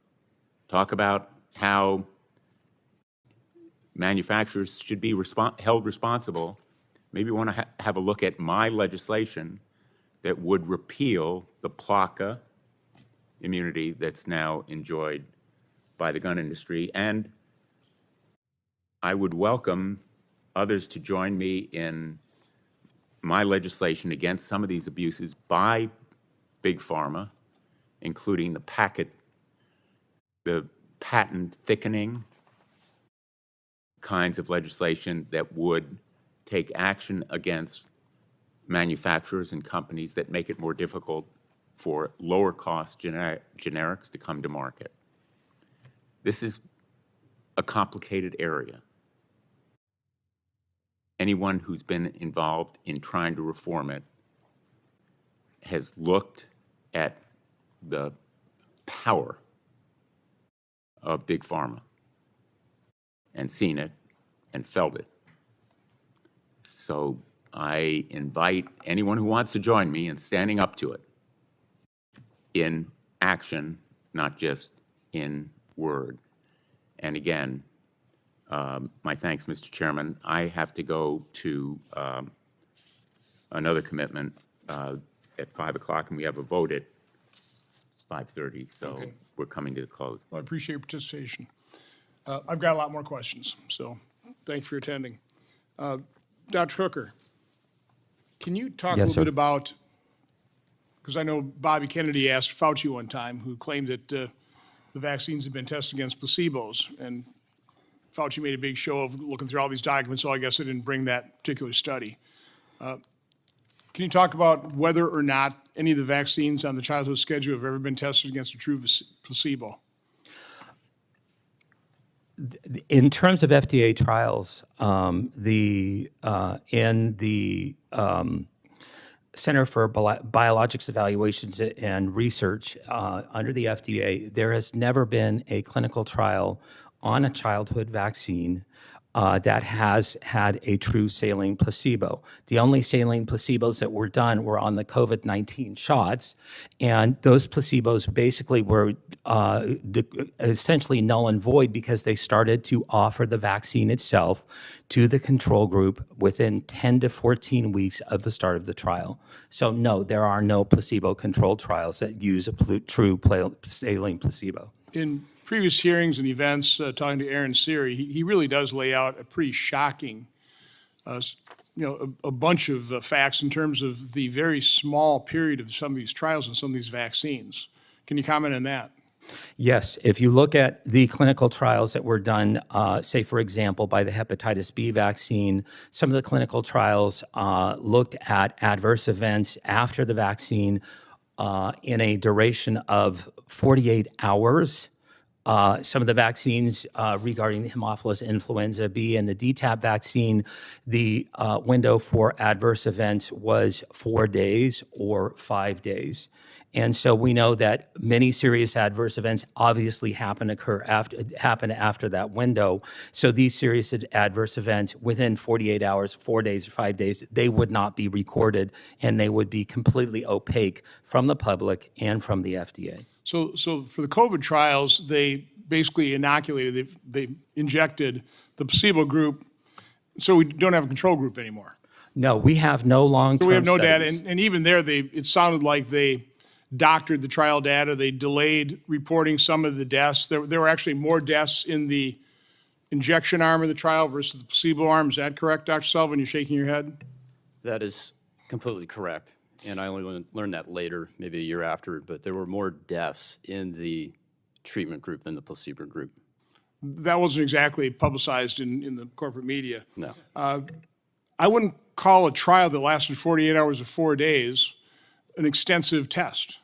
talk about how manufacturers should be held responsible, maybe we want to have a look at my legislation that would repeal the PLACA immunity that's now enjoyed by the gun industry. And I would welcome others to join me in my legislation against some of these abuses by big pharma, including the patent thickening kinds of legislation that would take action against manufacturers and companies that make it more difficult for lower cost generics to come to market. This is a complicated area. Anyone who's been involved in trying to reform it has looked at the power of big pharma and seen it and felt it. So I invite anyone who wants to join me in standing up to it in action, not just in word. And again, my thanks, Mr. Chairman. I have to go to another commitment at 5 o'clock, and we have a vote at 5:30, so Okay. we're coming to the close. Well, I appreciate your participation. I've got a lot more questions, so thanks for attending. Dr. Hooker, can you talk Yes, a little sir. bit about, because I know Bobby Kennedy asked Fauci one time, who claimed that the vaccines had been tested against placebos, and Fauci made a big show of looking through all these documents, so I guess I didn't bring that particular study. Can you talk about whether or not any of the vaccines on the childhood schedule have ever been tested against a true placebo? In terms of FDA trials, in the Center for Biologics Evaluations and Research under the FDA, there has never been a clinical trial on a childhood vaccine that has had a true saline placebo. The only saline placebos that were done were on the COVID-19 shots, and those placebos basically were essentially null and void because they started to offer the vaccine itself to the control group within 10 to 14 weeks of the start of the trial. So no, there are no placebo-controlled trials that use a true saline placebo. In previous hearings and events, talking to Aaron Siri, he really does lay out a pretty shocking, a bunch of facts in terms of the very small period of some of these trials and some of these vaccines. Can you comment on that? Yes, if you look at the clinical trials that were done, say, for example, by the hepatitis B vaccine, some of the clinical trials looked at adverse events after the vaccine in a duration of 48 hours. Some of the vaccines regarding Haemophilus influenza B and the DTaP vaccine, the window for adverse events was 4 days or 5 days. And so we know that many serious adverse events obviously happen after that window. So these serious adverse events within 48 hours, 4 days, or 5 days, they would not be recorded and they would be completely opaque from the public and from the FDA. So for the COVID trials, they basically inoculated, they injected the placebo group, so we don't have a control group anymore. No, we have no long-term So we have no studies. data, and even there, it sounded like they doctored the trial data. They delayed reporting some of the deaths. There were actually more deaths in the injection arm of the trial versus the placebo arm. Is that correct, Dr. Sullivan? You're shaking your head? That is completely correct. And I only learned that later, maybe a year after, but there were more deaths in the treatment group than the placebo group. That wasn't exactly publicized in the corporate media. No. I wouldn't call a trial that lasted 48 hours or 4 days an extensive test.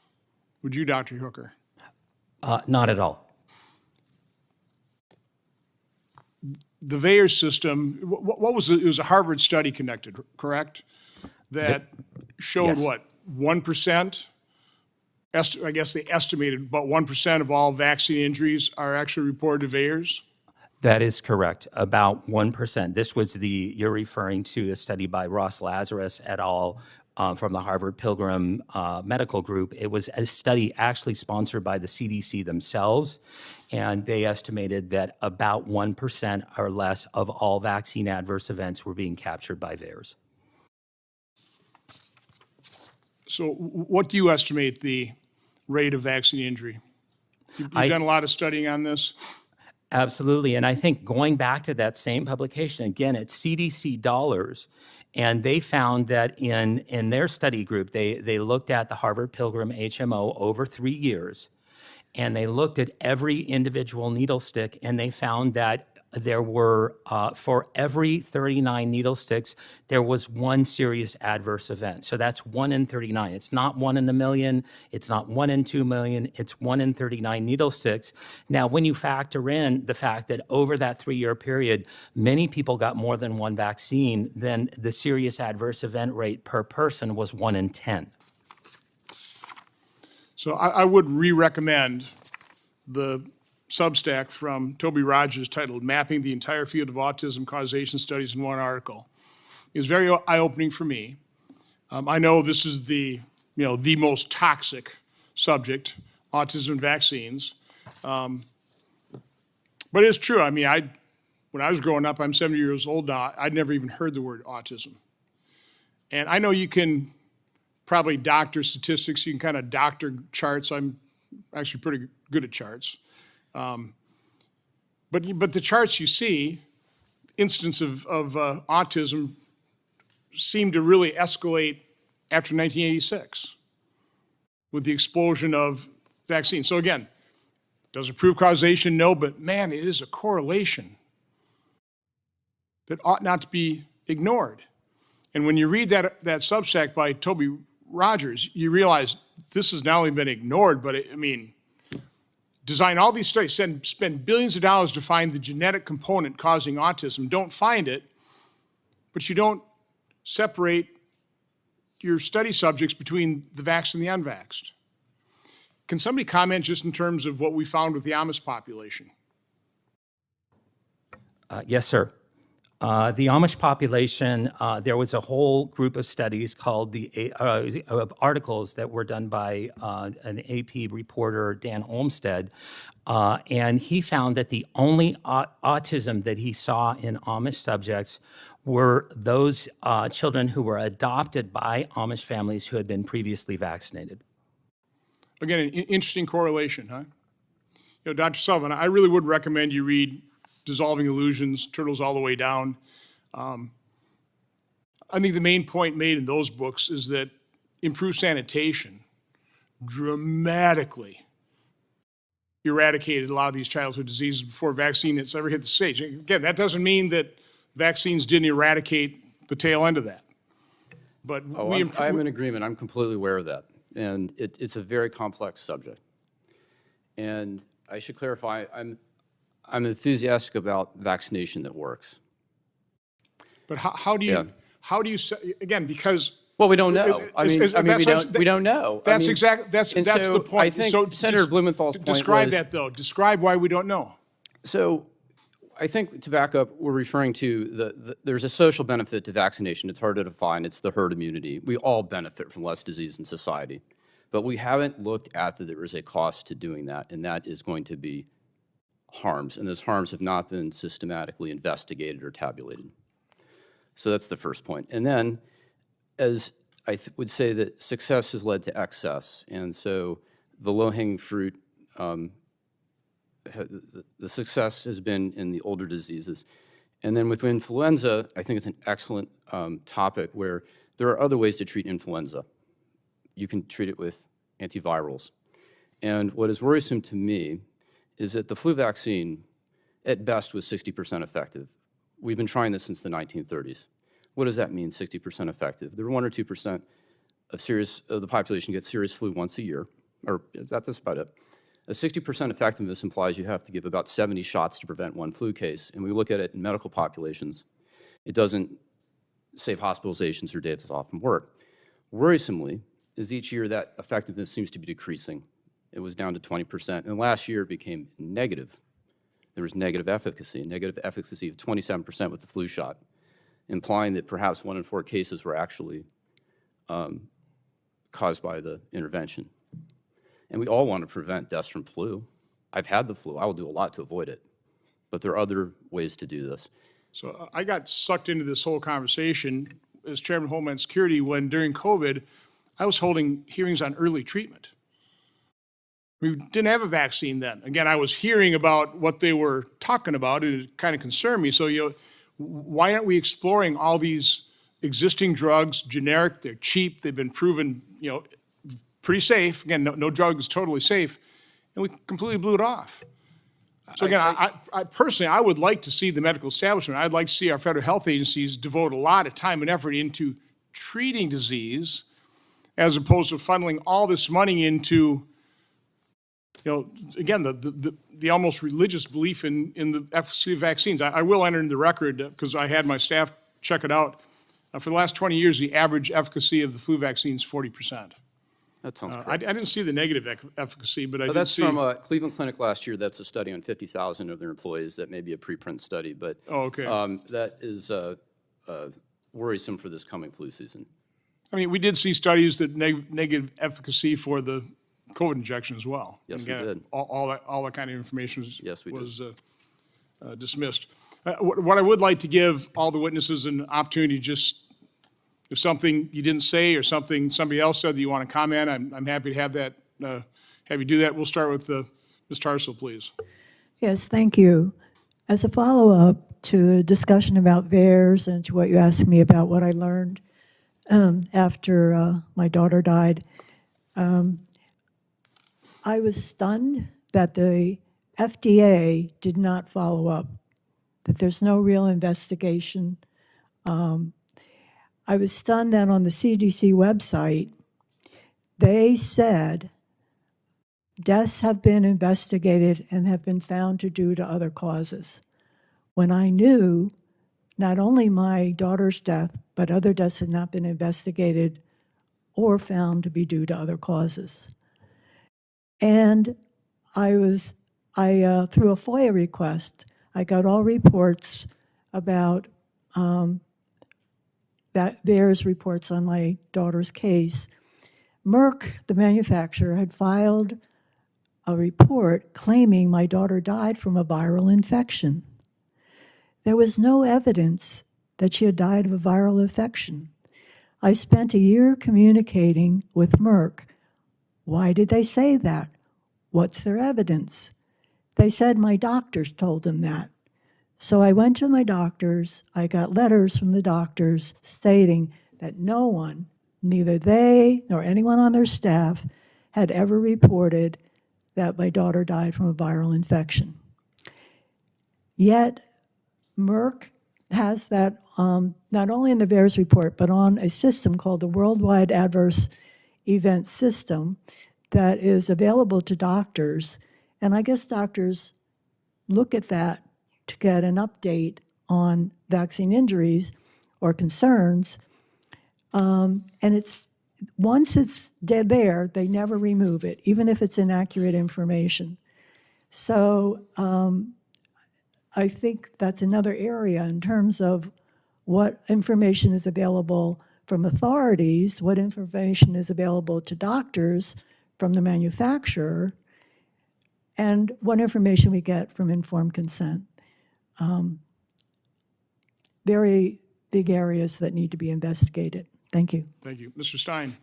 Would you, Dr. Hooker? Not at all. The VAERS system, what was it? It was a Harvard study conducted, correct? That showed Yes. what, 1%? I guess they estimated about 1% of all vaccine injuries are actually reported to VAERS. That is correct, about 1%. This was you're referring to a study by Ross Lazarus et al. From the Harvard Pilgrim Medical Group. It was a study actually sponsored by the CDC themselves, and they estimated that about 1% or less of all vaccine adverse events were being captured by VAERS. So what do you estimate the rate of vaccine injury? You've done a lot of studying on this. Absolutely, and I think going back to that same publication, again, it's CDC dollars, and they found that in their study group, they looked at the Harvard Pilgrim HMO over 3 years, and they looked at every individual needle stick, and they found that there were, for every 39 needle sticks, there was one serious adverse event. So that's 1 in 39. It's not 1 in a million. It's not 1 in 2 million. It's 1 in 39 needle sticks. Now, when you factor in the fact that over that 3-year period, many people got more than one vaccine, then the serious adverse event rate per person was 1 in 10. So I would re-recommend the Substack from Toby Rogers titled Mapping the Entire Field of Autism Causation Studies in One Article. It was very eye-opening for me. I know this is the most toxic subject, autism and vaccines. But it's true. I mean, when I was growing up, I'm 70 years old now, I'd never even heard the word autism. And I know you can probably doctor statistics, you can kind of doctor charts. I'm actually pretty good at charts. But the charts you see, instance of autism seem to really escalate after 1986 with the explosion of vaccines. So again, does it prove causation? No, but man, it is a correlation that ought not to be ignored. And when you read that Substack by Toby Rogers, you realize this has not only been ignored, but design all these studies, spend billions of dollars to find the genetic component causing autism, don't find it, but you don't separate your study subjects between the vaxxed and the unvaxxed. Can somebody comment just in terms of what we found with the Amish population? Yes, sir. The Amish population, there was a whole group of studies called of articles that were done by an AP reporter, Dan Olmsted, and he found that the only autism that he saw in Amish subjects were those children who were adopted by Amish families who had been previously vaccinated. Again, an interesting correlation, huh? You know, Dr. Sullivan, I really would recommend you read Dissolving Illusions, Turtles All the Way Down. I think the main point made in those books is that improved sanitation dramatically eradicated a lot of these childhood diseases before vaccine has ever hit the stage. Again, that doesn't mean that vaccines didn't eradicate the tail end of that. But I'm in agreement. I'm completely aware of that. And it's a very complex subject. And I should clarify, I'm enthusiastic about vaccination that works. But how do you say, again, because well, we don't know. We don't know. That's the point. I think Senator Blumenthal's point describe that though. Describe why we don't know. So, I think to back up, we're referring to there's a social benefit to vaccination. It's hard to define. It's the herd immunity. We all benefit from less disease in society, but we haven't looked at that there is a cost to doing that, and that is going to be harms, and those harms have not been systematically investigated or tabulated. So that's the first point. And then, as I would say that success has led to excess, and so the low-hanging fruit, the success has been in the older diseases. And then with influenza, I think it's an excellent topic where there are other ways to treat influenza. You can treat it with antivirals. And what is worrisome to me is that the flu vaccine, at best, was 60% effective. We've been trying this since the 1930s. What does that mean, 60% effective? There are 1 or 2% of the population gets serious flu once a year, or that's about it. A 60% effectiveness implies you have to give about 70 shots to prevent one flu case. And we look at it in medical populations, it doesn't save hospitalizations or days off from work. Worrisomely, is each year that effectiveness seems to be decreasing. It was down to 20%, and last year it became negative. There was negative efficacy of 27% with the flu shot, implying that perhaps 1 in 4 cases were actually caused by the intervention. And we all want to prevent deaths from flu. I've had the flu. I will do a lot to avoid it. But there are other ways to do this. So I got sucked into this whole conversation as Chairman of Homeland Security when, during COVID, I was holding hearings on early treatment. We didn't have a vaccine then. Again, I was hearing about what they were talking about, and it kind of concerned me. So, why aren't we exploring all these existing drugs, generic, they're cheap, they've been proven, pretty safe. Again, no drug is totally safe, and we completely blew it off. So again, I personally, I would like to see the medical establishment, I'd like to see our federal health agencies devote a lot of time and effort into treating disease as opposed to funneling all this money into, again, the almost religious belief in the efficacy of vaccines. I will enter into the record, because I had my staff check it out. For the last 20 years, the average efficacy of the flu vaccine is 40%. That sounds correct. I didn't see the negative efficacy, but I did that's see... from Cleveland Clinic last year. That's a study on 50,000 of their employees. That may be a preprint study, but that is worrisome for this coming flu season. I mean, we did see studies that negative efficacy for the COVID injection as well. Yes, again, we did. All that kind of information was did. Dismissed. What I would like to give all the witnesses an opportunity, just if something you didn't say or something somebody else said that you want to comment, I'm happy to have that. Have you do that. We'll start with Ms. Tarsell, please. Yes, thank you. As a follow-up to a discussion about VAERS and to what you asked me about what I learned after my daughter died, I was stunned that the FDA did not follow up, that there's no real investigation. I was stunned that on the CDC website, they said deaths have been investigated and have been found to due to other causes. When I knew not only my daughter's death, but other deaths had not been investigated or found to be due to other causes. And through a FOIA request, I got all reports about that VAERS reports on my daughter's case, Merck, the manufacturer, had filed a report claiming my daughter died from a viral infection. There was no evidence that she had died of a viral infection. I spent a year communicating with Merck. Why did they say that? What's their evidence? They said my doctors told them that. So I went to my doctors. I got letters from the doctors stating that no one, neither they nor anyone on their staff, had ever reported that my daughter died from a viral infection. Yet Merck has that not only in the VAERS report, but on a system called the Worldwide Adverse Event System that is available to doctors. And I guess doctors look at that to get an update on vaccine injuries or concerns. And once it's dead there, they never remove it, even if it's inaccurate information. So I think that's another area in terms of what information is available from authorities, what information is available to doctors from the manufacturer, and what information we get from informed consent. Very big areas that need to be investigated. Thank you. Thank you. Mr. Stein.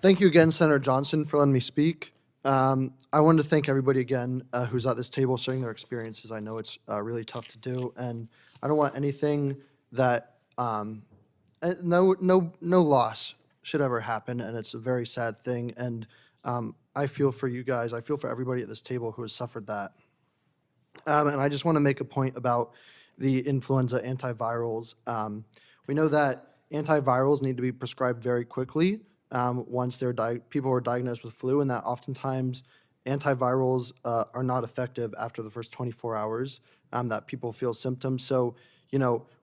Thank you again, Senator Johnson, for letting me speak. I wanted to thank everybody again who's at this table sharing their experiences. I know it's really tough to do, and I don't want anything that no loss should ever happen, and it's a very sad thing. And I feel for you guys. I feel for everybody at this table who has suffered that. And I just want to make a point about the influenza antivirals. We know that antivirals need to be prescribed very quickly once people are diagnosed with flu, and that oftentimes antivirals are not effective after the first 24 hours that people feel symptoms. So,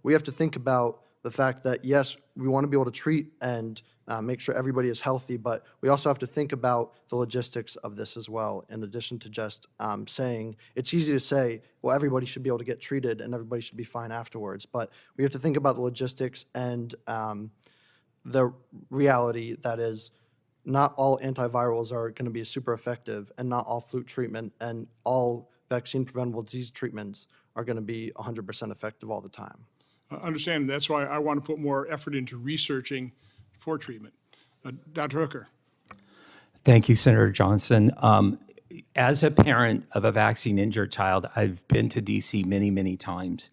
we have to think about the fact that, yes, we want to be able to treat and make sure everybody is healthy, but we also have to think about the logistics of this as well, in addition to just saying, it's easy to say, well, everybody should be able to get treated and everybody should be fine afterwards, but we have to think about the logistics and the reality that is not all antivirals are going to be super effective, and not all flu treatment and all vaccine preventable disease treatments are going to be 100% effective all the time. Understand. That's why I want to put more effort into researching for treatment. Dr. Hooker. Thank you, Senator Johnson. As a parent of a vaccine-injured child, I've been to DC many, many times.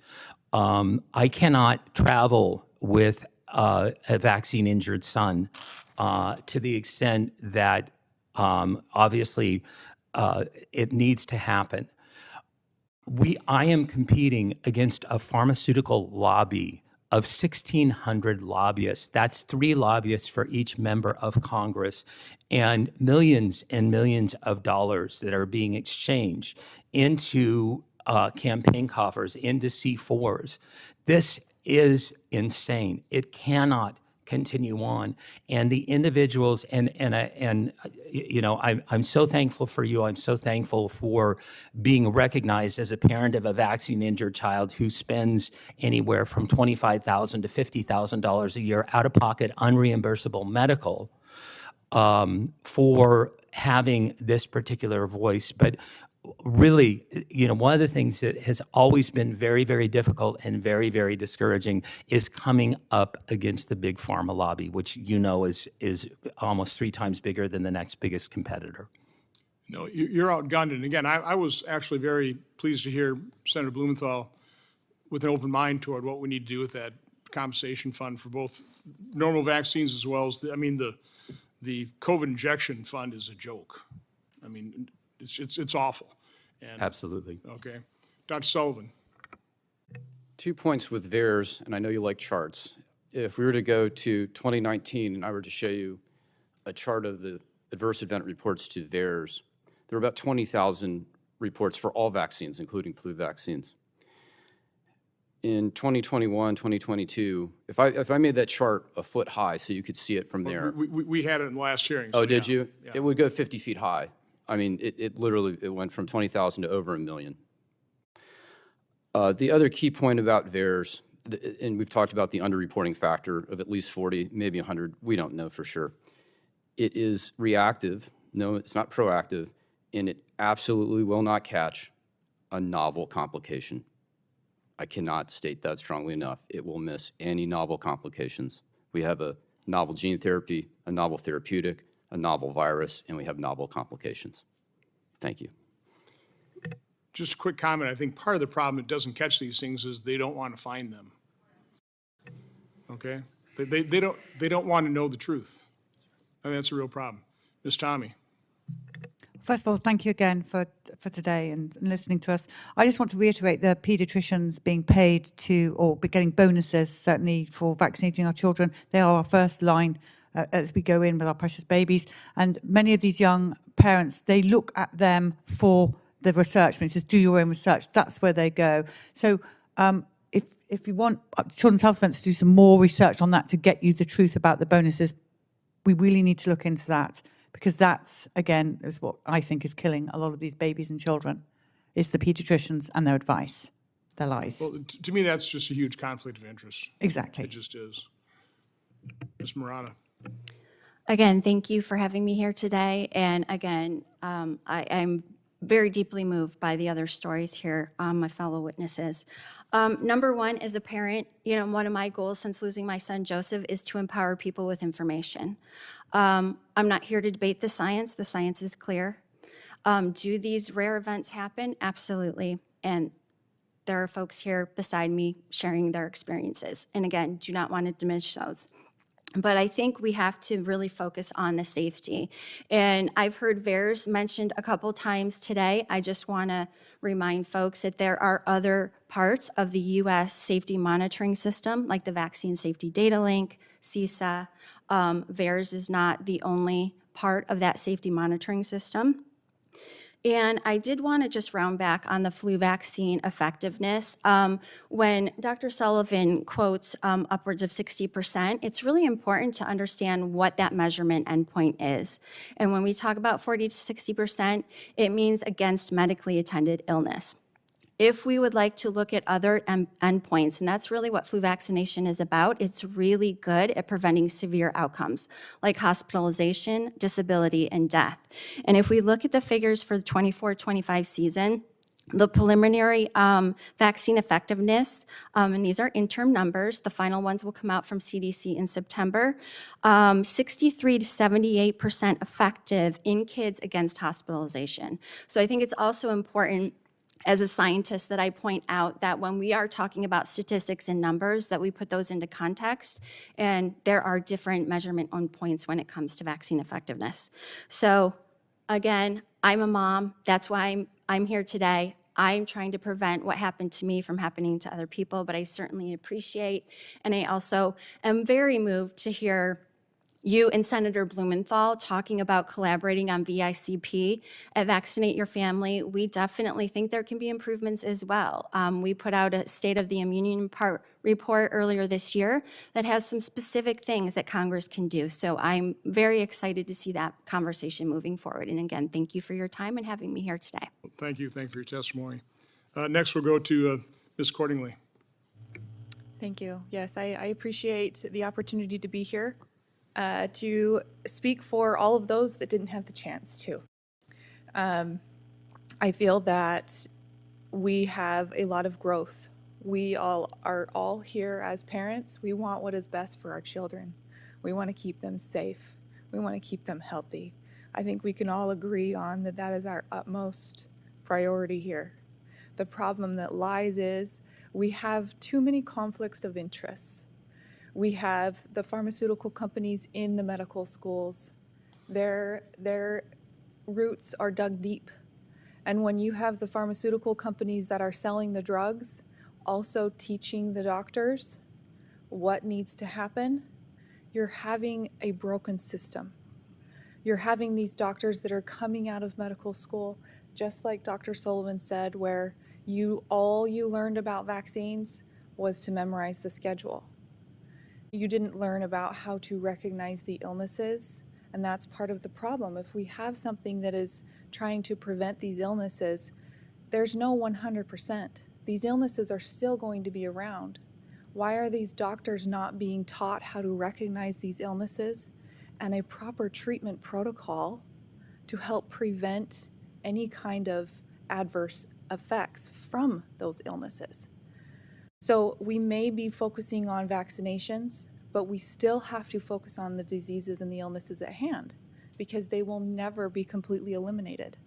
I cannot travel with a vaccine-injured son to the extent that obviously it needs to happen. I am competing against a pharmaceutical lobby of 1,600 lobbyists. That's 3 lobbyists for each member of Congress, and millions of dollars that are being exchanged into campaign coffers, into C4s. This is insane. It cannot continue on. And the individuals, I'm so thankful for you. I'm so thankful for being recognized as a parent of a vaccine-injured child who spends anywhere from $25,000 to $50,000 a year out of pocket, unreimbursable medical for having this particular voice. But really, one of the things that has always been very, very difficult and very, very discouraging is coming up against the big pharma lobby, which is almost 3 times bigger than the next biggest competitor. No, you're outgunned. And again, I was actually very pleased to hear Senator Blumenthal with an open mind toward what we need to do with that compensation fund for both normal vaccines as well as the COVID injection fund is a joke. I mean, it's awful. And, absolutely. Okay. Dr. Sullivan. 2 points with VAERS, and I know you like charts. If we were to go to 2019 and I were to show you a chart of the adverse event reports to VAERS, there were about 20,000 reports for all vaccines, including flu vaccines. In 2021, 2022, if I made that chart a foot high so you could see it from there. We had it in the last hearing. Oh, so did yeah. you? Yeah. It would go 50 feet high. I mean, it literally went from 20,000 to over 1 million. The other key point about VAERS, and we've talked about the underreporting factor of at least 40, maybe 100, we don't know for sure. It is reactive, no, it's not proactive, and it absolutely will not catch a novel complication. I cannot state that strongly enough. It will miss any novel complications. We have a novel gene therapy, a novel therapeutic, a novel virus, and we have novel complications. Thank you. Just a quick comment. I think part of the problem it doesn't catch these things is they don't want to find them. Okay? They don't want to know the truth. I mean, that's a real problem. Ms. Tommey. First of all, thank you again for today and listening to us. I just want to reiterate the paediatricians being paid to, or getting bonuses, certainly for vaccinating our children. They are our first line as we go in with our precious babies. And many of these young parents, they look at them for the research. When it says do your own research, that's where they go. So if you want Children's Health Defence to do some more research on that to get you the truth about the bonuses, we really need to look into that. Because that's, again, is what I think is killing a lot of these babies and children, is the paediatricians and their advice, their lies. Well, to me, that's just a huge conflict of interest. Exactly. It just is. Ms. Marotta. Again, thank you for having me here today. And again, I'm very deeply moved by the other stories here, my fellow witnesses. Number one, as a parent, one of my goals since losing my son Joseph is to empower people with information. I'm not here to debate the science. The science is clear. Do these rare events happen? Absolutely. And there are folks here beside me sharing their experiences. And again, do not want to diminish those. But I think we have to really focus on the safety. And I've heard VAERS mentioned a couple times today. I just want to remind folks that there are other parts of the U.S. safety monitoring system, like the Vaccine Safety Data Link, CISA. VAERS is not the only part of that safety monitoring system. And I did want to just round back on the flu vaccine effectiveness. When Dr. Sullivan quotes upwards of 60%, it's really important to understand what that measurement endpoint is. And when we talk about 40 to 60%, it means against medically attended illness. If we would like to look at other endpoints, and that's really what flu vaccination is about, it's really good at preventing severe outcomes like hospitalization, disability, and death. And if we look at the figures for the 24-25 season, the preliminary vaccine effectiveness, and these are interim numbers, the final ones will come out from CDC in September, 63 to 78% effective in kids against hospitalization. So I think it's also important as a scientist that I point out that when we are talking about statistics and numbers, that we put those into context, and there are different measurement endpoints when it comes to vaccine effectiveness. So again, I'm a mom. That's why I'm here today. I'm trying to prevent what happened to me from happening to other people, but I certainly appreciate, and I also am very moved to hear you and Senator Blumenthal talking about collaborating on VICP at Vaccinate Your Family. We definitely think there can be improvements as well. We put out a State of the Immune report earlier this year that has some specific things that Congress can do. So I'm very excited to see that conversation moving forward. And again, thank you for your time and having me here today. Thank you. Thank you for your testimony. Next, we'll go to Ms. Cordingley. Thank you. Yes, I appreciate the opportunity to be here. To speak for all of those that didn't have the chance to. I feel that we have a lot of growth. We are all here as parents. We want what is best for our children. We want to keep them safe. We want to keep them healthy. I think we can all agree on that that is our utmost priority here. The problem that lies is we have too many conflicts of interests. We have the pharmaceutical companies in the medical schools. Their roots are dug deep. And when you have the pharmaceutical companies that are selling the drugs, also teaching the doctors what needs to happen, you're having a broken system. You're having these doctors that are coming out of medical school, just like Dr. Sullivan said, where all you learned about vaccines was to memorize the schedule. You didn't learn about how to recognize the illnesses, and that's part of the problem. If we have something that is trying to prevent these illnesses, there's no 100%. These illnesses are still going to be around. Why are these doctors not being taught how to recognize these illnesses and a proper treatment protocol to help prevent any kind of adverse effects from those illnesses? So we may be focusing on vaccinations, but we still have to focus on the diseases and the illnesses at hand, because they will never be completely eliminated.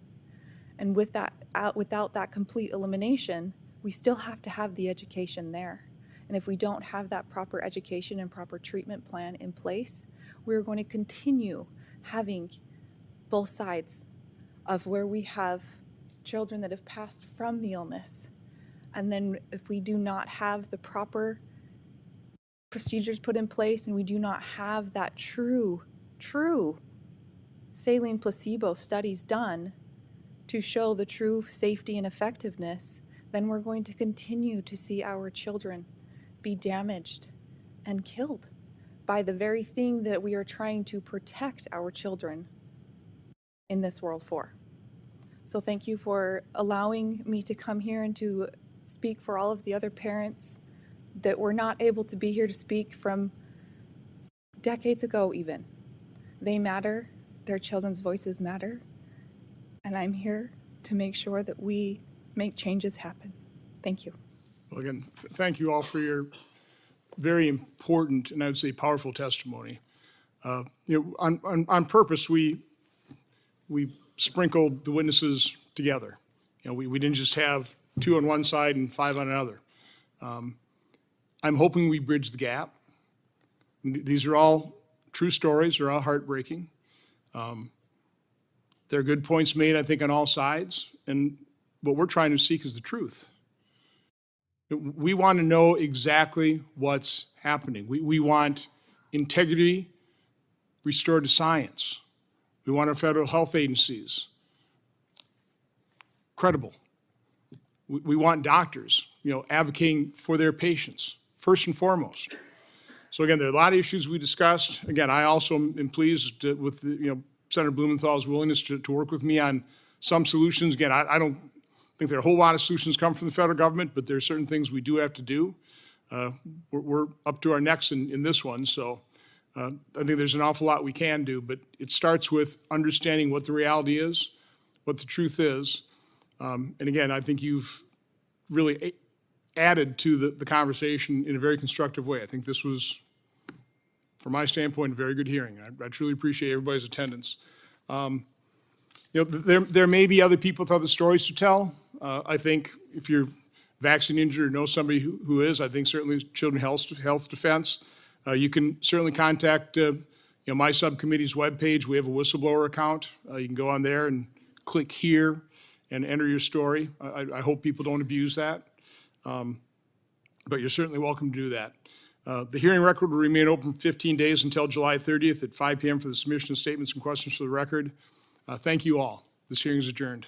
And with that, without that complete elimination, we still have to have the education there. And if we don't have that proper education and proper treatment plan in place, we're going to continue having both sides of where we have children that have passed from the illness. And then if we do not have the proper procedures put in place and we do not have that true saline placebo studies done to show the true safety and effectiveness, then we're going to continue to see our children be damaged and killed by the very thing that we are trying to protect our children in this world for. So thank you for allowing me to come here and to speak for all of the other parents that were not able to be here to speak from decades ago even. They matter, their children's voices matter, and I'm here to make sure that we make changes happen. Thank you. Well, again, thank you all for your very important and I would say powerful testimony. On purpose, we sprinkled the witnesses together. We didn't just have 2 on one side and 5 on another. I'm hoping we bridge the gap. These are all true stories. They're all heartbreaking. There are good points made, I think, on all sides. And what we're trying to seek is the truth. We want to know exactly what's happening. We want integrity restored to science. We want our federal health agencies credible. We want doctors, advocating for their patients, first and foremost. So again, there are a lot of issues we discussed. Again, I also am pleased with Senator Blumenthal's willingness to work with me on some solutions. Again, I don't think there are a whole lot of solutions come from the federal government, but there are certain things we do have to do. We're up to our necks in this one, so I think there's an awful lot we can do, but it starts with understanding what the reality is, what the truth is. And again, I think you've really added to the conversation in a very constructive way. I think this was, from my standpoint, a very good hearing. I truly appreciate everybody's attendance. There may be other people with other stories to tell. I think if you're vaccine injured or know somebody who is, I think certainly Children's Health Defense. You can certainly contact my subcommittee's webpage. We have a whistleblower account. You can go on there and click here and enter your story. I hope people don't abuse that, but you're certainly welcome to do that. The hearing record will remain open for 15 days until July 30th at 5 p.m. for the submission of statements and questions for the record. Thank you all. This hearing is adjourned.